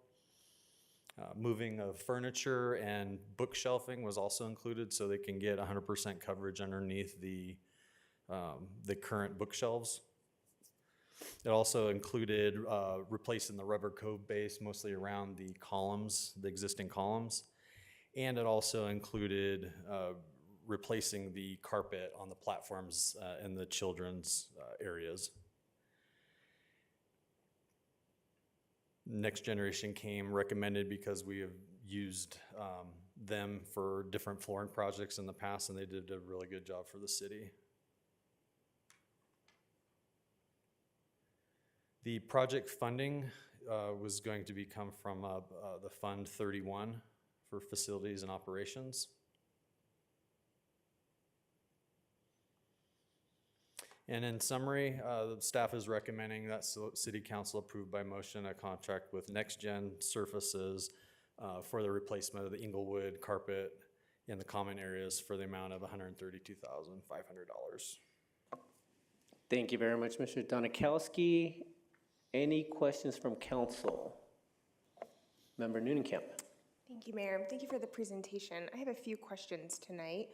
Moving of furniture and bookshelving was also included so they can get 100% coverage underneath the current bookshelves. It also included replacing the rubber cove base, mostly around the columns, the existing columns. And it also included replacing the carpet on the platforms in the children's areas. Next Generation came recommended because we have used them for different flooring projects in the past, and they did a really good job for the city. The project funding was going to come from the Fund 31 for facilities and operations. And in summary, the staff is recommending that City Council approve by motion a contract with Next Gen Services for the replacement of the Inglewood carpet in the common areas for the amount of $132,500. Thank you very much, Mr. Donikowski. Any questions from council? Member Newnenkamp. Thank you, Mayor. Thank you for the presentation. I have a few questions tonight.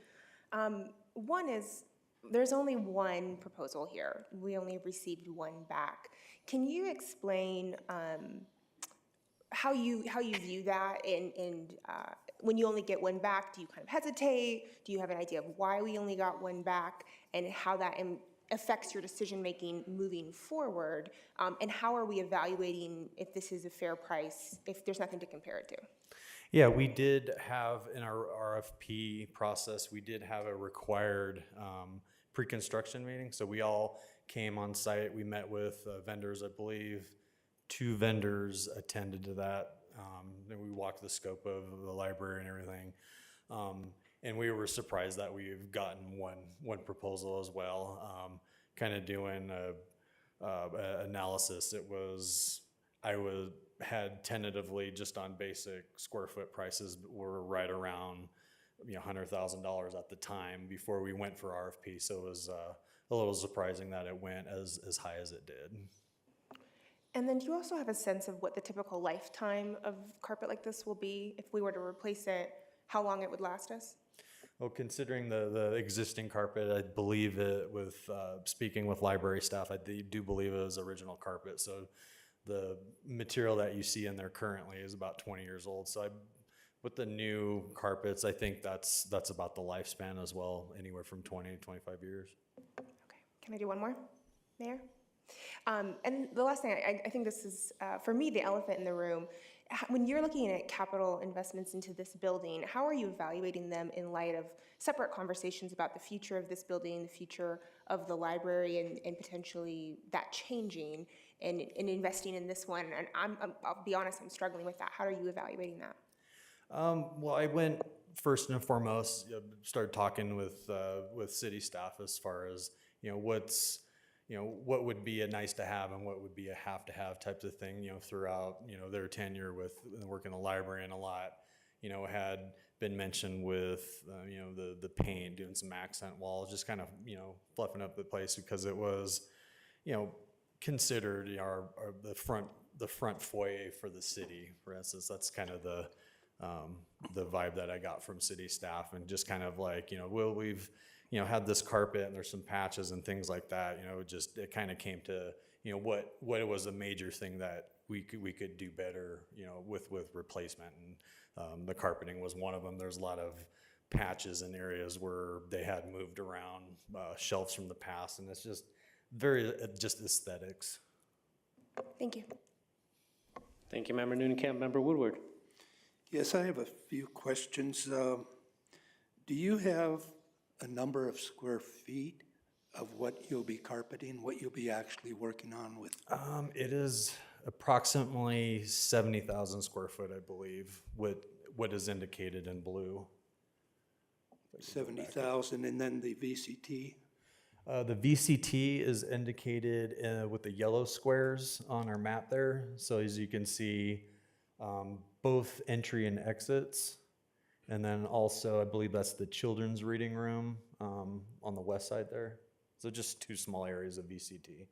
One is, there's only one proposal here. We only received one back. Can you explain how you view that? And when you only get one back, do you kind of hesitate? Do you have an idea of why we only got one back and how that affects your decision-making moving forward? And how are we evaluating if this is a fair price, if there's nothing to compare it to? Yeah, we did have in our RFP process, we did have a required pre-construction meeting. So we all came on site. We met with vendors, I believe, 2 vendors attended to that. And we walked the scope of the library and everything. And we were surprised that we've gotten one proposal as well. Kind of doing a analysis. Had tentatively just on basic square foot prices were right around $100,000 at the time before we went for RFP. So it was a little surprising that it went as high as it did. And then do you also have a sense of what the typical lifetime of carpet like this will be if we were to replace it, how long it would last us? Well, considering the existing carpet, I believe it with speaking with library staff, I do believe it was original carpet. So the material that you see in there currently is about 20 years old. So with the new carpets, I think that's about the lifespan as well, anywhere from 20 to 25 years. Okay, can I do one more, Mayor? And the last thing, I think this is, for me, the elephant in the room. When you're looking at capital investments into this building, how are you evaluating them in light of separate conversations about the future of this building, the future of the library, and potentially that changing and investing in this one? And I'll be honest, I'm struggling with that. How are you evaluating that? Well, I went first and foremost, started talking with city staff as far as, what would be a nice to have and what would be a have to have types of thing, throughout, their tenure with working in the library, and a lot, had been mentioned with, the paint, doing some accent walls, just kind of, fluffing up the place because it was, considered the front foyer for the city, for instance. That's kind of the vibe that I got from city staff, and just kind of like, we've had this carpet and there's some patches and things like that, it kind of came to, what was a major thing that we could do better, with replacement. And the carpeting was one of them. There's a lot of patches in areas where they had moved around shelves from the past, and it's just just aesthetics. Thank you. Thank you, Member Noonan-Camp. Member Woodward. Yes, I have a few questions. Do you have a number of square feet of what you'll be carpeting, what you'll be actually working on with? It is approximately 70,000 square foot, I believe, what is indicated in blue. 70,000, and then the VCT? The VCT is indicated with the yellow squares on our map there. So as you can see, both entry and exits. And then also, I believe that's the children's reading room on the west side there. So just 2 small areas of VCT.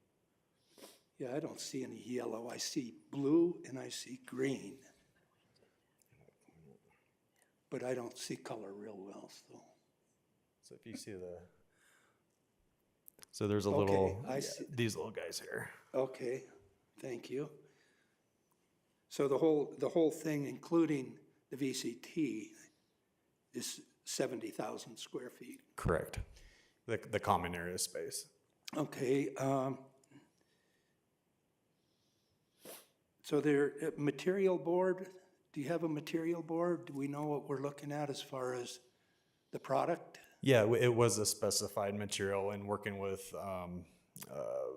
Yeah, I don't see any yellow. I see blue and I see green. But I don't see color real well, so. So if you see so there's a Okay, little, I see. these little guys here. Okay, thank you. So the whole thing, including the VCT, is 70,000 square feet. Correct. The common area space. Okay. So there, material board, do you have a material board? Do we know what we're looking at as far as the product? Yeah, it was a specified material, and working with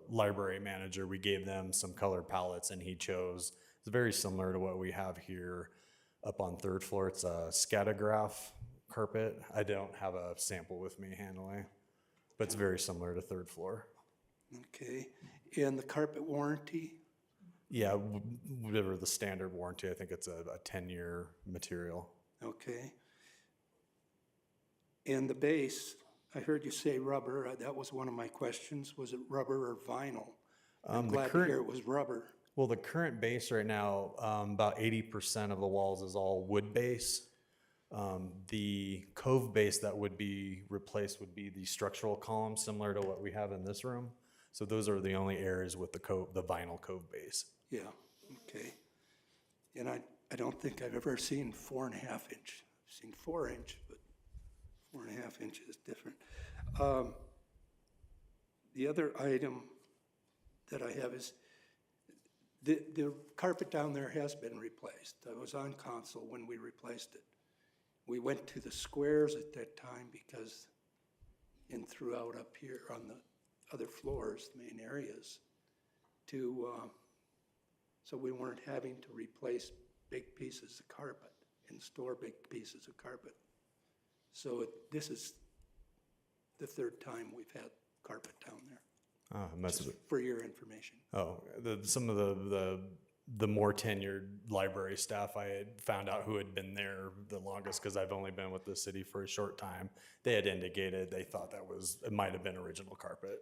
library manager, we gave them some color palettes, and he chose, it's very similar to what we have here up on 3rd floor. It's a scatograph carpet. I don't have a sample with me handling, but it's very similar to 3rd floor. Okay, and the carpet warranty? Yeah, whatever the standard warranty, I think it's a 10-year material. Okay. And the base, I heard you say rubber. That was one of my questions. Was it rubber or vinyl? I'm glad to hear it was rubber. Well, the current base right now, about 80% of the walls is all wood base. The cove base that would be replaced would be the structural column, similar to what we have in this room. So those are the only areas with the vinyl cove base. Yeah, okay. And I don't think I've ever seen 4.5 inch. I've seen 4 inch, but 4.5 inches is different. The other item that I have is the carpet down there has been replaced. I was on council when we replaced it. We went to the squares at that time because throughout up here on the other floors, the main areas, to so we weren't having to replace big pieces of carpet and store big pieces of carpet. So this is the third time we've had carpet down there, just for your information. Some of the more tenured library staff, I had found out who had been there the longest, because I've only been with the city for a short time. They had indicated they thought it might have been original carpet.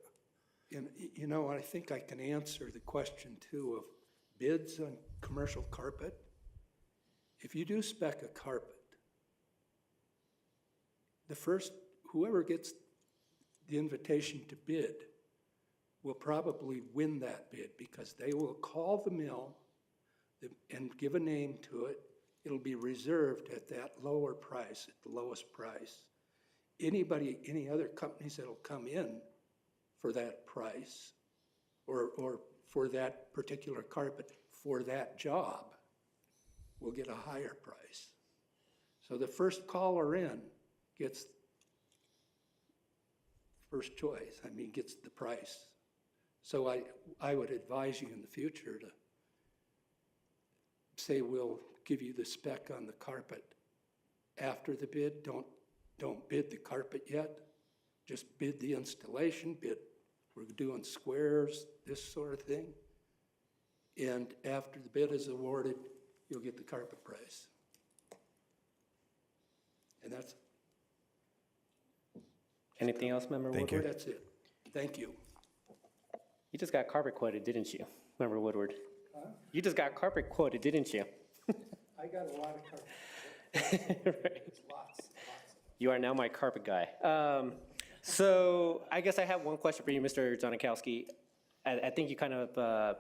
And, you know, I think I can answer the question too of bids on commercial carpet. If you do spec a carpet, whoever gets the invitation to bid will probably win that bid, because they will call the mill and give a name to it. It'll be reserved at that lower price, at the lowest price. Any other companies that'll come in for that price or for that particular carpet for that job will get a higher price. So the first caller in gets first choice, gets the price. So I would advise you in the future to say we'll give you the spec on the carpet after the bid. Don't bid the carpet yet. Just bid the installation, we're doing squares, this sort of thing. And after the bid is awarded, you'll get the carpet price. And that's. Anything else, Member Woodward? That's it. Thank you. You just got carpet quoted, didn't you, Member Woodward? Huh? You just got carpet quoted, didn't you? I got a lot of carpet. Right. Lots. You are now my carpet guy. So I guess I have one question for you, Mr. Janikowski. I think you kind of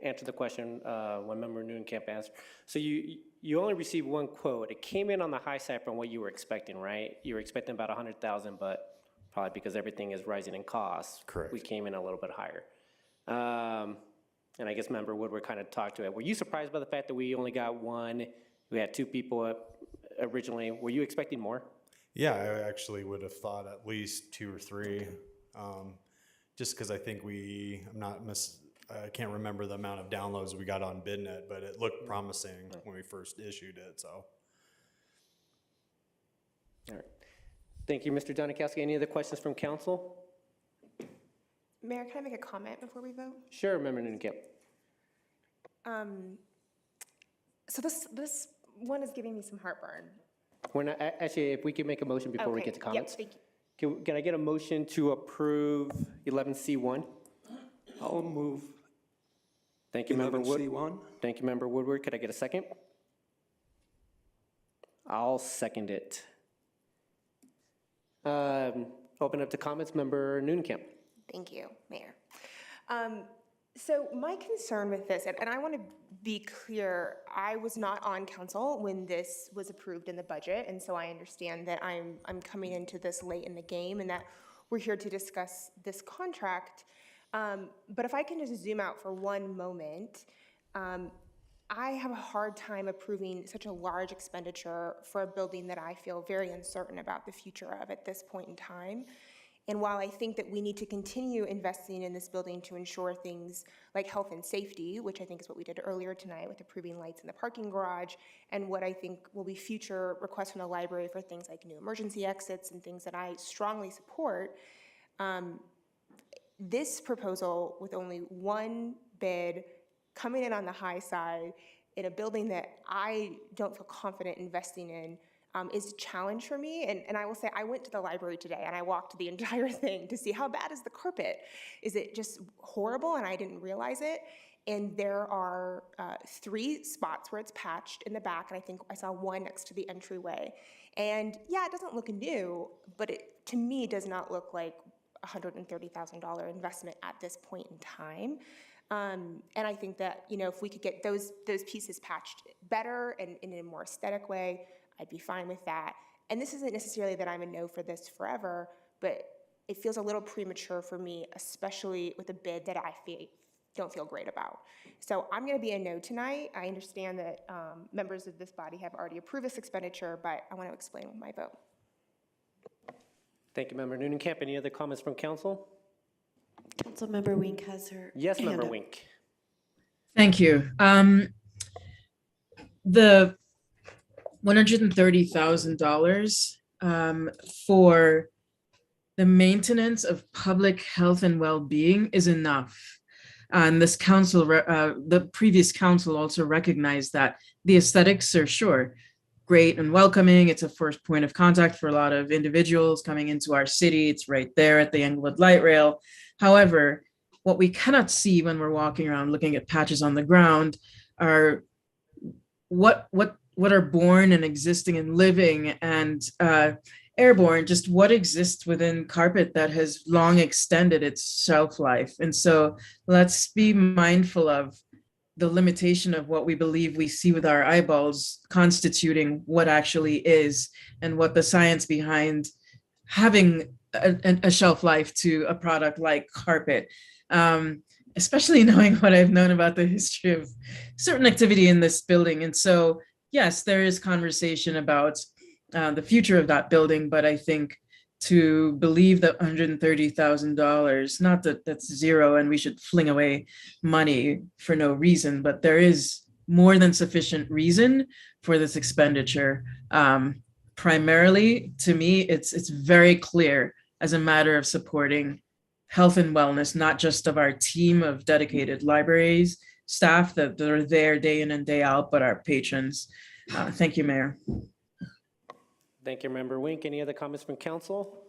answered the question when Member Noonekamp answered. So you only received one quote. It came in on the high side from what you were expecting, right? You were expecting about 100,000, but probably because everything is rising in cost. Correct. We came in a little bit higher. And I guess Member Woodward kind of talked to it. Were you surprised by the fact that we only got one? We had two people originally. Were you expecting more? Yeah, I actually would have thought at least 2 or 3, just because I think I can't remember the amount of downloads we got on BidNet, but it looked promising when we first issued it, so. All right. Thank you, Mr. Janikowski. Any other questions from council? Mayor, can I make a comment before we vote? Sure, Member Noonekamp. So this one is giving me some heartburn. Actually, if we could make a motion before we Okay. get to comments. Yep, thank you. Can I get a motion to approve 11C1? I'll move. Thank you, Member Wood. 11C1. Thank you, Member Woodward. Could I get a second? I'll second it. Open up to comments, Member Noonekamp. Thank you, Mayor. So my concern with this, and I want to be clear, I was not on council when this was approved in the budget, and so I understand that I'm coming into this late in the game and that we're here to discuss this contract. But if I can just zoom out for one moment, I have a hard time approving such a large expenditure for a building that I feel very uncertain about the future of at this point in time. And while I think that we need to continue investing in this building to ensure things like health and safety, which I think is what we did earlier tonight with approving lights in the parking garage, and what I think will be future requests from the library for things like new emergency exits and things that I strongly support, this proposal with only one bid coming in on the high side in a building that I don't feel confident investing in is a challenge for me. And I will say, I went to the library today and I walked the entire thing to see how bad is the carpet. Is it just horrible and I didn't realize it? And there are 3 spots where it's patched in the back, and I think I saw one next to the entryway. And yeah, it doesn't look new, but it, to me, does not look like a $130,000 investment at this point in time. And I think that, you know, if we could get those pieces patched better and in a more aesthetic way, I'd be fine with that. And this isn't necessarily that I'm a no for this forever, but it feels a little premature for me, especially with a bid that I don't feel great about. So I'm going to be a no tonight. I understand that members of this body have already approved this expenditure, but I want to explain my vote. Thank you, Member Noonekamp. Any other comments from council? Councilmember Wink has her Yes, hand Member up. Wink. Thank you. The $130,000 for the maintenance of public health and well-being is enough. And this council, the previous council also recognized that the aesthetics are sure great and welcoming. It's a first point of contact for a lot of individuals coming into our city. It's right there at the Englewood light rail. However, what we cannot see when we're walking around looking at patches on the ground are what are born and existing and living and airborne, just what exists within carpet that has long extended its shelf life. And so let's be mindful of the limitation of what we believe we see with our eyeballs constituting what actually is, and what the science behind having a shelf life to a product like carpet. Especially knowing what I've known about the history of certain activity in this building. And so, yes, there is conversation about the future of that building, but I think to believe that $130,000, not that that's zero and we should fling away money for no reason, but there is more than sufficient reason for this expenditure. Primarily, to me, it's very clear as a matter of supporting health and wellness, not just of our team of dedicated libraries staff that are there day in and day out, but our patrons. Thank you, Mayor. Thank you, Member Wink. Any other comments from council?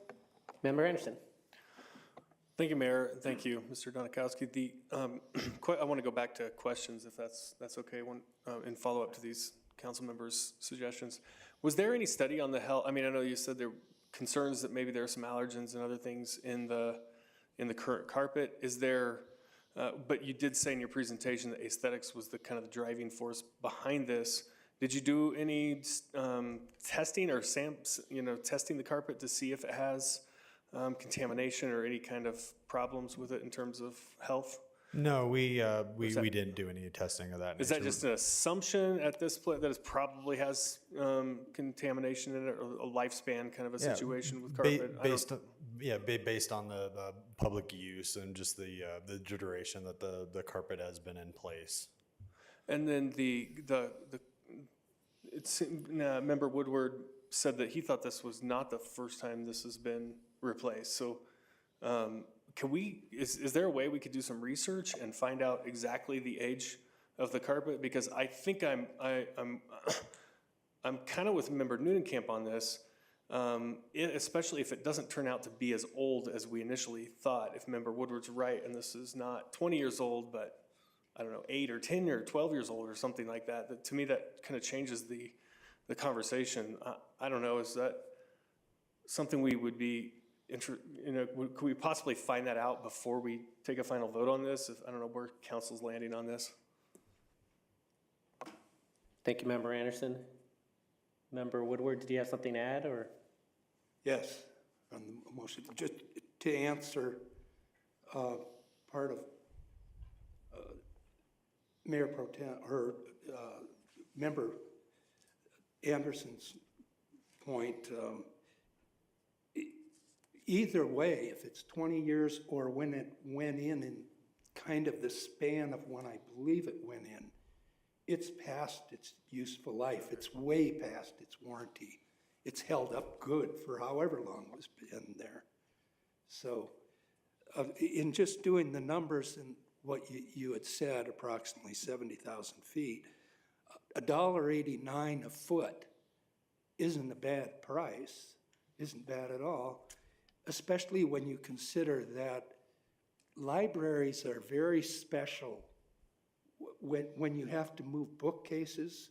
Member Anderson. Thank you, Mayor. Thank you, Mr. Donikowski. I want to go back to questions, if that's okay, in follow-up to these council members' suggestions. Was there any study on the health? I mean, I know you said there were concerns that maybe there are some allergens and other things in the current carpet. Is there, but you did say in your presentation that aesthetics was the kind of the driving force behind this. Did you do any testing or testing the carpet to see if it has contamination or any kind of problems with it in terms of health? No, we didn't do any testing of that. Is that just an assumption at this point that it probably has contamination in it, or a lifespan kind of a situation with carpet? Based on the public use and just the duration that the carpet has been in place. And then Member Woodward said that he thought this was not the first time this has been replaced. So is there a way we could do some research and find out exactly the age of the carpet? Because I think I'm kind of with Member Neunenkamp on this, especially if it doesn't turn out to be as old as we initially thought. If Member Woodward's right and this is not 20 years old, but I don't know, 8 or 10 or 12 years old or something like that, to me that kind of changes the conversation. I don't know, is that something we would be could we possibly find that out before we take a final vote on this? I don't know where council's landing on this. Thank you, Member Anderson. Member Woodward, did you have something to add, or? Yes, on the motion. Just to answer part of Mayor Pro Tem, or Member Anderson's point, either way, if it's 20 years or when it went in kind of the span of when I believe it went in, it's past its useful life. It's way past its warranty. It's held up good for however long it's been there. So in just doing the numbers and what you had said, approximately 70,000 feet, $1.89 a foot isn't a bad price, isn't bad at all, especially when you consider that libraries are very special when you have to move bookcases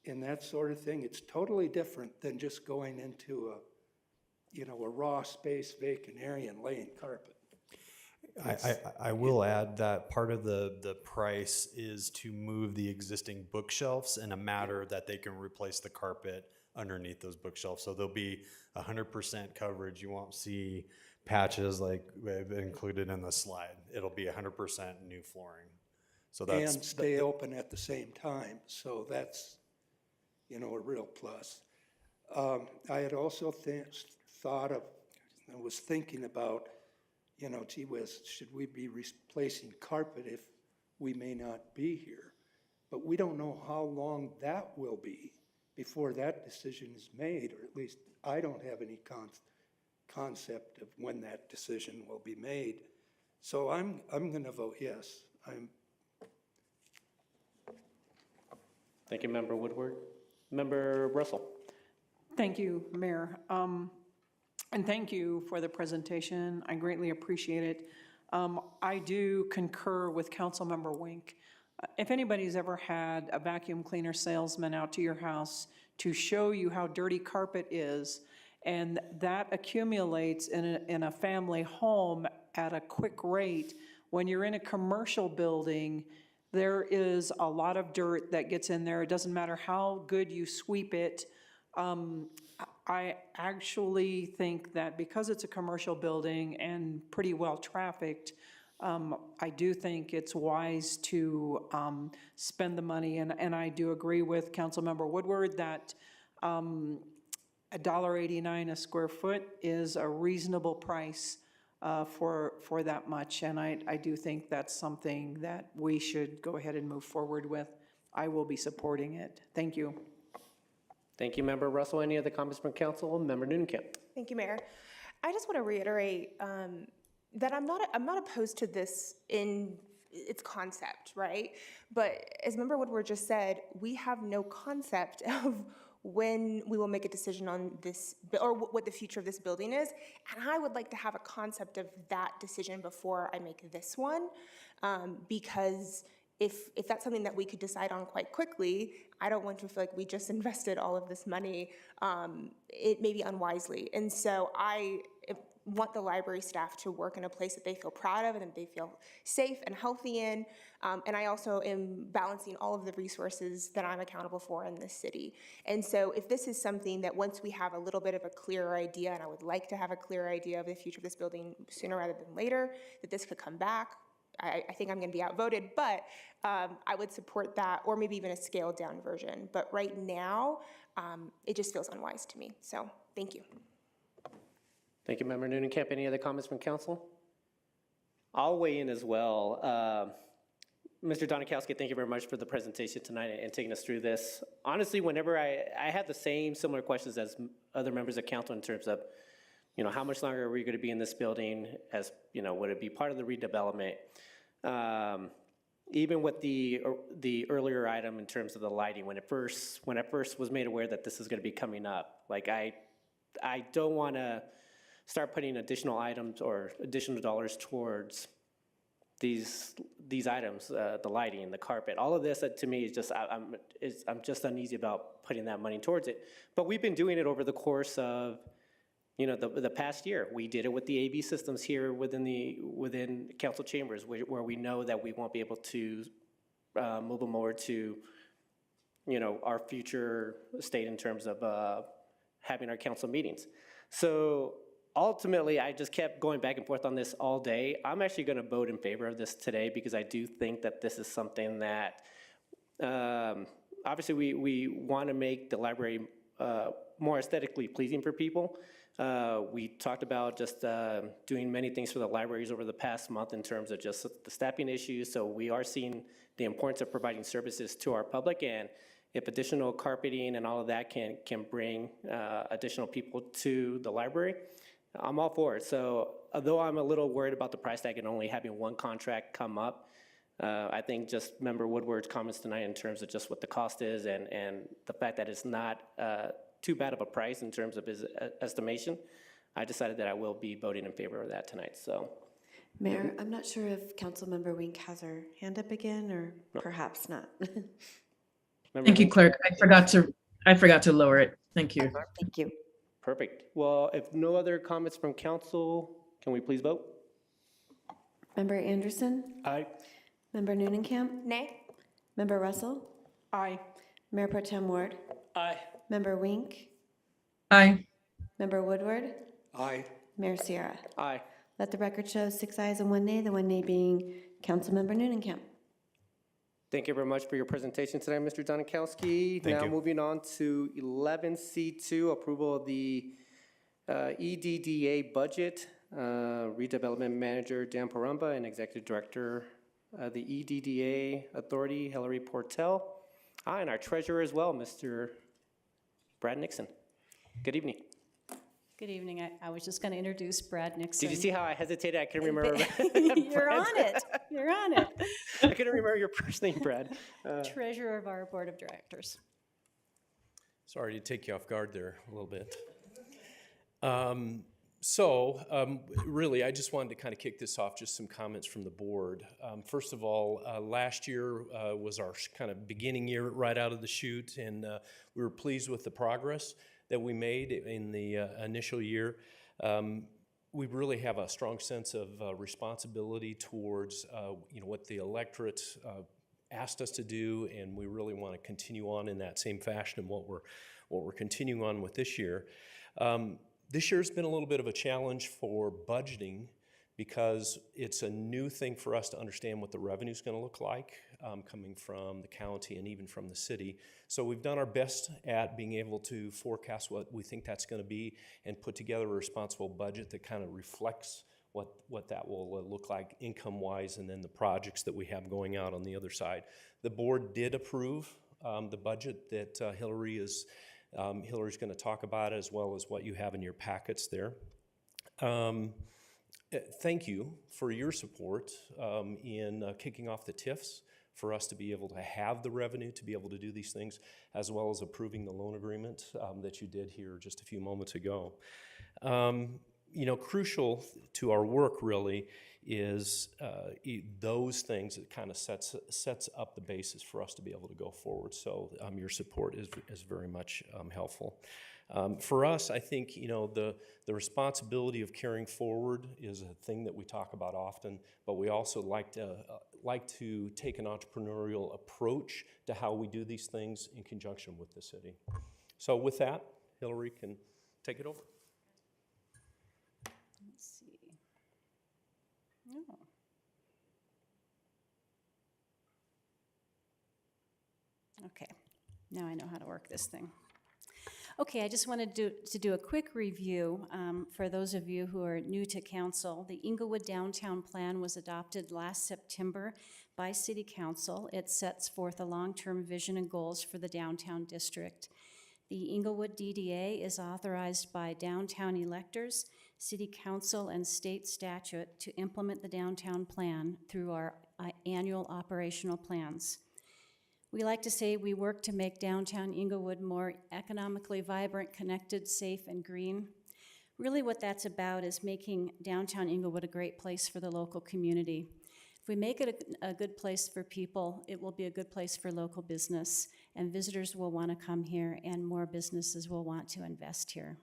and that sort of thing. It's totally different than just going into a raw space, vacant area and laying carpet. I will add that part of the price is to move the existing bookshelves in a matter that they can replace the carpet underneath those bookshelves. So there'll be 100% coverage. You won't see patches like included in the slide. It'll be 100% new flooring. So that's and stay open at the same time. So that's, a real plus. I had also I was thinking about, gee whiz, should we be replacing carpet if we may not be here. But we don't know how long that will be before that decision is made, or at least I don't have any concept of when that decision will be made. So I'm going to vote yes. Thank you, Member Woodward. Member Russell. Thank you, Mayor. And thank you for the presentation. I greatly appreciate it. I do concur with Councilmember Wink. If anybody's ever had a vacuum cleaner salesman out to your house to show you how dirty carpet is, and that accumulates in a family home at a quick rate, when you're in a commercial building, there is a lot of dirt that gets in there. It doesn't matter how good you sweep it. I actually think that because it's a commercial building and pretty well trafficked, I do think it's wise to spend the money, and I do agree with Councilmember Woodward that $1.89 a square foot is a reasonable price for that much, and I do think that's something that we should go ahead and move forward with. I will be supporting it. Thank you. Thank you, Member Russell. Any other comments from council? Member Nunnenkamp. Thank you, Mayor. I just want to reiterate that I'm not opposed to this in its concept, right? But as Member Woodward just said, we have no concept of when we will make a decision on this, or what the future of this building is. And I would like to have a concept of that decision before I make this one, because if that's something that we could decide on quite quickly, I don't want to feel like we just invested all of this money, it may be unwisely. And so I want the library staff to work in a place that they feel proud of and that they feel safe and healthy in. And I also am balancing all of the resources that I'm accountable for in this city. And so if this is something that once we have a little bit of a clearer idea, and I would like to have a clearer idea of the future of this building sooner rather than later, that this could come back, I think I'm going to be outvoted, but I would support that, or maybe even a scaled down version. But right now, it just feels unwise to me. So thank you. Thank you, Member Nunnenkamp. Any other comments from council? I'll weigh in as well. Mr. Donikowski, thank you very much for the presentation tonight and taking us through this. Honestly, whenever I had the same similar questions as other members of council in terms of, how much longer are we going to be in this building? As would it be part of the redevelopment? Even with the earlier item in terms of the lighting, when I first was made aware that this is going to be coming up, like I don't want to start putting additional items or additional dollars towards these items, the lighting, the carpet, all of this. To me is just I'm just uneasy about putting that money towards it. But we've been doing it over the course of the past year. We did it with the AV systems here within council chambers, where we know that we won't be able to move them over to our future state in terms of having our council meetings. So ultimately, I just kept going back and forth on this all day. I'm actually going to vote in favor of this today because I do think that this is something that obviously we want to make the library more aesthetically pleasing for people. We talked about just doing many things for the libraries over the past month in terms of just the staffing issues. So we are seeing the importance of providing services to our public, and if additional carpeting and all of that can bring additional people to the library, I'm all for it. So although I'm a little worried about the price tag and only having one contract come up, I think just Member Woodward's comments tonight in terms of just what the cost is and the fact that it's not too bad of a price in terms of his estimation, I decided that I will be voting in favor of that tonight. So, Mayor, I'm not sure if Councilmember Wink has her hand up again, or perhaps not. Thank you, Clerk. I forgot to lower it. Thank you. Thank you. Perfect. Well, if no other comments from council, can we please vote? Member Anderson? Aye. Member Nunnenkamp? Nay? Member Russell? Aye. Mayor Pro Tem Ward? Aye. Member Wink? Aye. Member Woodward? Aye. Mayor Sierra? Aye. Let the record show 6 ayes and 1 nay, the 1 nay being Councilmember Nunnenkamp. Thank you very much for your presentation tonight, Mr. Donikowski. Thank now you. moving on to 11C2, approval of the EDDA budget. Redevelopment Manager Dan Paramba and Executive Director the EDDA Authority, Hillary Portel, and our treasurer as well, Mr. Brad Nixon. Good evening. Good evening. I was just going to introduce Brad Nixon. Did you see how I hesitated? I couldn't remember. You're on it. You're on it. I couldn't remember your first name, Brad. Treasurer of our board of directors. Sorry to take you off guard there a little bit. Really, I just wanted to kind of kick this off, just some comments from the board. First of all, last year was our kind of beginning year right out of the chute, and we were pleased with the progress that we made in the initial year. We really have a strong sense of responsibility towards what the electorate asked us to do, and we really want to continue on in that same fashion and what we're continuing on with this year. This year's been a little bit of a challenge for budgeting because it's a new thing for us to understand what the revenue's going to look like coming from the county and even from the city. So we've done our best at being able to forecast what we think that's going to be and put together a responsible budget that kind of reflects what that will look like income-wise and then the projects that we have going out on the other side. The board did approve the budget that Hillary's going to talk about, as well as what you have in your packets there. Thank you for your support in kicking off the TIFs for us to be able to have the revenue to be able to do these things, as well as approving the loan agreement that you did here just a few moments ago. Crucial to our work really is those things that kind of sets up the basis for us to be able to go forward. So your support is very much helpful. For us, I think the responsibility of carrying forward is a thing that we talk about often, but we also like to take an entrepreneurial approach to how we do these things in conjunction with the city. So with that, Hillary can take it over. Let's see. Oh. Okay, now I know how to work this thing. Okay, I just wanted to do a quick review for those of you who are new to council. The Inglewood Downtown Plan was adopted last September by City Council. It sets forth a long-term vision and goals for the downtown district. The Inglewood DDA is authorized by downtown electors, City Council, and state statute to implement the downtown plan through our annual operational plans. We like to say we work to make downtown Inglewood more economically vibrant, connected, safe, and green. Really what that's about is making downtown Inglewood a great place for the local community. If we make it a good place for people, it will be a good place for local business, and visitors will want to come here, and more businesses will want to invest here.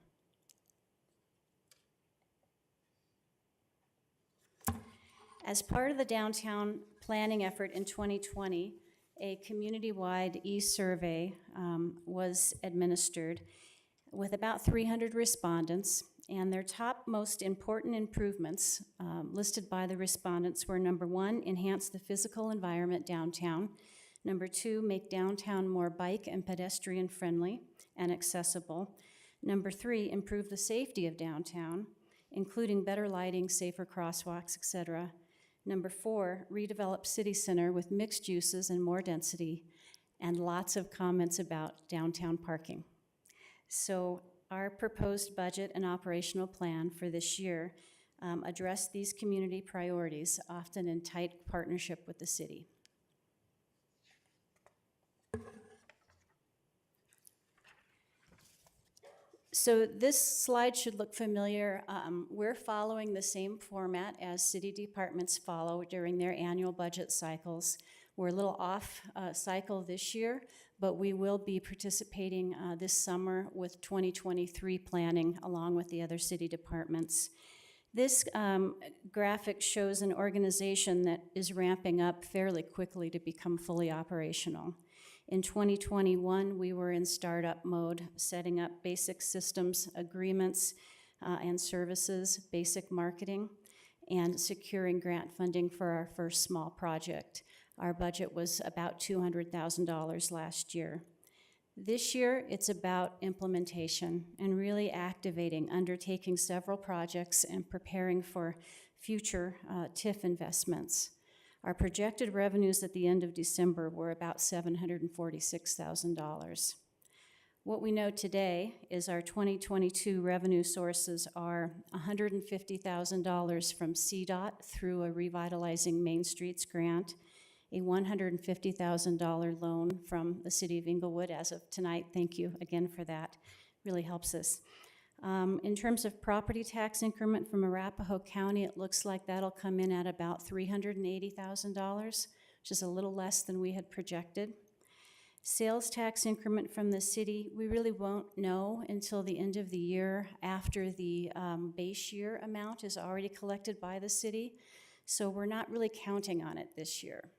As part of the downtown planning effort in 2020, a community-wide e-survey was administered with about 300 respondents, and their top most important improvements listed by the respondents were: number 1, enhance the physical environment downtown; number 2, make downtown more bike and pedestrian friendly and accessible; number 3, improve the safety of downtown, including better lighting, safer crosswalks, etc. Number 4, redevelop city center with mixed uses and more density, and lots of comments about downtown parking. So our proposed budget and operational plan for this year address these community priorities, often in tight partnership with the city. So this slide should look familiar. We're following the same format as city departments follow during their annual budget cycles. We're a little off cycle this year, but we will be participating this summer with 2023 planning along with the other city departments. This graphic shows an organization that is ramping up fairly quickly to become fully operational. In 2021, we were in startup mode, setting up basic systems, agreements, and services, basic marketing, and securing grant funding for our first small project. Our budget was about $200,000 last year. This year, it's about implementation and really activating, undertaking several projects and preparing for future TIF investments. Our projected revenues at the end of December were about $746,000. What we know today is our 2022 revenue sources are $150,000 from CDOT through a Revitalizing Main Streets grant, a $150,000 loan from the City of Englewood as of tonight. Thank you again for that. Really helps us. In terms of property tax increment from Arapahoe County, it looks like that'll come in at about $380,000, which is a little less than we had projected. Sales tax increment from the city, we really won't know until the end of the year after the base year amount is already collected by the city. So we're not really counting on it this year.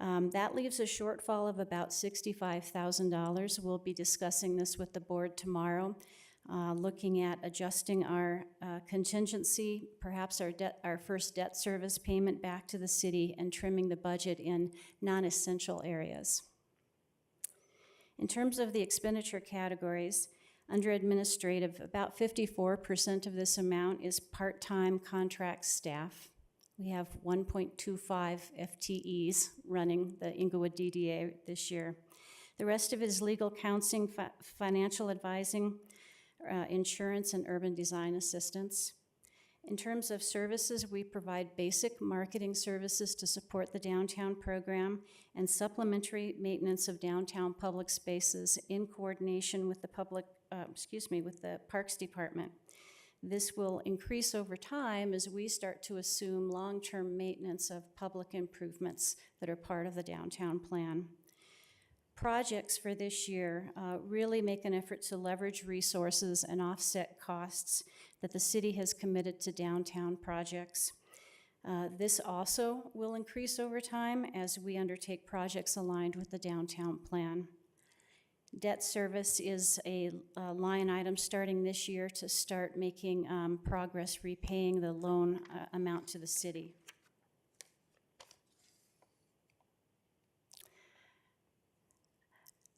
That leaves a shortfall of about $65,000. We'll be discussing this with the board tomorrow, looking at adjusting our contingency, perhaps our first debt service payment back to the city, and trimming the budget in non-essential areas. In terms of the expenditure categories, under administrative, about 54% of this amount is part-time contract staff. We have 1.25 FTEs running the Inglewood DDA this year. The rest of it is legal counseling, financial advising, insurance, and urban design assistance. In terms of services, we provide basic marketing services to support the downtown program and supplementary maintenance of downtown public spaces in coordination with the with the Parks Department. This will increase over time as we start to assume long-term maintenance of public improvements that are part of the downtown plan. Projects for this year really make an effort to leverage resources and offset costs that the city has committed to downtown projects. This also will increase over time as we undertake projects aligned with the downtown plan. Debt service is a line item starting this year to start making progress repaying the loan amount to the city.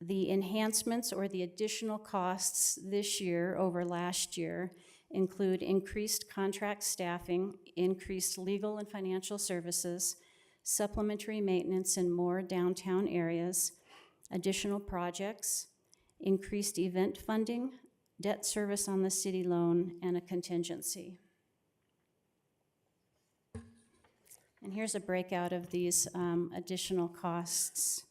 The enhancements or the additional costs this year over last year include increased contract staffing, increased legal and financial services, supplementary maintenance in more downtown areas, additional projects, increased event funding, debt service on the city loan, and a contingency. And here's a breakout of these additional costs.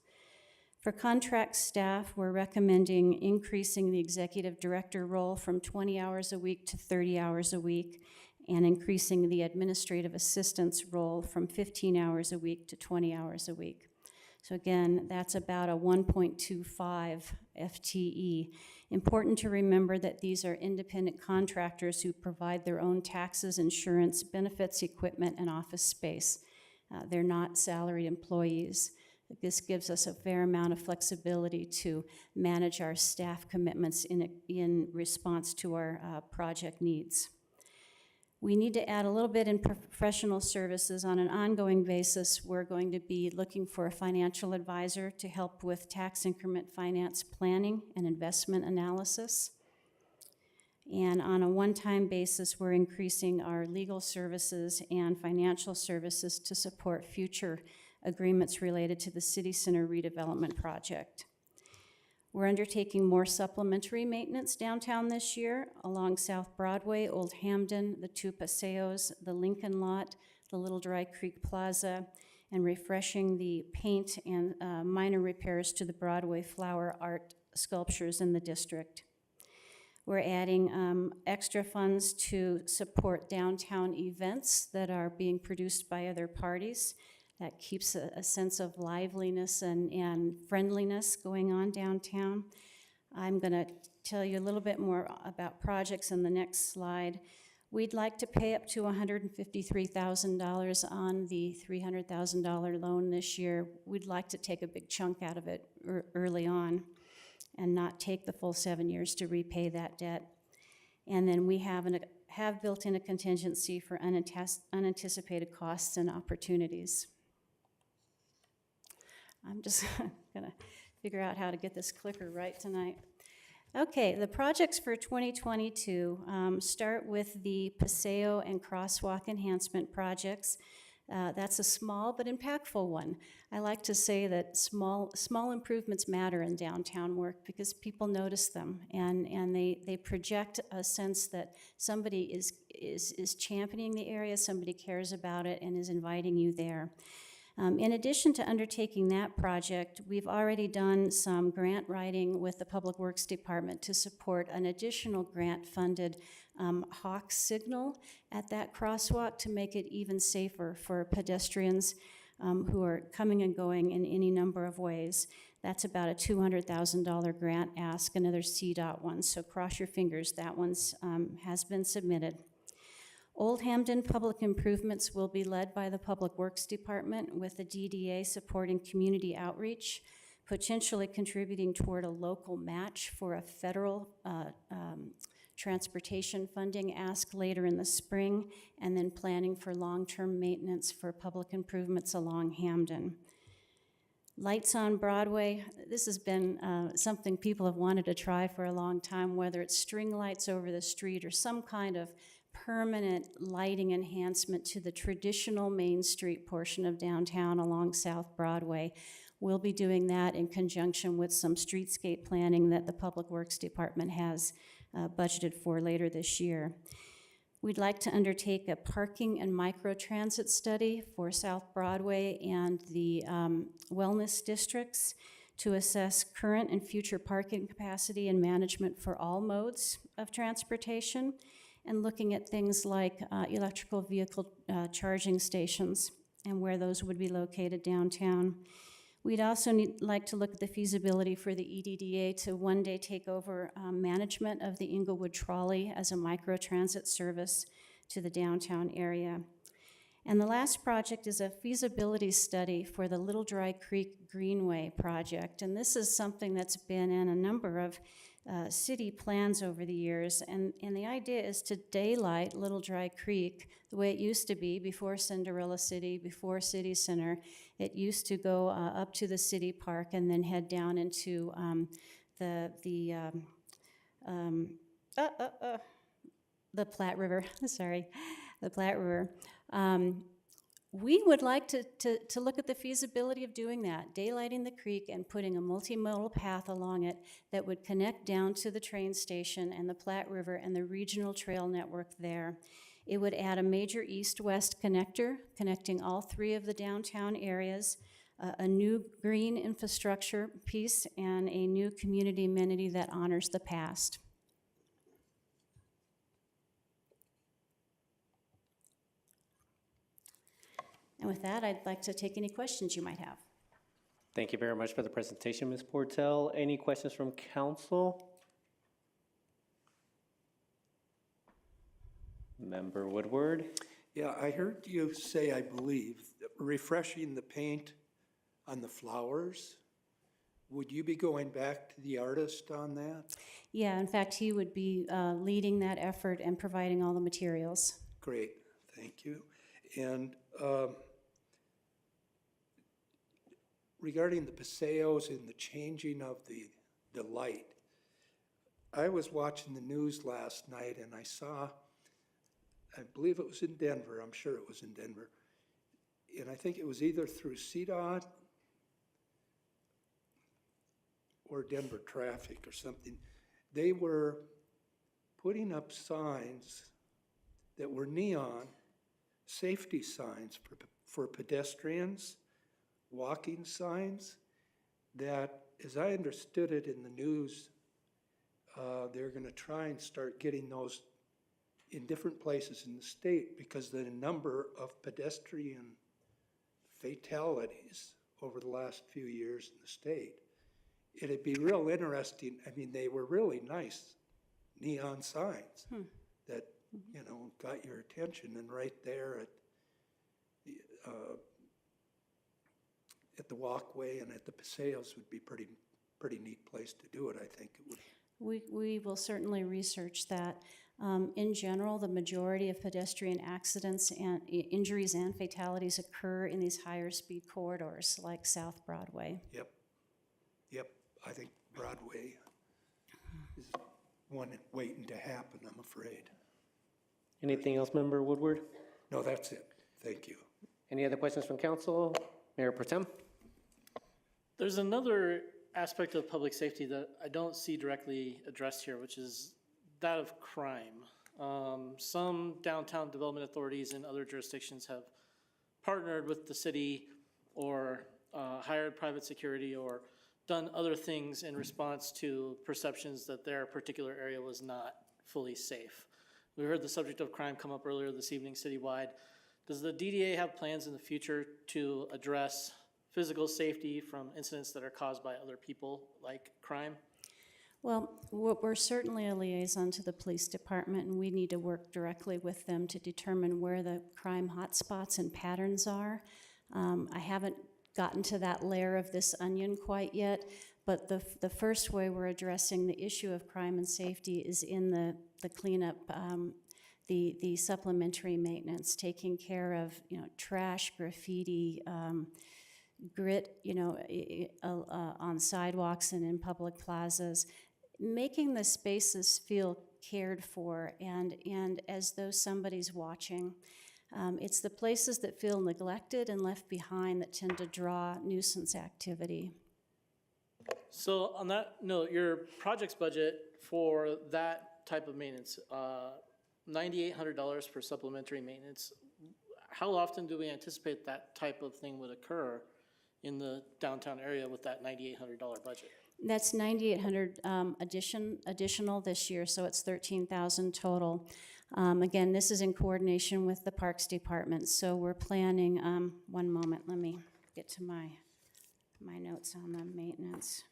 For contract staff, we're recommending increasing the executive director role from 20 hours a week to 30 hours a week, and increasing the administrative assistant's role from 15 hours a week to 20 hours a week. So again, that's about a 1.25 FTE. Important to remember that these are independent contractors who provide their own taxes, insurance, benefits, equipment, and office space. They're not salaried employees. This gives us a fair amount of flexibility to manage our staff commitments in response to our project needs. We need to add a little bit in professional services. On an ongoing basis, we're going to be looking for a financial advisor to help with tax increment finance planning and investment analysis. And on a one-time basis, we're increasing our legal services and financial services to support future agreements related to the City Center redevelopment project. We're undertaking more supplementary maintenance downtown this year along South Broadway, Old Hamden, the two Paseos, the Lincoln Lot, the Little Dry Creek Plaza, and refreshing the paint and minor repairs to the Broadway flower art sculptures in the district. We're adding extra funds to support downtown events that are being produced by other parties. That keeps a sense of liveliness and friendliness going on downtown. I'm going to tell you a little bit more about projects in the next slide. We'd like to pay up to $153,000 on the $300,000 loan this year. We'd like to take a big chunk out of it early on and not take the full 7 years to repay that debt. And then we have built in a contingency for unanticipated costs and opportunities. I'm just gonna figure out how to get this clicker right tonight. Okay, the projects for 2022 start with the Paseo and Crosswalk enhancement projects. That's a small but impactful one. I like to say that small improvements matter in downtown work because people notice them, and they project a sense that somebody is championing the area, somebody cares about it, and is inviting you there. In addition to undertaking that project, we've already done some grant writing with the Public Works Department to support an additional grant-funded hawk signal at that crosswalk to make it even safer for pedestrians who are coming and going in any number of ways. That's about a $200,000 grant ask, another CDOT one, so cross your fingers, that one's has been submitted. Old Hamden Public Improvements will be led by the Public Works Department with the DDA supporting community outreach, potentially contributing toward a local match for a federal transportation funding ask later in the spring, and then planning for long-term maintenance for public improvements along Hamden. Lights on Broadway, this has been something people have wanted to try for a long time, whether it's string lights over the street or some kind of permanent lighting enhancement to the traditional Main Street portion of downtown along South Broadway. We'll be doing that in conjunction with some streetscape planning that the Public Works Department has budgeted for later this year. We'd like to undertake a parking and microtransit study for South Broadway and the wellness districts to assess current and future parking capacity and management for all modes of transportation, and looking at things like electrical vehicle charging stations and where those would be located downtown. We'd also like to look at the feasibility for the EDDA to one day take over management of the Inglewood trolley as a microtransit service to the downtown area. And the last project is a feasibility study for the Little Dry Creek Greenway project. And this is something that's been in a number of city plans over the years, and the idea is to daylight Little Dry Creek the way it used to be before Cinderella City, before City Center. It used to go up to the city park and then head down into the Platte River. Sorry, the Platte River. We would like to look at the feasibility of doing that, daylighting the creek and putting a multimodal path along it that would connect down to the train station and the Platte River and the regional trail network there. It would add a major east-west connector connecting all three of the downtown areas, a new green infrastructure piece, and a new community amenity that honors the past. And with that, I'd like to take any questions you might have. Thank you very much for the presentation, Ms. Portel. Any questions from council? Member Woodward? Yeah, I heard you say, I believe, refreshing the paint on the flowers. Would you be going back to the artist on that? Yeah, in fact, he would be leading that effort and providing all the materials. Great, thank you. And regarding the paseos and the changing of the light, I was watching the news last night and I saw, I believe it was in Denver, I'm sure it was in Denver, and I think it was either through CDOT or Denver Traffic or something. They were putting up signs that were neon safety signs for pedestrians, walking signs, that, as I understood it in the news, they're going to try and start getting those in different places in the state because the number of pedestrian fatalities over the last few years in the state. It'd be real interesting. I mean, they were really nice neon signs that, you know, got your attention, and right there at the walkway and at the paseos would be pretty neat place to do it, I think it would. We will certainly research that. In general, the majority of pedestrian accidents and injuries and fatalities occur in these higher speed corridors like South Broadway. Yep. I think Broadway is one waiting to happen, I'm afraid. Anything else, Member Woodward? No, that's it. Thank you. Any other questions from council? Mayor Pro Tem? There's another aspect of public safety that I don't see directly addressed here, which is that of crime. Some downtown development authorities in other jurisdictions have partnered with the city or hired private security or done other things in response to perceptions that their particular area was not fully safe. We heard the subject of crime come up earlier this evening citywide. Does the DDA have plans in the future to address physical safety from incidents that are caused by other people, like crime? Well, we're certainly a liaison to the police department, and we need to work directly with them to determine where the crime hotspots and patterns are. I haven't gotten to that layer of this onion quite yet, but the first way we're addressing the issue of crime and safety is in the cleanup, the supplementary maintenance, taking care of, trash, graffiti, grit, on sidewalks and in public plazas, making the spaces feel cared for, and as though somebody's watching. It's the places that feel neglected and left behind that tend to draw nuisance activity. So on that note, your project's budget for that type of maintenance, $9,800 for supplementary maintenance. How often do we anticipate that type of thing would occur in the downtown area with that $9,800 budget? That's $9,800 additional this year, so it's $13,000 total. Again, this is in coordination with the Parks Department, so we're planning, one moment, let me get to my notes on the maintenance.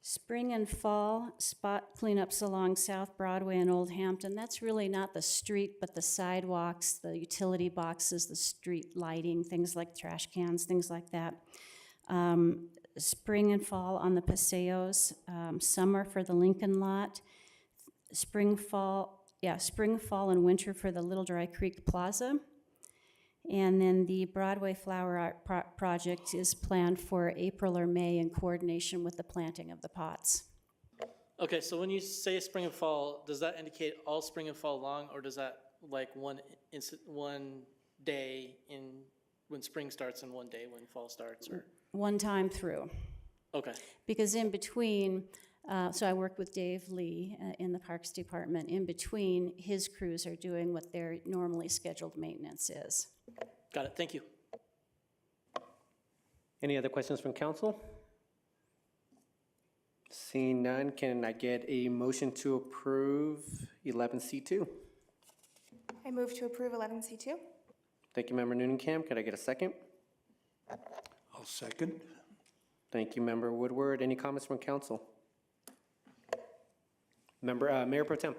Spring and fall spot cleanups along South Broadway and Old Hampton. That's really not the street, but the sidewalks, the utility boxes, the street lighting, things like trash cans, things like that. Spring and fall on the Paseos, summer for the Lincoln lot, spring, fall, and winter for the Little Dry Creek Plaza. And then the Broadway Flower Art Project is planned for April or May in coordination with the planting of the pots. Okay, so when you say spring and fall, does that indicate all spring and fall long, or does that like one day in when spring starts and one day when fall starts? Or? One time through. Okay. Because in between, so I work with Dave Lee in the Parks Department. In between, his crews are doing what their normally scheduled maintenance is. Got it, thank you. Any other questions from council? Seeing none, can I get a motion to approve 11C2? I move to approve 11C2. Thank you, Member Noonan-Camp. Could I get a second? I'll second. Thank you, Member Woodward. Any comments from council? Mayor Pro Tem.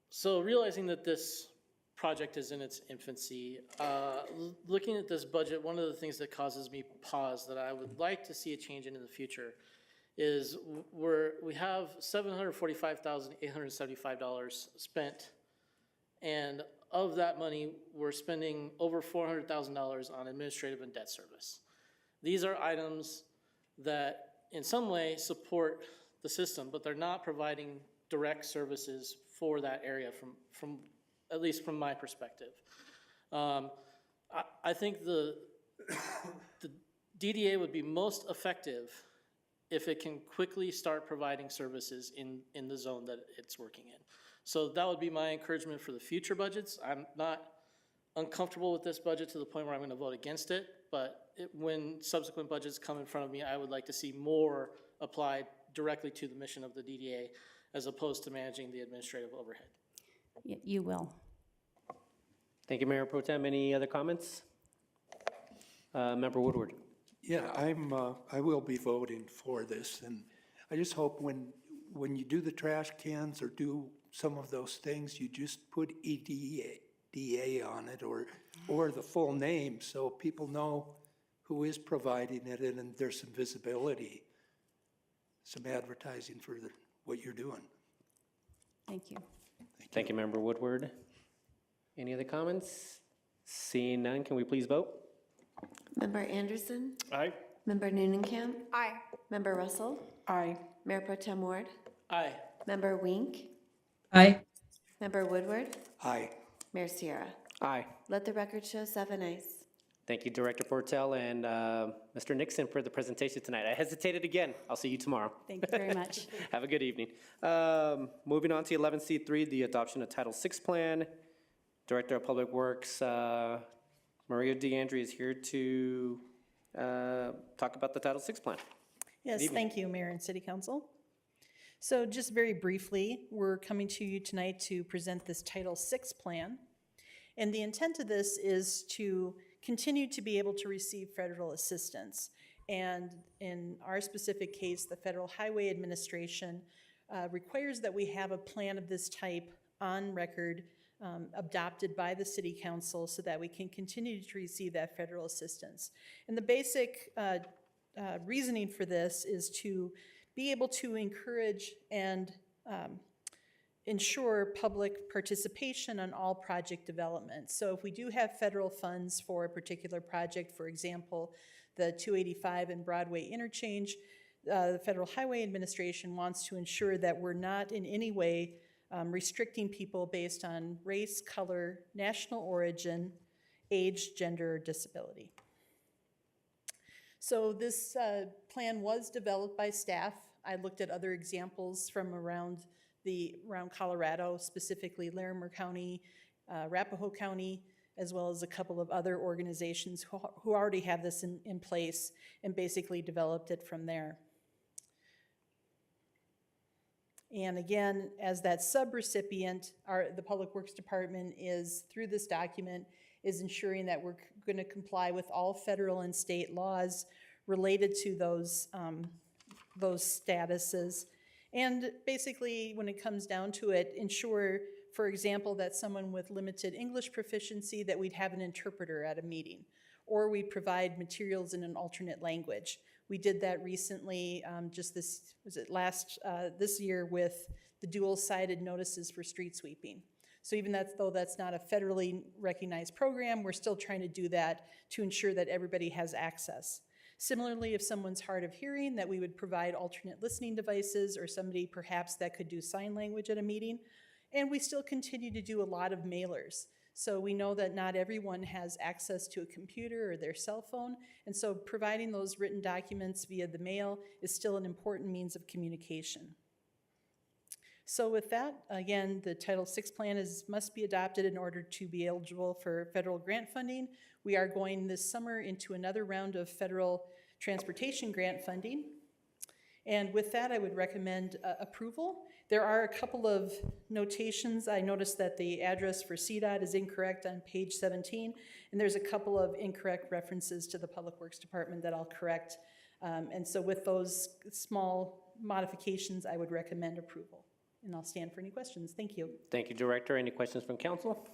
So realizing that this project is in its infancy, looking at this budget, one of the things that causes me pause that I would like to see a change in the future is we have $745,875 spent, and of that money, we're spending over $400,000 on administrative and debt service. These are items that in some way support the system, but they're not providing direct services for that area from at least from my perspective. I think the DDA would be most effective if it can quickly start providing services in the zone that it's working in. So that would be my encouragement for the future budgets. I'm not uncomfortable with this budget to the point where I'm going to vote against it, but when subsequent budgets come in front of me, I would like to see more applied directly to the mission of the DDA as opposed to managing the administrative overhead. You will. Thank you, Mayor Pro Tem. Any other comments? Member Woodward. Yeah, I will be voting for this, and I just hope when you do the trash cans or do some of those things, you just put EDA on it or the full name so people know who is providing it and there's some visibility, some advertising for what you're doing. Thank you. Thank you, Member Woodward. Any other comments? Seeing none, can we please vote? Member Anderson? Aye. Member Noonan-Camp? Aye. Member Russell? Aye. Mayor Pro Tem Ward? Aye. Member Wink, Aye. Member Woodward, Aye. Mayor Sierra. Aye. Let the record show 7 ayes. Thank you, Director Portel and Mr. Nixon for the presentation tonight. I hesitated again. I'll see you tomorrow. Thank you very much. Have a good evening. Moving on to 11C3, the adoption of Title VI plan. Director of Public Works, Maria DeAndre is here to talk about the Title VI plan. Yes, thank you, Mayor and City Council. So just very briefly, we're coming to you tonight to present this Title VI plan. And the intent of this is to continue to be able to receive federal assistance. And in our specific case, the Federal Highway Administration requires that we have a plan of this type on record adopted by the City Council so that we can continue to receive that federal assistance. And the basic reasoning for this is to be able to encourage and ensure public participation on all project development. So if we do have federal funds for a particular project, for example, the 285 and Broadway interchange, the Federal Highway Administration wants to ensure that we're not in any way restricting people based on race, color, national origin, age, gender, or disability. So this plan was developed by staff. I looked at other examples from around Colorado, specifically Larimer County, Arapahoe County, as well as a couple of other organizations who already have this in place and basically developed it from there. And again, as that subrecipient, the Public Works Department is, through this document, is ensuring that we're going to comply with all federal and state laws related to those statuses. And basically, when it comes down to it, ensure, for example, that someone with limited English proficiency, that we'd have an interpreter at a meeting, or we provide materials in an alternate language. We did that recently, just this year with the dual-sided notices for street sweeping. So even though that's not a federally recognized program, we're still trying to do that to ensure that everybody has access. Similarly, if someone's hard of hearing, that we would provide alternate listening devices or somebody perhaps that could do sign language at a meeting. And we still continue to do a lot of mailers. So we know that not everyone has access to a computer or their cell phone, and so providing those written documents via the mail is still an important means of communication. So with that, again, the Title VI plan must be adopted in order to be eligible for federal grant funding. We are going this summer into another round of federal transportation grant funding. And with that, I would recommend approval. There are a couple of notations. I noticed that the address for CDOT is incorrect on page 17, and there's a couple of incorrect references to the Public Works Department that I'll correct. And so with those small modifications, I would recommend approval. And I'll stand for any questions. Thank you. Thank you, Director. Any questions from council?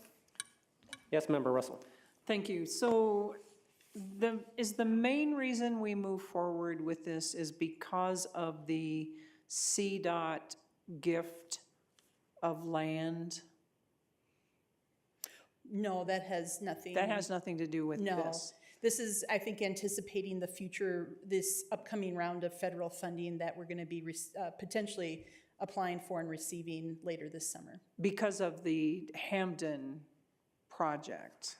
Yes, Member Russell. Thank you. So is the main reason we move forward with this is because of the CDOT gift of land? No, that has nothing. That has nothing to do with No. this? This is, I think, anticipating the future, this upcoming round of federal funding that we're going to be potentially applying for and receiving later this summer. Because of the Hampden project,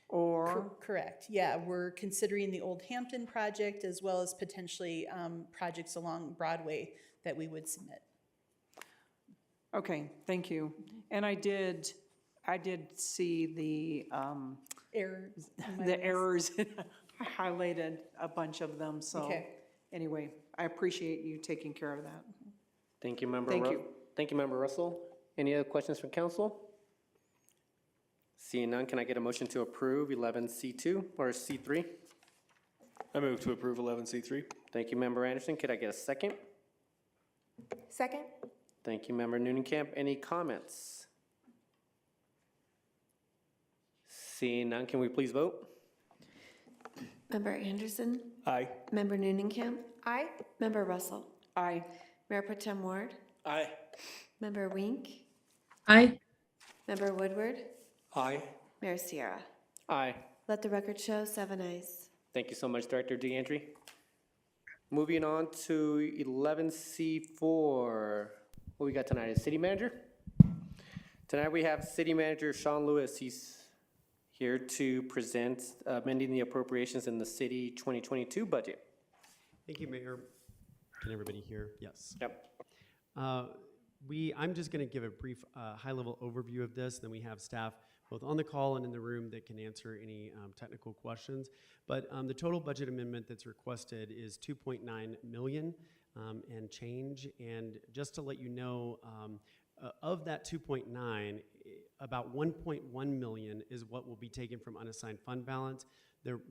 or? Correct, yeah. We're considering the Old Hampton project as well as potentially projects along Broadway that we would submit. Okay, thank you. And I did see the Errors. the errors. I highlighted a bunch of them, so Okay. anyway, I appreciate you taking care of that. Thank you, Member. Thank you. Thank you, Member Russell. Any other questions from council? Seeing none, can I get a motion to approve 11C2 or C3? I move to approve 11C3. Thank you, Member Anderson. Could I get a second? Second? Thank you, Member Noonenkamp. Any comments? Seeing none, can we please vote? Member Anderson, Aye. Member Noonenkamp, Aye. Member Russell, Aye. Mayor Pro Tem Ward, Aye. Member Wink, Aye. Member Woodward, Aye. Mayor Sierra. Aye. Let the record show 7 ayes. Thank you so much, Director DeAndre. Moving on to 11C4, What we got tonight is City Manager. Tonight we have City Manager Sean Lewis. He's here to present amending the appropriations in the city 2022 budget. Thank you, Mayor. Can everybody hear? Yes. Yep. I'm just going to give a brief high-level overview of this, then we have staff both on the call and in the room that can answer any technical questions. But the total budget amendment that's requested is 2.9 million and change. And just to let you know, of that 2.9, about 1.1 million is what will be taken from unassigned fund balance.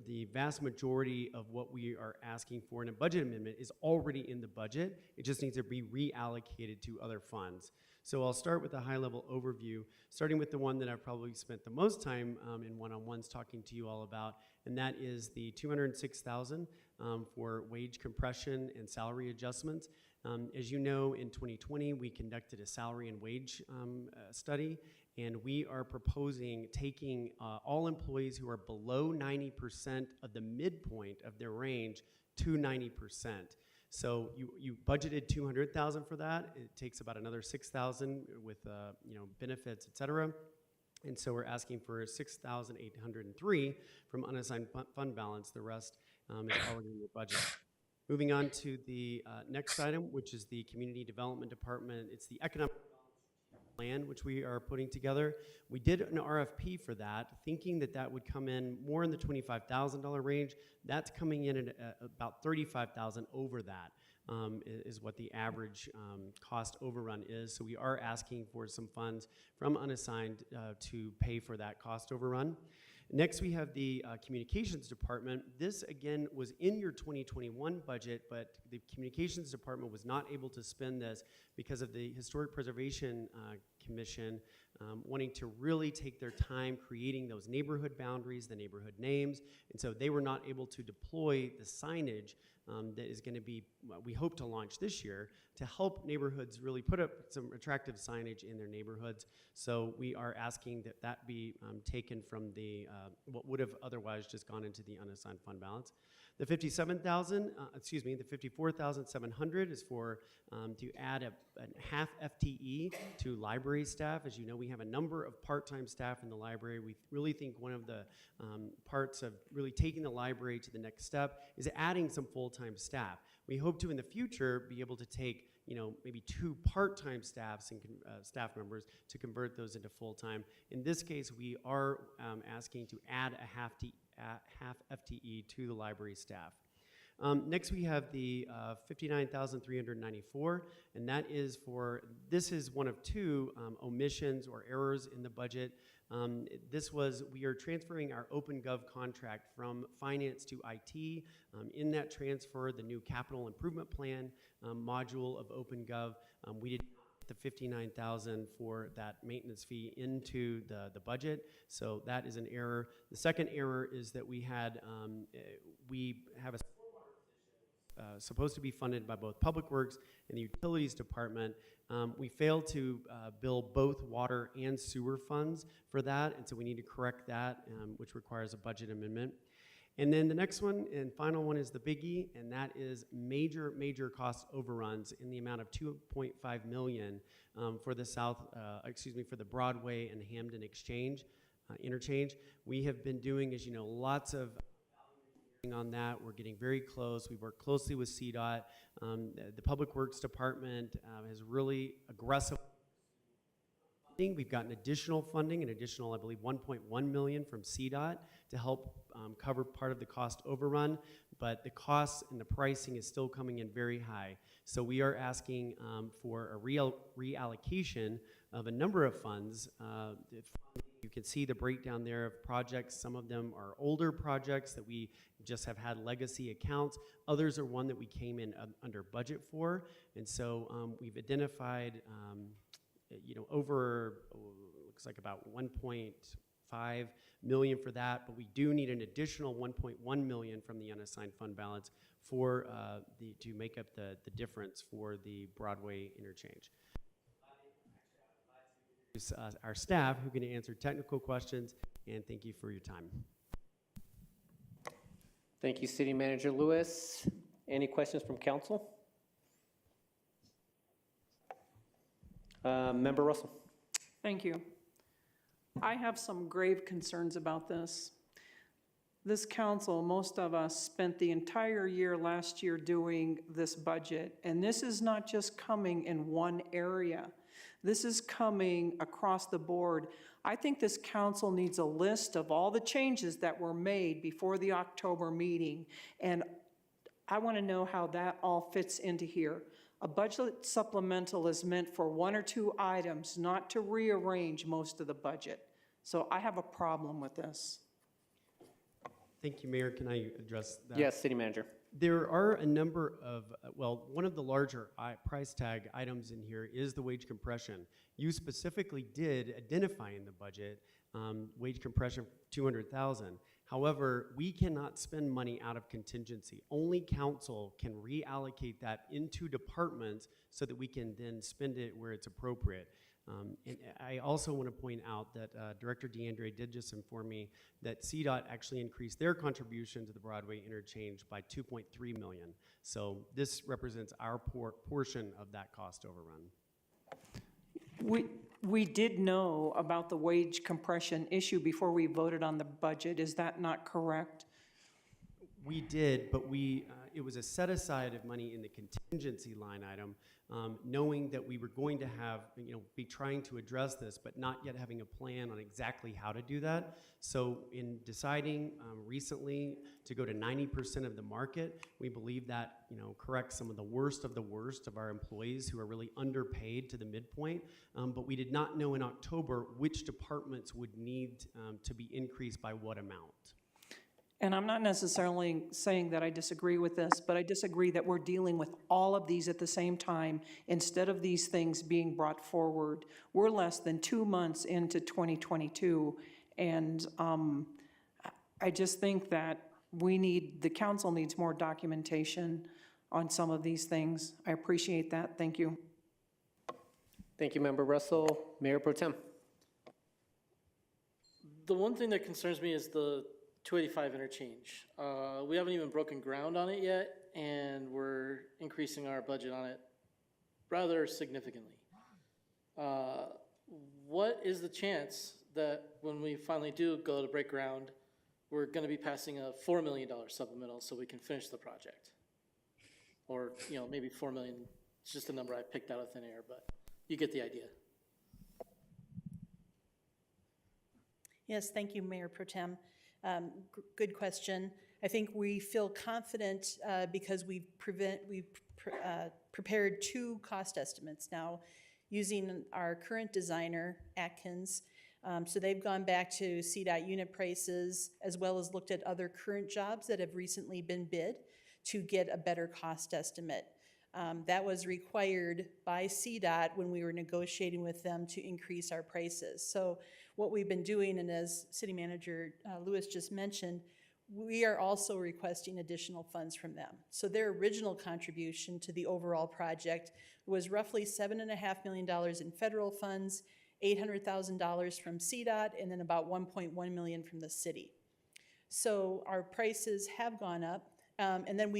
The vast majority of what we are asking for in a budget amendment is already in the budget. It just needs to be reallocated to other funds. So I'll start with a high-level overview, starting with the one that I've probably spent the most time in one-on-ones talking to you all about, and that is the $206,000 for wage compression and salary adjustments. As you know, in 2020, we conducted a salary and wage study, and we are proposing taking all employees who are below 90% of the midpoint of their range to 90%. So you budgeted 200,000 for that. It takes about another 6,000 with benefits, et cetera. And so we're asking for 6,803 from unassigned fund balance. The rest is already in your budget. Moving on to the next item, which is the Community Development Department. It's the Economic Plan, which we are putting together. We did an RFP for that, thinking that that would come in more in the $25,000 range. That's coming in at about $35,000 over that. Is what the average cost overrun is. So we are asking for some funds from unassigned to pay for that cost overrun. Next, we have the Communications Department. This, again, was in your 2021 budget, but the Communications Department was not able to spend this because of the Historic Preservation Commission wanting to really take their time creating those neighborhood boundaries, the neighborhood names, and so they were not able to deploy the signage that is going to be, we hope to launch this year, to help neighborhoods really put up some attractive signage in their neighborhoods. So we are asking that that be taken from the, what would have otherwise just gone into the unassigned fund balance. The the 54,700 is for, to add a half FTE to library staff. As you know, we have a number of part-time staff in the library. We really think one of the parts of really taking the library to the next step is adding some full-time staff. We hope to, in the future, be able to take maybe 2 part-time staffs and staff members to convert those into full-time. In this case, we are asking to add a half FTE to the library staff. Next, we have the 59,394, and that is for, this is one of 2 omissions or errors in the budget. We are transferring our OpenGov contract from finance to IT. In that transfer, the new capital improvement plan module of OpenGov, we did the 59,000 for that maintenance fee into the budget, so that is an error. The second error is that we have a supposed to be funded by both Public Works and the Utilities Department. We failed to bill both water and sewer funds for that, and so we need to correct that, which requires a budget amendment. And then the next one and final one is the biggie, and that is major cost overruns in the amount of $2.5 million for the for the Broadway and Hamden interchange. We have been doing, as you know, lots of on that. We're getting very close. We work closely with CDOT. The Public Works Department has really aggressive funding. We've gotten additional funding, an additional, I believe, 1.1 million from CDOT to help cover part of the cost overrun, but the costs and the pricing is still coming in very high. So we are asking for a reallocation of a number of funds. You can see the breakdown there of projects. Some of them are older projects that we just have had legacy accounts. Others are one that we came in under budget for. And so we've identified, over, looks like about 1.5 million for that, but we do need an additional 1.1 million from the unassigned fund balance for to make up the difference for the Broadway interchange. Our staff who can answer technical questions, and thank you for your time. Thank you, City Manager Lewis. Any questions from council? Member Russell. Thank you. I have some grave concerns about this. This council, most of us, spent the entire year last year doing this budget, and this is not just coming in one area. This is coming across the board. I think this council needs a list of all the changes that were made before the October meeting, and I want to know how that all fits into here. A budget supplemental is meant for one or two items, not to rearrange most of the budget. So I have a problem with this. Thank you, Mayor. Can I address that? Yes, City Manager. There are a number of, one of the larger price tag items in here is the wage compression. You specifically did identify in the budget wage compression, $200,000. However, we cannot spend money out of contingency. Only council can reallocate that into departments so that we can then spend it where it's appropriate. And I also want to point out that Director DeAndre did just inform me that CDOT actually increased their contribution to the Broadway interchange by $2.3 million. So this represents our portion of that cost overrun. We did know about the wage compression issue before we voted on the budget. Is that not correct? We did, but it was a set aside of money in the contingency line item, knowing that we were going to have, be trying to address this, but not yet having a plan on exactly how to do that. So in deciding recently to go to 90% of the market, we believe that, corrects some of the worst of our employees who are really underpaid to the midpoint. But we did not know in October which departments would need to be increased by what amount. And I'm not necessarily saying that I disagree with this, but I disagree that we're dealing with all of these at the same time instead of these things being brought forward. We're less than 2 months into 2022, and I just think that the council needs more documentation on some of these things. I appreciate that. Thank you. Thank you, Member Russell. Mayor Pro Tem. The one thing that concerns me is the 285 interchange. We haven't even broken ground on it yet, and we're increasing our budget on it rather significantly. What is the chance that when we finally do go to break ground, we're going to be passing a $4 million supplemental so we can finish the project? Or, maybe $4 million, it's just a number I picked out of thin air, but you get the idea. Yes, thank you, Mayor Pro Tem. Good question. I think we feel confident because we've prepared 2 cost estimates now using our current designer, Atkins. So they've gone back to CDOT unit prices as well as looked at other current jobs that have recently been bid to get a better cost estimate. That was required by CDOT when we were negotiating with them to increase our prices. So what we've been doing, and as City Manager Lewis just mentioned, we are also requesting additional funds from them. So their original contribution to the overall project was roughly $7.5 million in federal funds, $800,000 from CDOT, and then about $1.1 million from the city. So our prices have gone up. And then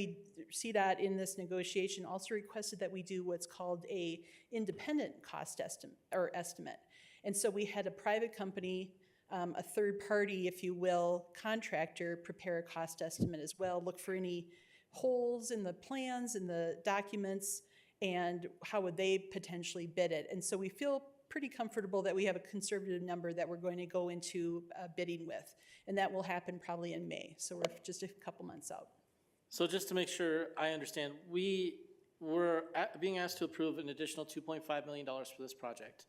CDOT in this negotiation also requested that we do what's called a independent cost estimate. And so we had a private company, a third party, if you will, contractor prepare a cost estimate as well, look for any holes in the plans and the documents, and how would they potentially bid it. And so we feel pretty comfortable that we have a conservative number that we're going to go into bidding with. And that will happen probably in May. So we're just a couple months out. So just to make sure I understand, we were being asked to approve an additional $2.5 million for this project.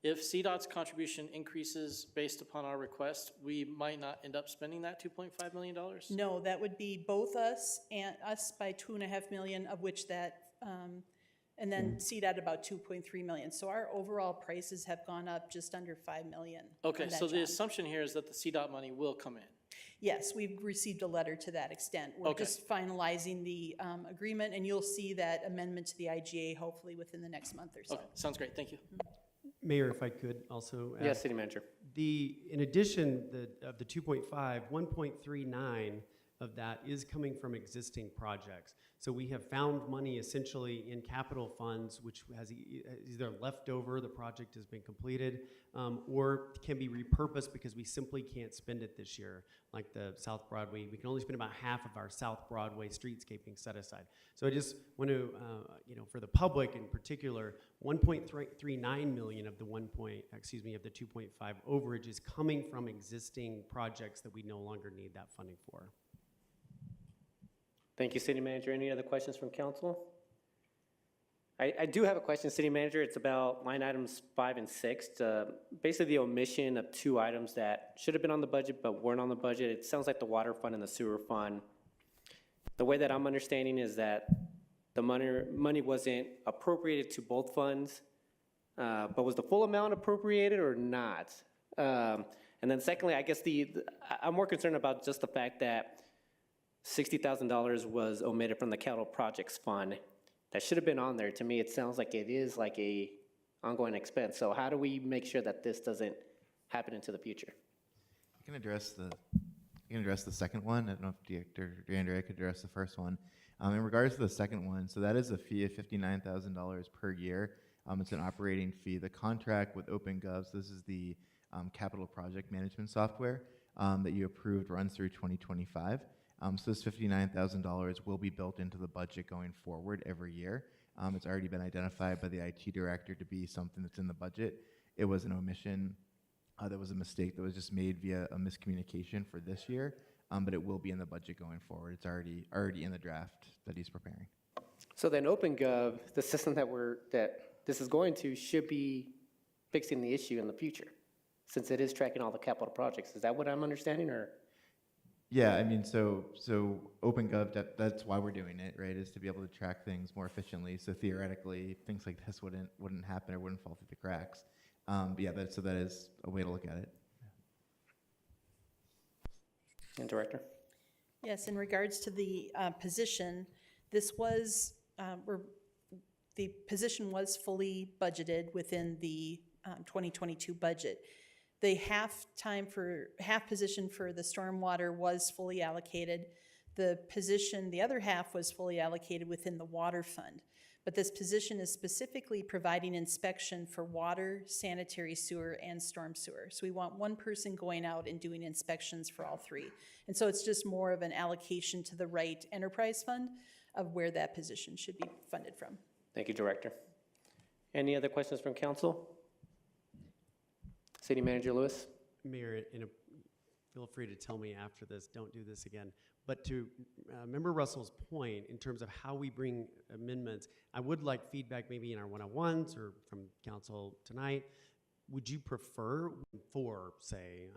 If CDOT's contribution increases based upon our request, we might not end up spending that $2.5 million? No, that would be both us and us by $2.5 million, of which that, and then CDOT about $2.3 million. So our overall prices have gone up just under $5 million. Okay, so the assumption here is that the CDOT money will come in. Yes, we've received a letter to that extent. We're just finalizing the agreement, and you'll see that amendment to the IGA hopefully within the next month or so. Okay, sounds great. Thank you. Mayor, if I could also add. Yes, City Manager. In addition of the 2.5, 1.39 of that is coming from existing projects. So we have found money essentially in capital funds, which has either left over, the project has been completed, or can be repurposed because we simply can't spend it this year. Like the South Broadway, we can only spend about half of our South Broadway streetscaping set aside. So I just want to, for the public in particular, 1.39 million of the of the 2.5 overage is coming from existing projects that we no longer need that funding for. Thank you, City Manager. Any other questions from council? I do have a question, City Manager. It's about line items 5 and 6. Basically the omission of 2 items that should have been on the budget but weren't on the budget. It sounds like the water fund and the sewer fund. The way that I'm understanding is that the money wasn't appropriated to both funds, but was the full amount appropriated or not? And then secondly, I guess I'm more concerned about just the fact that $60,000 was omitted from the capital projects fund. That should have been on there. To me, it sounds like it is like a ongoing expense. So how do we make sure that this doesn't happen into the future? I can address the second one. I don't know if Director DeAndrea could address the first one. In regards to the second one, so that is a fee of $59,000 per year. It's an operating fee. The contract with OpenGov, so this is the capital project management software that you approved, runs through 2025. So this $59,000 will be built into the budget going forward every year. It's already been identified by the IT director to be something that's in the budget. It was an omission. That was a mistake that was just made via a miscommunication for this year, but it will be in the budget going forward. It's already in the draft that he's preparing. So then OpenGov, the system that this is going to, should be fixing the issue in the future, since it is tracking all the capital projects. Is that what I'm understanding, or? Yeah, I mean, so OpenGov, that's why we're doing it, right? Is to be able to track things more efficiently. So theoretically, things like this wouldn't happen or wouldn't fall through the cracks. Yeah, so that is a way to look at it. And Director? Yes, in regards to the position, this was, the position was fully budgeted within the 2022 budget. The half position for the stormwater was fully allocated. The other half was fully allocated within the water fund. But this position is specifically providing inspection for water, sanitary sewer, and storm sewer. So we want one person going out and doing inspections for all 3. And so it's just more of an allocation to the right enterprise fund of where that position should be funded from. Thank you, Director. Any other questions from council? City Manager Lewis? Mayor, feel free to tell me after this, don't do this again. But to Member Russell's point, in terms of how we bring amendments, I would like feedback maybe in our one-on-ones or from council tonight. Would you prefer 4, say?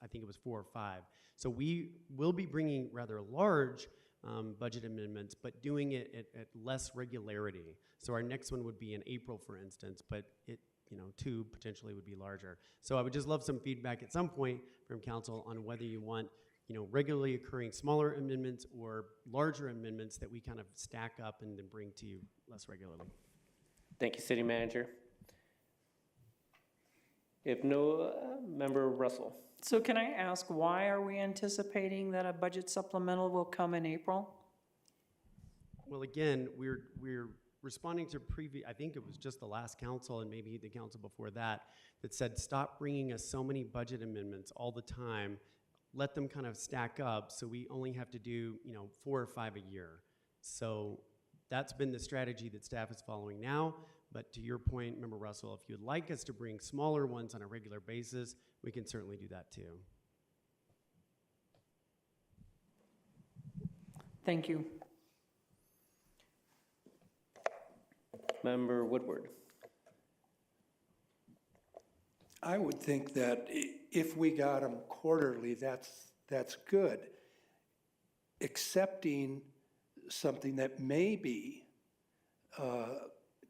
I think it was 4 or 5. So we will be bringing rather large budget amendments, but doing it at less regularity. So our next one would be in April, for instance, but 2 potentially would be larger. So I would just love some feedback at some point from council on whether you want regularly occurring smaller amendments or larger amendments that we kind of stack up and then bring to you less regularly. Thank you, City Manager. If no, Member Russell. So can I ask, why are we anticipating that a budget supplemental will come in April? Well, again, we're responding to I think it was just the last council and maybe the council before that said, stop bringing us so many budget amendments all the time. Let them kind of stack up so we only have to do 4 or 5 a year. So that's been the strategy that staff is following now. But to your point, Member Russell, if you'd like us to bring smaller ones on a regular basis, we can certainly do that too. Thank you. Member Woodward. I would think that if we got them quarterly, that's good. Accepting something that may be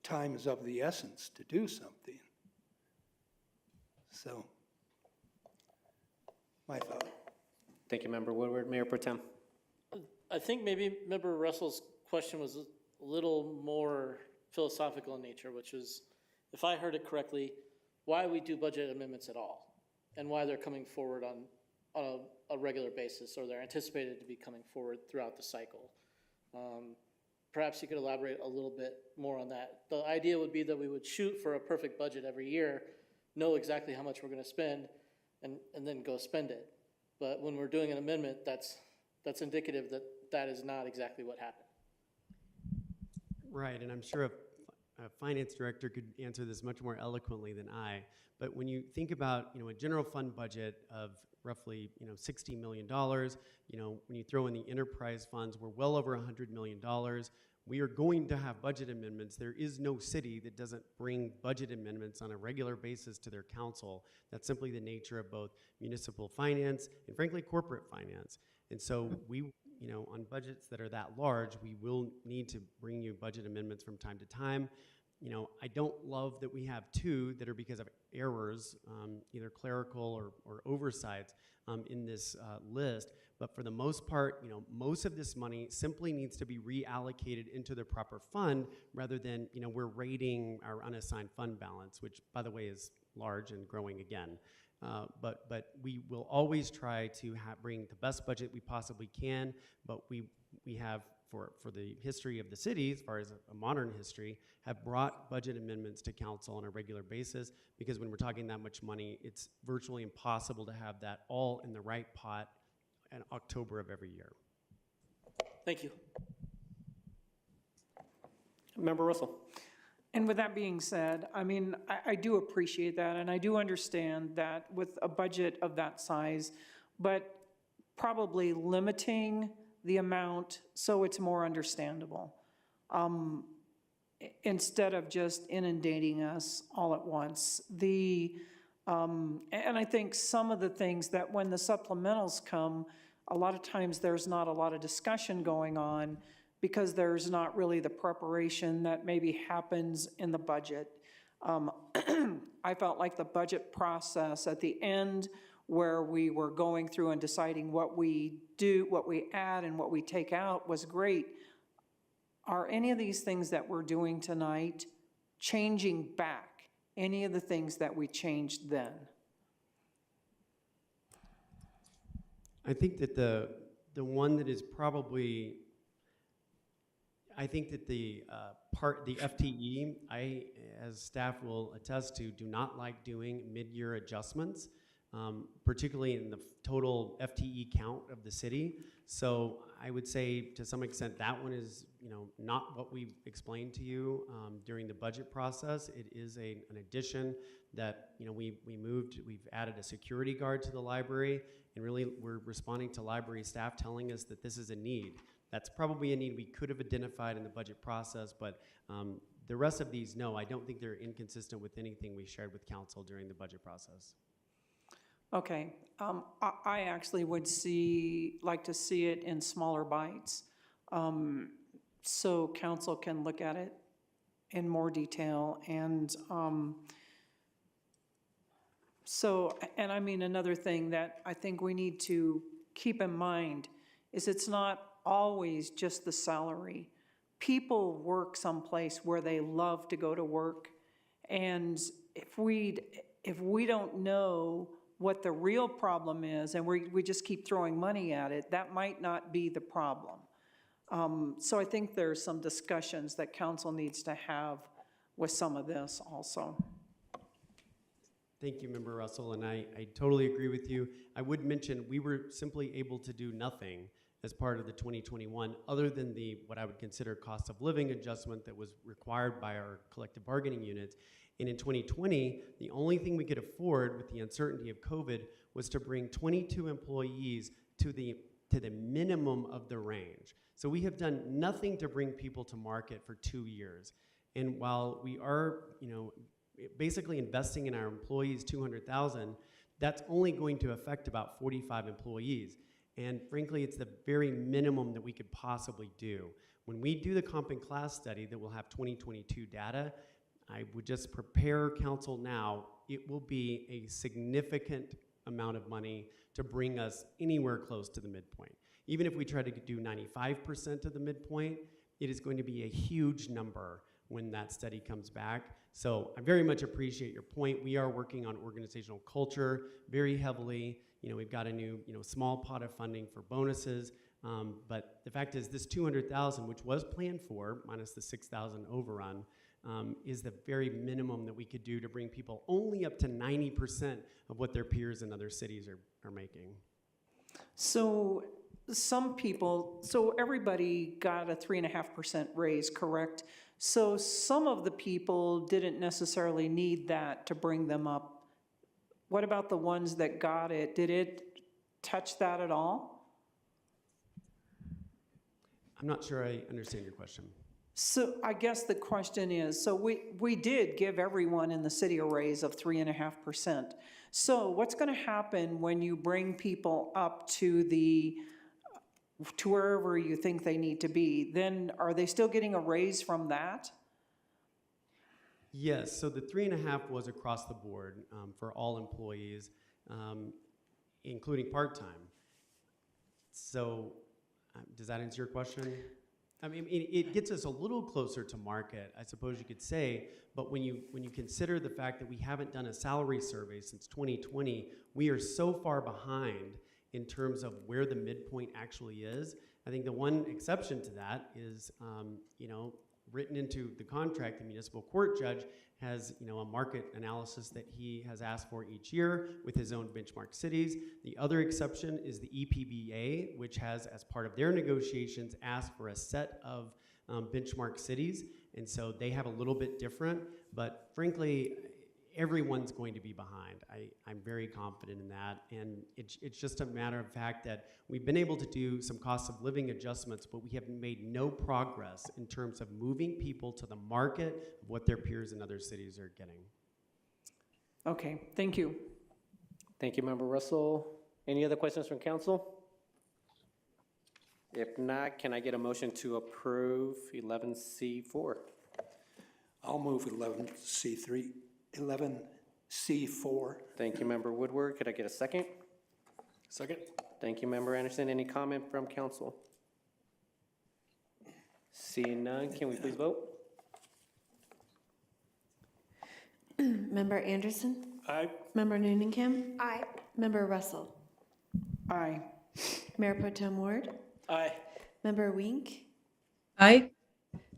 time is of the essence to do something. So, my thought. Thank you, Member Woodward. Mayor Pro Tem. I think maybe Member Russell's question was a little more philosophical in nature, which is, if I heard it correctly, why we do budget amendments at all, and why they're coming forward on on a regular basis, or they're anticipated to be coming forward throughout the cycle. Perhaps you could elaborate a little bit more on that. The idea would be that we would shoot for a perfect budget every year, know exactly how much we're going to spend, and then go spend it. But when we're doing an amendment, that's indicative that that is not exactly what happened. Right, and I'm sure a finance director could answer this much more eloquently than I. But when you think about, a general fund budget of roughly, $60 million, when you throw in the enterprise funds, we're well over $100 million. We are going to have budget amendments. There is no city that doesn't bring budget amendments on a regular basis to their council. That's simply the nature of both municipal finance and frankly corporate finance. And so we, on budgets that are that large, we will need to bring you budget amendments from time to time. I don't love that we have two that are because of errors, either clerical or oversights in this list. But for the most part, most of this money simply needs to be reallocated into the proper fund rather than, we're rating our unassigned fund balance, which, by the way, is large and growing again. But we will always try to bring the best budget we possibly can, but we have, for the history of the city, as far as a modern history, have brought budget amendments to council on a regular basis, because when we're talking that much money, it's virtually impossible to have that all in the right pot in October of every year. Thank you. Member Russell. And with that being said, I do appreciate that, and I do understand that with a budget of that size, but probably limiting the amount so it's more understandable, instead of just inundating us all at once. And I think some of the things that when the supplementals come, a lot of times there's not a lot of discussion going on because there's not really the preparation that maybe happens in the budget. I felt like the budget process at the end, where we were going through and deciding what we do, what we add, and what we take out, was great. Are any of these things that we're doing tonight changing back any of the things that we changed then? I think that the one that is probably, I think that the FTE, as staff will attest to, do not like doing mid-year adjustments, particularly in the total FTE count of the city. So I would say to some extent that one is, not what we've explained to you during the budget process. It is an addition that, we've added a security guard to the library, and really we're responding to library staff telling us that this is a need. That's probably a need we could have identified in the budget process, but the rest of these, no, I don't think they're inconsistent with anything we shared with council during the budget process. Okay, I actually would like to see it in smaller bites, so council can look at it in more detail. And another thing that I think we need to keep in mind is it's not always just the salary. People work someplace where they love to go to work, and if we don't know what the real problem is, and we just keep throwing money at it, that might not be the problem. So I think there's some discussions that council needs to have with some of this also. Thank you, Member Russell, and I totally agree with you. I would mention we were simply able to do nothing as part of the 2021, other than what I would consider cost of living adjustment that was required by our collective bargaining units. And in 2020, the only thing we could afford with the uncertainty of COVID was to bring 22 employees to the minimum of the range. So we have done nothing to bring people to market for 2 years. And while we are, basically investing in our employees $200,000, that's only going to affect about 45 employees. And frankly, it's the very minimum that we could possibly do. When we do the comp and class study that will have 2022 data, I would just prepare council now, it will be a significant amount of money to bring us anywhere close to the midpoint. Even if we try to do 95% of the midpoint, it is going to be a huge number when that study comes back. So I very much appreciate your point. We are working on organizational culture very heavily. we've got a new, small pot of funding for bonuses. But the fact is, this 200,000, which was planned for, minus the 6,000 overrun, is the very minimum that we could do to bring people only up to 90% of what their peers in other cities are making. So everybody got a 3.5% raise, correct? So some of the people didn't necessarily need that to bring them up. What about the ones that got it? Did it touch that at all? I'm not sure I understand your question. So I guess the question is, so we did give everyone in the city a raise of 3.5%. So what's going to happen when you bring people up to wherever you think they need to be? Then are they still getting a raise from that? Yes, so the 3.5 was across the board for all employees, including part-time. So does that answer your question? I mean, it gets us a little closer to market, I suppose you could say, but when you consider the fact that we haven't done a salary survey since 2020, we are so far behind in terms of where the midpoint actually is. I think the one exception to that is, written into the contract, the municipal court judge has, a market analysis that he has asked for each year with his own benchmark cities. The other exception is the EPBA, which has, as part of their negotiations, asked for a set of benchmark cities. And so they have a little bit different, but frankly, everyone's going to be behind. I'm very confident in that. And it's just a matter of fact that we've been able to do some cost of living adjustments, but we have made no progress in terms of moving people to the market of what their peers in other cities are getting. Okay, thank you. Thank you, Member Russell. Any other questions from council? If not, can I get a motion to approve 11C4? I'll move 11C4. Thank you, Member Woodward. Could I get a second? Second? Thank you, Member Anderson. Any comment from council? Seeing none, can we please vote? Member Anderson? Aye. Member Nooningham? Aye. Member Russell? Aye. Mayor Pro Tem Ward? Aye. Member Wink? Aye.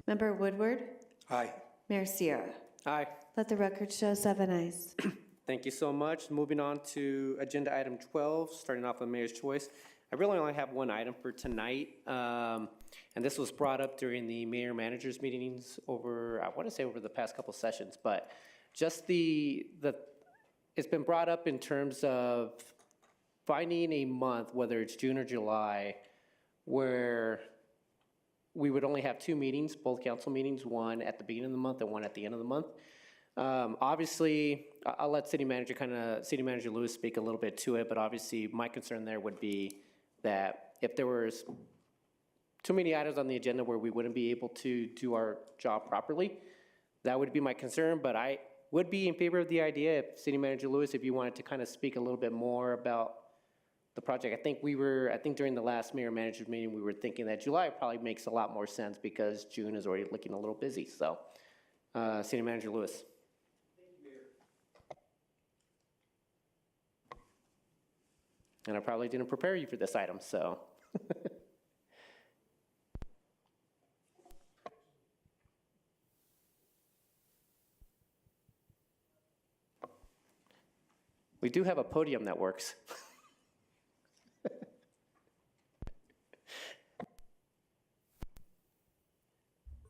Member Woodward? Aye. Mayor Sierra? Aye. Let the record show 7 ayes. Thank you so much. Moving on to agenda item 12, starting off with Mayor's Choice. I really only have one item for tonight, and this was brought up during the mayor-managers meetings over the past couple sessions, but just it's been brought up in terms of finding a month, whether it's June or July, where we would only have 2 meetings, both council meetings, one at the beginning of the month and one at the end of the month. Obviously, I'll let City Manager Lewis speak a little bit to it, but obviously my concern there would be that if there was too many items on the agenda where we wouldn't be able to do our job properly, that would be my concern, but I would be in favor of the idea if City Manager Lewis, if you wanted to kind of speak a little bit more about the project. I think during the last mayor-manager meeting, we were thinking that July probably makes a lot more sense because June is already looking a little busy, so. City Manager Lewis. And I probably didn't prepare you for this item, so. We do have a podium that works.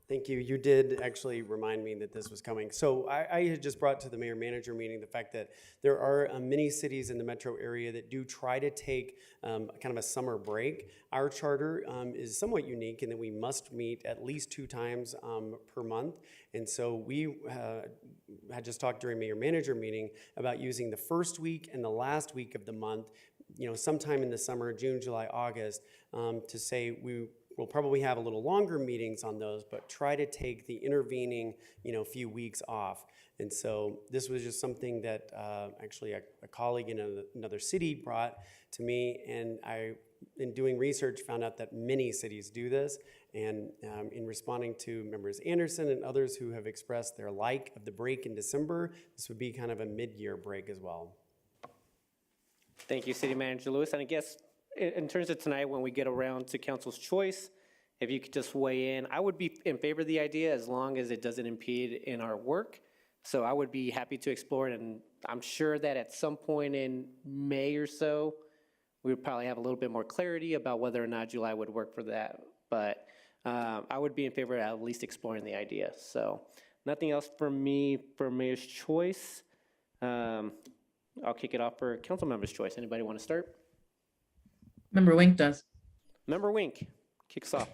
Thank you. You did actually remind me that this was coming. So I had just brought to the mayor-manager meeting the fact that there are many cities in the metro area that do try to take kind of a summer break. Our charter is somewhat unique in that we must meet at least 2 times per month. And so we had just talked during mayor-manager meeting about using the first week and the last week of the month, sometime in the summer, June, July, August, to say we'll probably have a little longer meetings on those, but try to take the intervening, few weeks off. And so this was just something that actually a colleague in another city brought to me, and I, in doing research, found out that many cities do this. And in responding to members Anderson and others who have expressed their like of the break in December, this would be kind of a mid-year break as well. Thank you, City Manager Lewis. And I guess in terms of tonight, when we get around to council's choice, if you could just weigh in, I would be in favor of the idea as long as it doesn't impede in our work. So I would be happy to explore it, and I'm sure that at some point in May or so, we would probably have a little bit more clarity about whether or not July would work for that. But I would be in favor of at least exploring the idea. So nothing else from me for Mayor's Choice. I'll kick it off for Council Member's Choice. Anybody want to start? Member Wink does. Member Wink kicks off.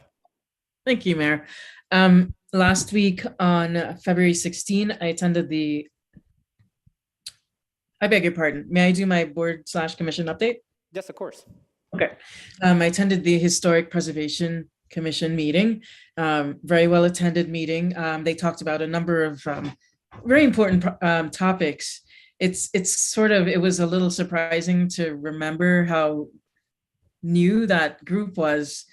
Thank you, Mayor. Last week on February 16, I attended I beg your pardon. May I do my board/commission update? Yes, of course. Okay. I attended the Historic Preservation Commission meeting, very well attended meeting. They talked about a number of very important topics. It was a little surprising to remember how new that group was,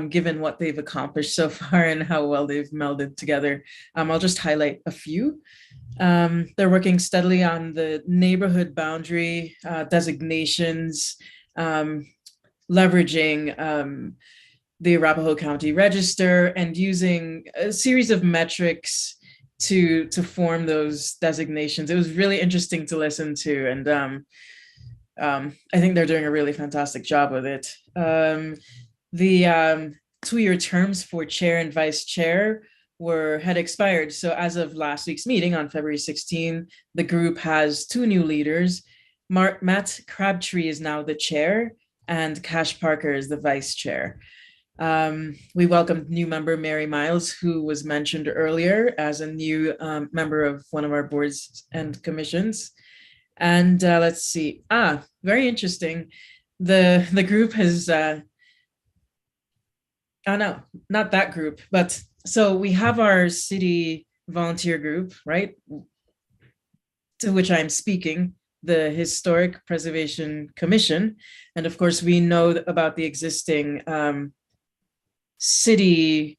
given what they've accomplished so far and how well they've melded together. I'll just highlight a few. They're working steadily on the neighborhood boundary designations, leveraging the Arapahoe County Register and using a series of metrics to form those designations. It was really interesting to listen to, and I think they're doing a really fantastic job with it. The 2-year terms for chair and vice chair had expired. So as of last week's meeting on February 16, the group has 2 new leaders. Matt Crabtree is now the chair, and Cash Parker is the vice chair. We welcomed new member Mary Miles, who was mentioned earlier as a new member of one of our boards and commissions. And let's see. Very interesting. The group has, no, not that group, but so we have our city volunteer group, right? To which I'm speaking, the Historic Preservation Commission. And of course, we know about the existing city,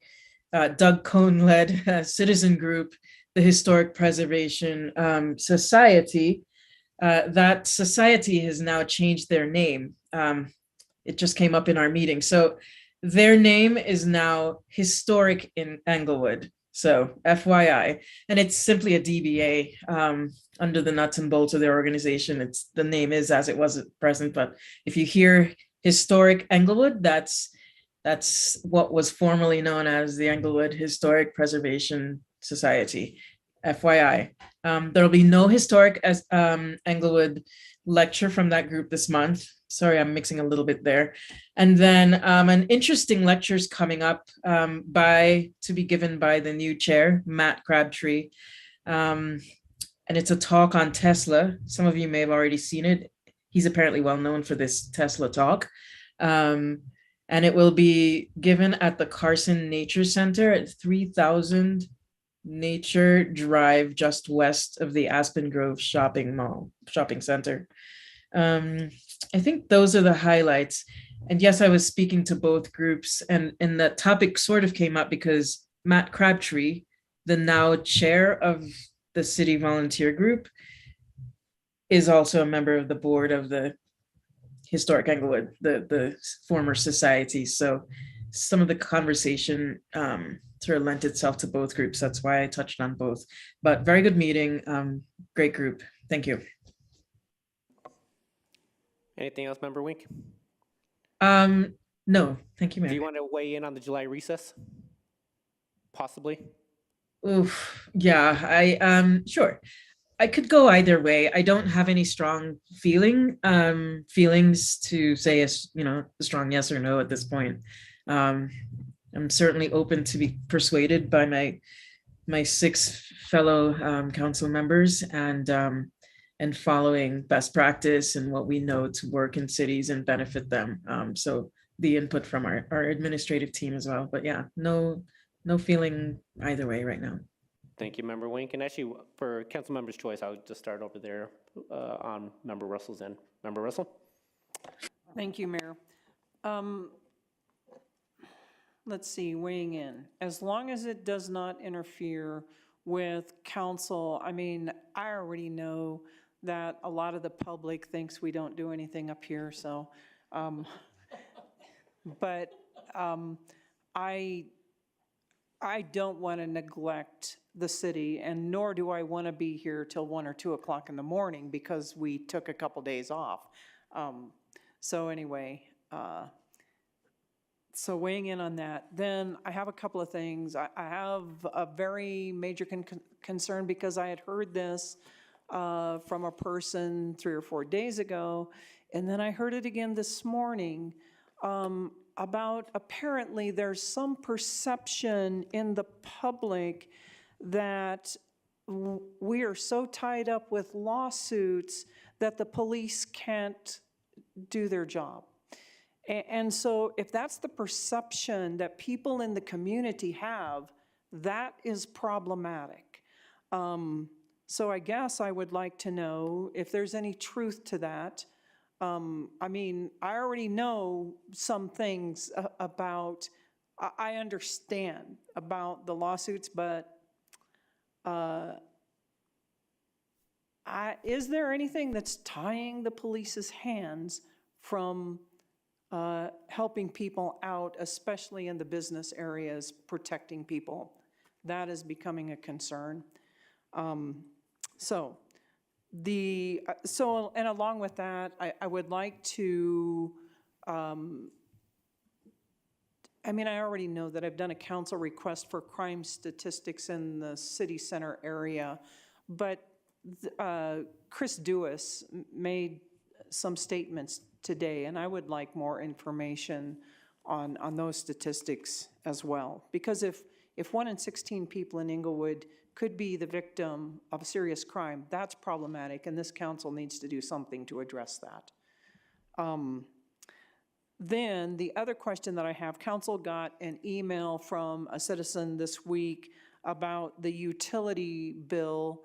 Doug Cohn-led citizen group, the Historic Preservation Society. That society has now changed their name. It just came up in our meeting. So their name is now Historic in Englewood. So FYI, and it's simply a DBA under the nuts and bolts of their organization. The name is as it was at present, but if you hear Historic Englewood, that's what was formerly known as the Englewood Historic Preservation Society, FYI. There'll be no Historic Englewood lecture from that group this month. Sorry, I'm mixing a little bit there. And then an interesting lecture is coming up to be given by the new chair, Matt Crabtree. And it's a talk on Tesla. Some of you may have already seen it. He's apparently well known for this Tesla talk. And it will be given at the Carson Nature Center at 3000 Nature Drive, just west of the Aspen Grove shopping center. I think those are the highlights. And yes, I was speaking to both groups, and that topic sort of came up because Matt Crabtree, the now chair of the city volunteer group, is also a member of the board of the Historic Englewood, the former society. So some of the conversation sort of lent itself to both groups. That's why I touched on both. But very good meeting, great group. Thank you. Anything else, Member Wink? No, thank you, Mayor. Do you want to weigh in on the July recess? Possibly. Oof, yeah, sure. I could go either way. I don't have any strong feelings to say a strong yes or no at this point. I'm certainly open to be persuaded by my 6 fellow council members and following best practice and what we know to work in cities and benefit them. So the input from our administrative team as well. But yeah, no feeling either way right now. Thank you, Member Wink. And actually, for Council Member's Choice, I'll just start over there on Member Russell's end. Member Russell? Thank you, Mayor. Let's see, weighing in. As long as it does not interfere with council, I mean, I already know that a lot of the public thinks we don't do anything up here, so, but I don't want to neglect the city, and nor do I want to be here till 1 or 2 o'clock in the morning because we took a couple days off. So anyway, so weighing in on that, then I have a couple of things. I have a very major concern because I had heard this from a person 3 or 4 days ago, and then I heard it again this morning about apparently there's some perception in the public that we are so tied up with lawsuits that the police can't do their job. And so if that's the perception that people in the community have, that is problematic. So I guess I would like to know if there's any truth to that. I mean, I already know some things about, I understand about the lawsuits, but is there anything that's tying the police's hands from helping people out, especially in the business areas, protecting people? That is becoming a concern. And along with that, I would like to, I mean, I already know that I've done a council request for crime statistics in the city center area, but Chris Dewis made some statements today, and I would like more information on those statistics as well. Because if 1 in 16 people in Englewood could be the victim of a serious crime, that's problematic, and this council needs to do something to address that. Then the other question that I have, council got an email from a citizen this week about the utility bill,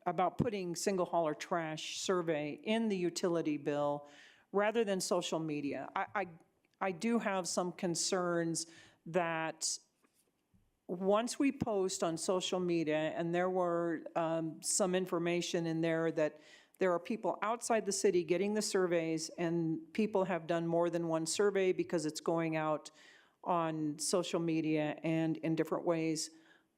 about putting single hauler trash survey in the utility bill rather than social media. I do have some concerns that once we post on social media, and there were some information in there that there are people outside the city getting the surveys, and people have done more than one survey because it's going out on social media and in different ways.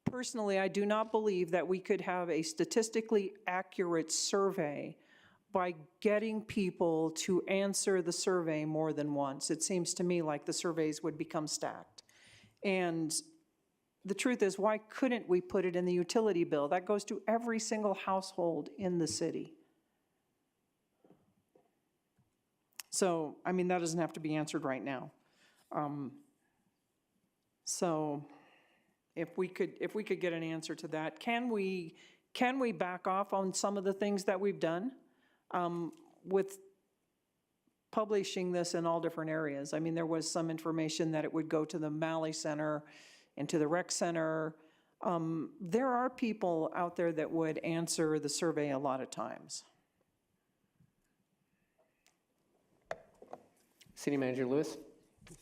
Personally, I do not believe that we could have a statistically accurate survey by getting people to answer the survey more than once. It seems to me like the surveys would become stacked. And the truth is, why couldn't we put it in the utility bill? That goes to every single household in the city. So, I mean, that doesn't have to be answered right now. So, if we could get an answer to that, can we back off on some of the things that we've done with publishing this in all different areas? I mean, there was some information that it would go to the Malley Center and to the rec center. There are people out there that would answer the survey a lot of times. City Manager Lewis.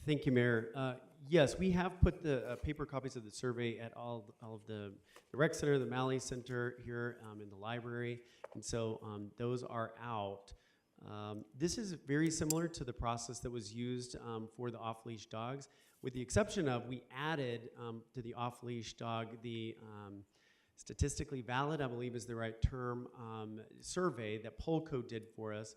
Thank you, Mayor. Yes, we have put the paper copies of the survey at all of the rec center, the Malley Center here in the library, and so those are out. This is very similar to the process that was used for the off-leash dogs, with the exception of we added to the off-leash dog the statistically valid, I believe is the right term, survey that Polco did for us.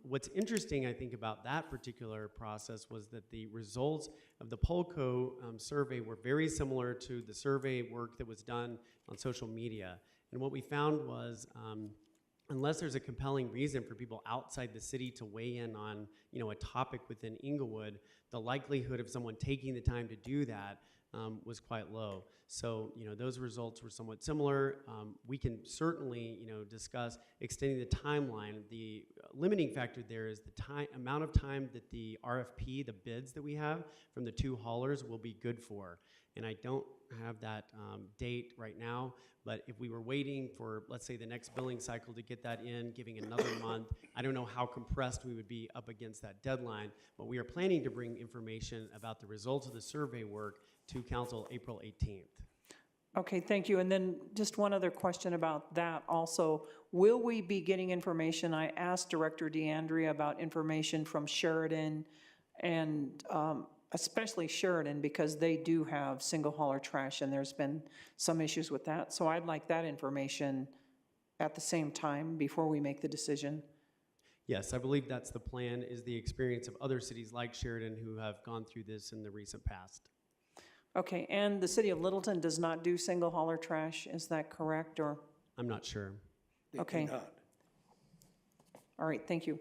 What's interesting, I think, about that particular process was that the results of the Polco survey were very similar to the survey work that was done on social media. And what we found was, unless there's a compelling reason for people outside the city to weigh in on, a topic within Inglewood, the likelihood of someone taking the time to do that was quite low. So, those results were somewhat similar. We can certainly, discuss extending the timeline. The limiting factor there is the amount of time that the RFP, the bids that we have from the 2 haulers will be good for. And I don't have that date right now, but if we were waiting for, let's say, the next billing cycle to get that in, giving another month, I don't know how compressed we would be up against that deadline, but we are planning to bring information about the results of the survey work to council April 18th. Okay, thank you. And then just one other question about that also. Will we be getting information? I asked Director DeAndrea about information from Sheridan and especially Sheridan because they do have single hauler trash and there's been some issues with that. So I'd like that information at the same time before we make the decision. Yes, I believe that's the plan, is the experience of other cities like Sheridan who have gone through this in the recent past. Okay, and the city of Littleton does not do single hauler trash, is that correct, or? I'm not sure. They do Okay. not. All right, thank you.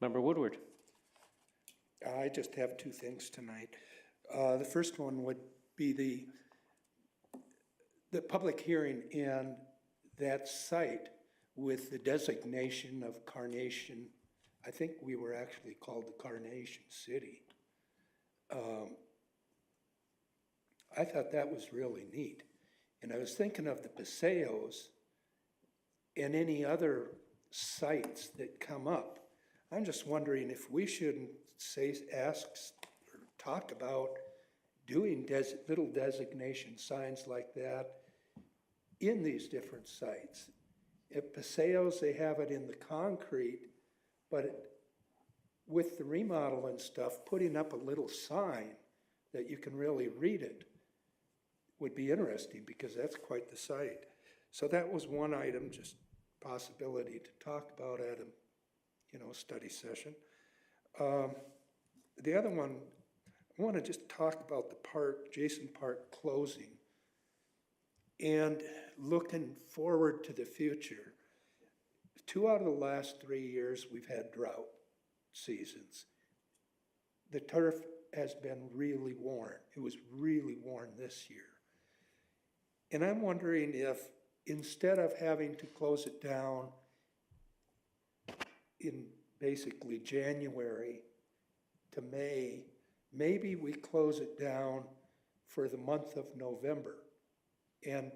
Member Woodward. I just have two things tonight. The first one would be the public hearing and that site with the designation of Carnation. I think we were actually called the Carnation City. I thought that was really neat. And I was thinking of the Paseos and any other sites that come up. I'm just wondering if we shouldn't ask or talk about doing little designation signs like that in these different sites. At Paseos, they have it in the concrete, but with the remodel and stuff, putting up a little sign that you can really read it would be interesting because that's quite the site. So that was one item, just possibility to talk about at a study session. The other one, I want to just talk about the park, Jason Park closing and looking forward to the future. 2 out of the last 3 years, we've had drought seasons. The turf has been really worn. It was really worn this year. And I'm wondering if instead of having to close it down in basically January to May, maybe we close it down for the month of November and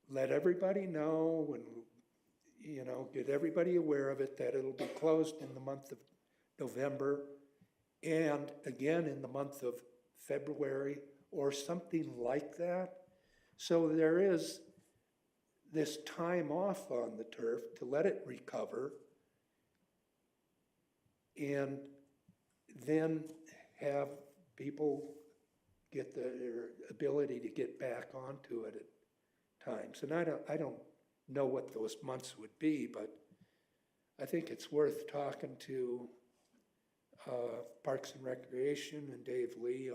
let everybody know and, get everybody aware of it that it'll be closed in the month of November and again in the month of February or something like that. So there is this time off on the turf to let it recover and then have people get their ability to get back onto it at times. And I don't know what those months would be, but I think it's worth talking to Parks and Recreation and Dave Lee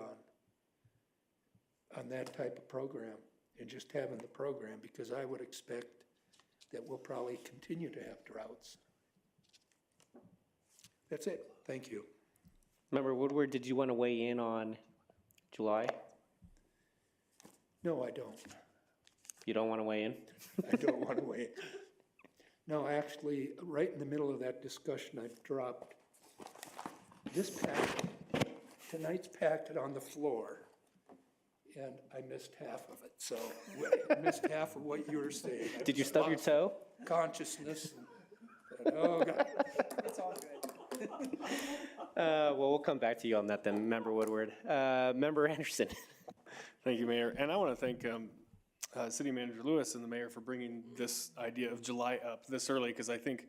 on that type of program and just having the program, because I would expect that we'll probably continue to have droughts. That's it. Thank you. Member Woodward, did you want to weigh in on July? No, I don't. You don't want to weigh in? I don't want to weigh in. No, actually, right in the middle of that discussion, I've dropped this packet, tonight's packet on the floor, and I missed half of it. So I missed half of what you were saying. Did you stub your toe? Consciousness. And, oh, God. It's all good. Well, we'll come back to you on that then, Member Woodward. Member Anderson. Thank you, Mayor. And I want to thank City Manager Lewis and the mayor for bringing this idea of July up this early, because I think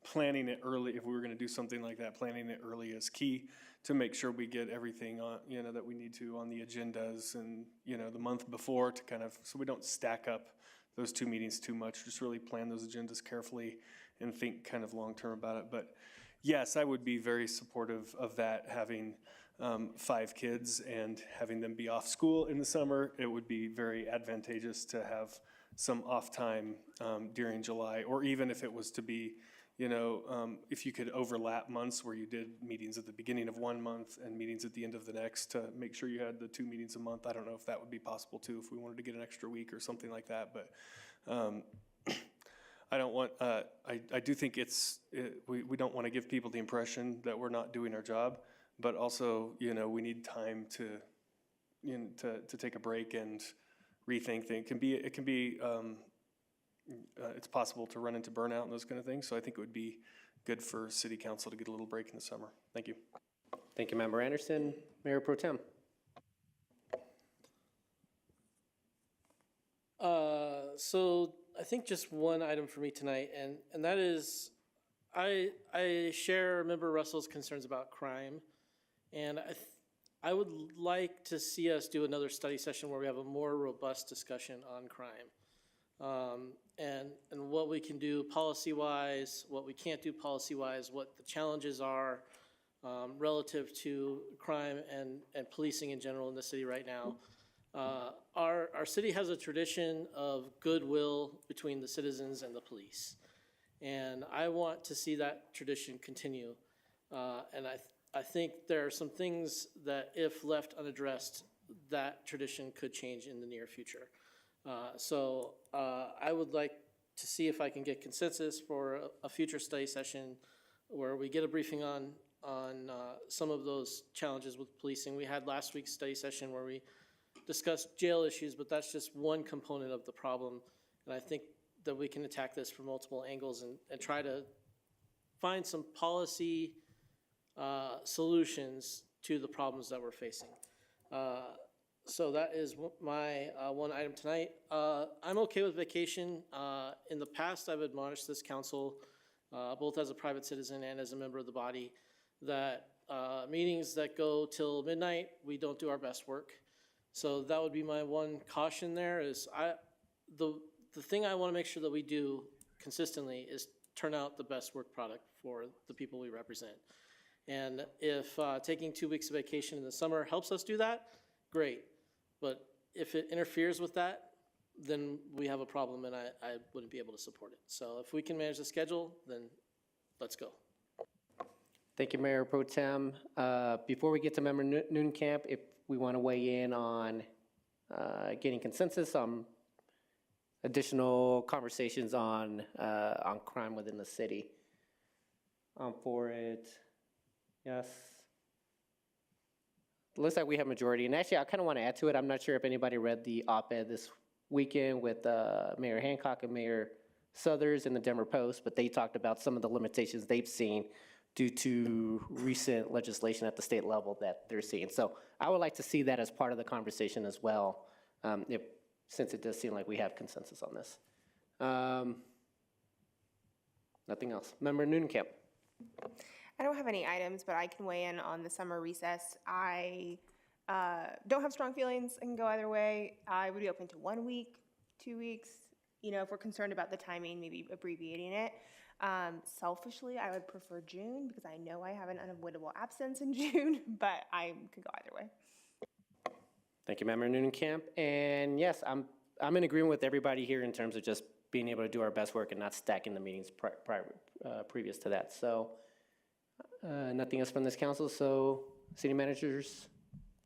planning it early, if we were going to do something like that, planning it early is key to make sure we get everything on, that we need to on the agendas and, the month before to kind of, so we don't stack up those two meetings too much, just really plan those agendas carefully and think kind of long-term about it. But yes, I would be very supportive of that, having 5 kids and having them be off school in the summer. It would be very advantageous to have some off time during July, or even if it was to be, if you could overlap months where you did meetings at the beginning of one month and meetings at the end of the next to make sure you had the 2 meetings a month. I don't know if that would be possible too, if we wanted to get an extra week or something like that, but I don't want, I do think we don't want to give people the impression that we're not doing our job, but also, we need time to take a break and rethink things. It can be, it's possible to run into burnout and those kind of things. So I think it would be good for City Council to get a little break in the summer. Thank you. Thank you, Member Anderson. Mayor Pro Tem. So I think just one item for me tonight, and that is, I share Member Russell's concerns about crime, and I would like to see us do another study session where we have a more robust discussion on crime. And what we can do policy-wise, what we can't do policy-wise, what the challenges are relative to crime and policing in general in the city right now. Our city has a tradition of goodwill between the citizens and the police. And I want to see that tradition continue. And I think there are some things that, if left unaddressed, that tradition could change in the near future. So I would like to see if I can get consensus for a future study session where we get a briefing on some of those challenges with policing. We had last week's study session where we discussed jail issues, but that's just one component of the problem. And I think that we can attack this from multiple angles and try to find some policy solutions to the problems that we're facing. So that is my one item tonight. I'm okay with vacation. In the past, I've admonished this council, both as a private citizen and as a member of the body, that meetings that go till midnight, we don't do our best work. So that would be my one caution there is the thing I want to make sure that we do consistently is turn out the best work product for the people we represent. And if taking 2 weeks of vacation in the summer helps us do that, great. But if it interferes with that, then we have a problem and I wouldn't be able to support it. So if we can manage the schedule, then let's go. Thank you, Mayor Pro Tem. Before we get to Member Nooncamp, if we want to weigh in on getting consensus on additional conversations on crime within the city. For it, yes. Looks like we have majority, and actually I kind of want to add to it. I'm not sure if anybody read the op-ed this weekend with Mayor Hancock and Mayor Southers in the Denver Post, but they talked about some of the limitations they've seen due to recent legislation at the state level that they're seeing. So I would like to see that as part of the conversation as well, since it does seem like we have consensus on this. Nothing else. Member Nooncamp. I don't have any items, but I can weigh in on the summer recess. I don't have strong feelings. I can go either way. I would be open to 1 week, 2 weeks. You know, if we're concerned about the timing, maybe abbreviating it. Selfishly, I would prefer June because I know I have an unavoidable absence in June, but I could go either way. Thank you, Member Nooncamp. And yes, I'm in agreement with everybody here in terms of just being able to do our best work and not stacking the meetings previous to that. So nothing else from this council, so City Manager's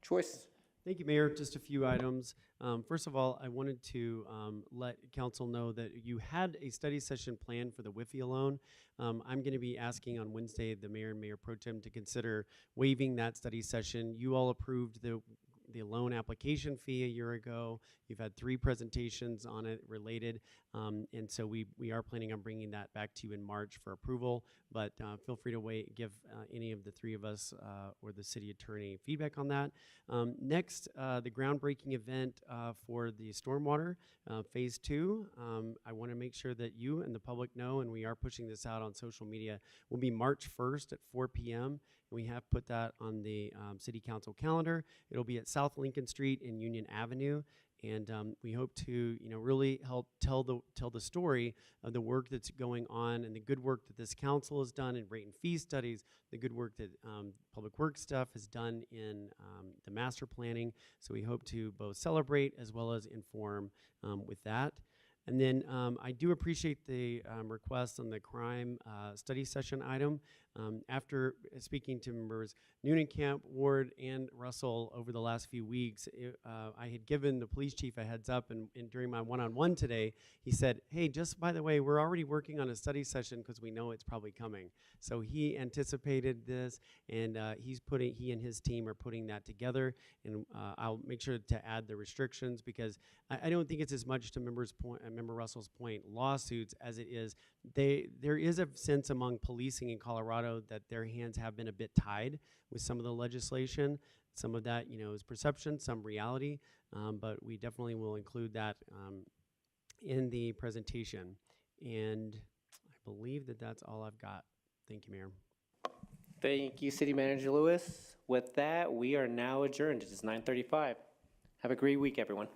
choice. Thank you, Mayor. Just a few items. First of all, I wanted to let council know that you had a study session planned for the WIFI loan. I'm going to be asking on Wednesday the Mayor and Mayor Pro Tem to consider waiving that study session. You all approved the loan application fee a year ago. You've had 3 presentations on it related, and so we are planning on bringing that back to you in March for approval, but feel free to give any of the 3 of us or the city attorney feedback on that. Next, the groundbreaking event for the stormwater phase 2. I want to make sure that you and the public know, and we are pushing this out on social media, will be March 1st at 4 p.m. We have put that on the city council calendar. It'll be at South Lincoln Street and Union Avenue. And we hope to, really help tell the story of the work that's going on and the good work that this council has done in rate and fee studies, the good work that Public Works staff has done in the master planning. So we hope to both celebrate as well as inform with that. And then I do appreciate the request on the crime study session item. After speaking to members Noonencamp, Ward, and Russell over the last few weeks, I had given the police chief a heads up, and during my one-on-one today, he said, hey, just by the way, we're already working on a study session because we know it's probably coming. So he anticipated this, and he and his team are putting that together, and I'll make sure to add the restrictions because I don't think it's as much to Member Russell's point, lawsuits, as it is there is a sense among policing in Colorado that their hands have been a bit tied with some of the legislation. Some of that, is perception, some reality, but we definitely will include that in the presentation. And I believe that that's all I've got. Thank you, Mayor. Thank you, City Manager Lewis. With that, we are now adjourned. It is 9:35. Have a great week, everyone.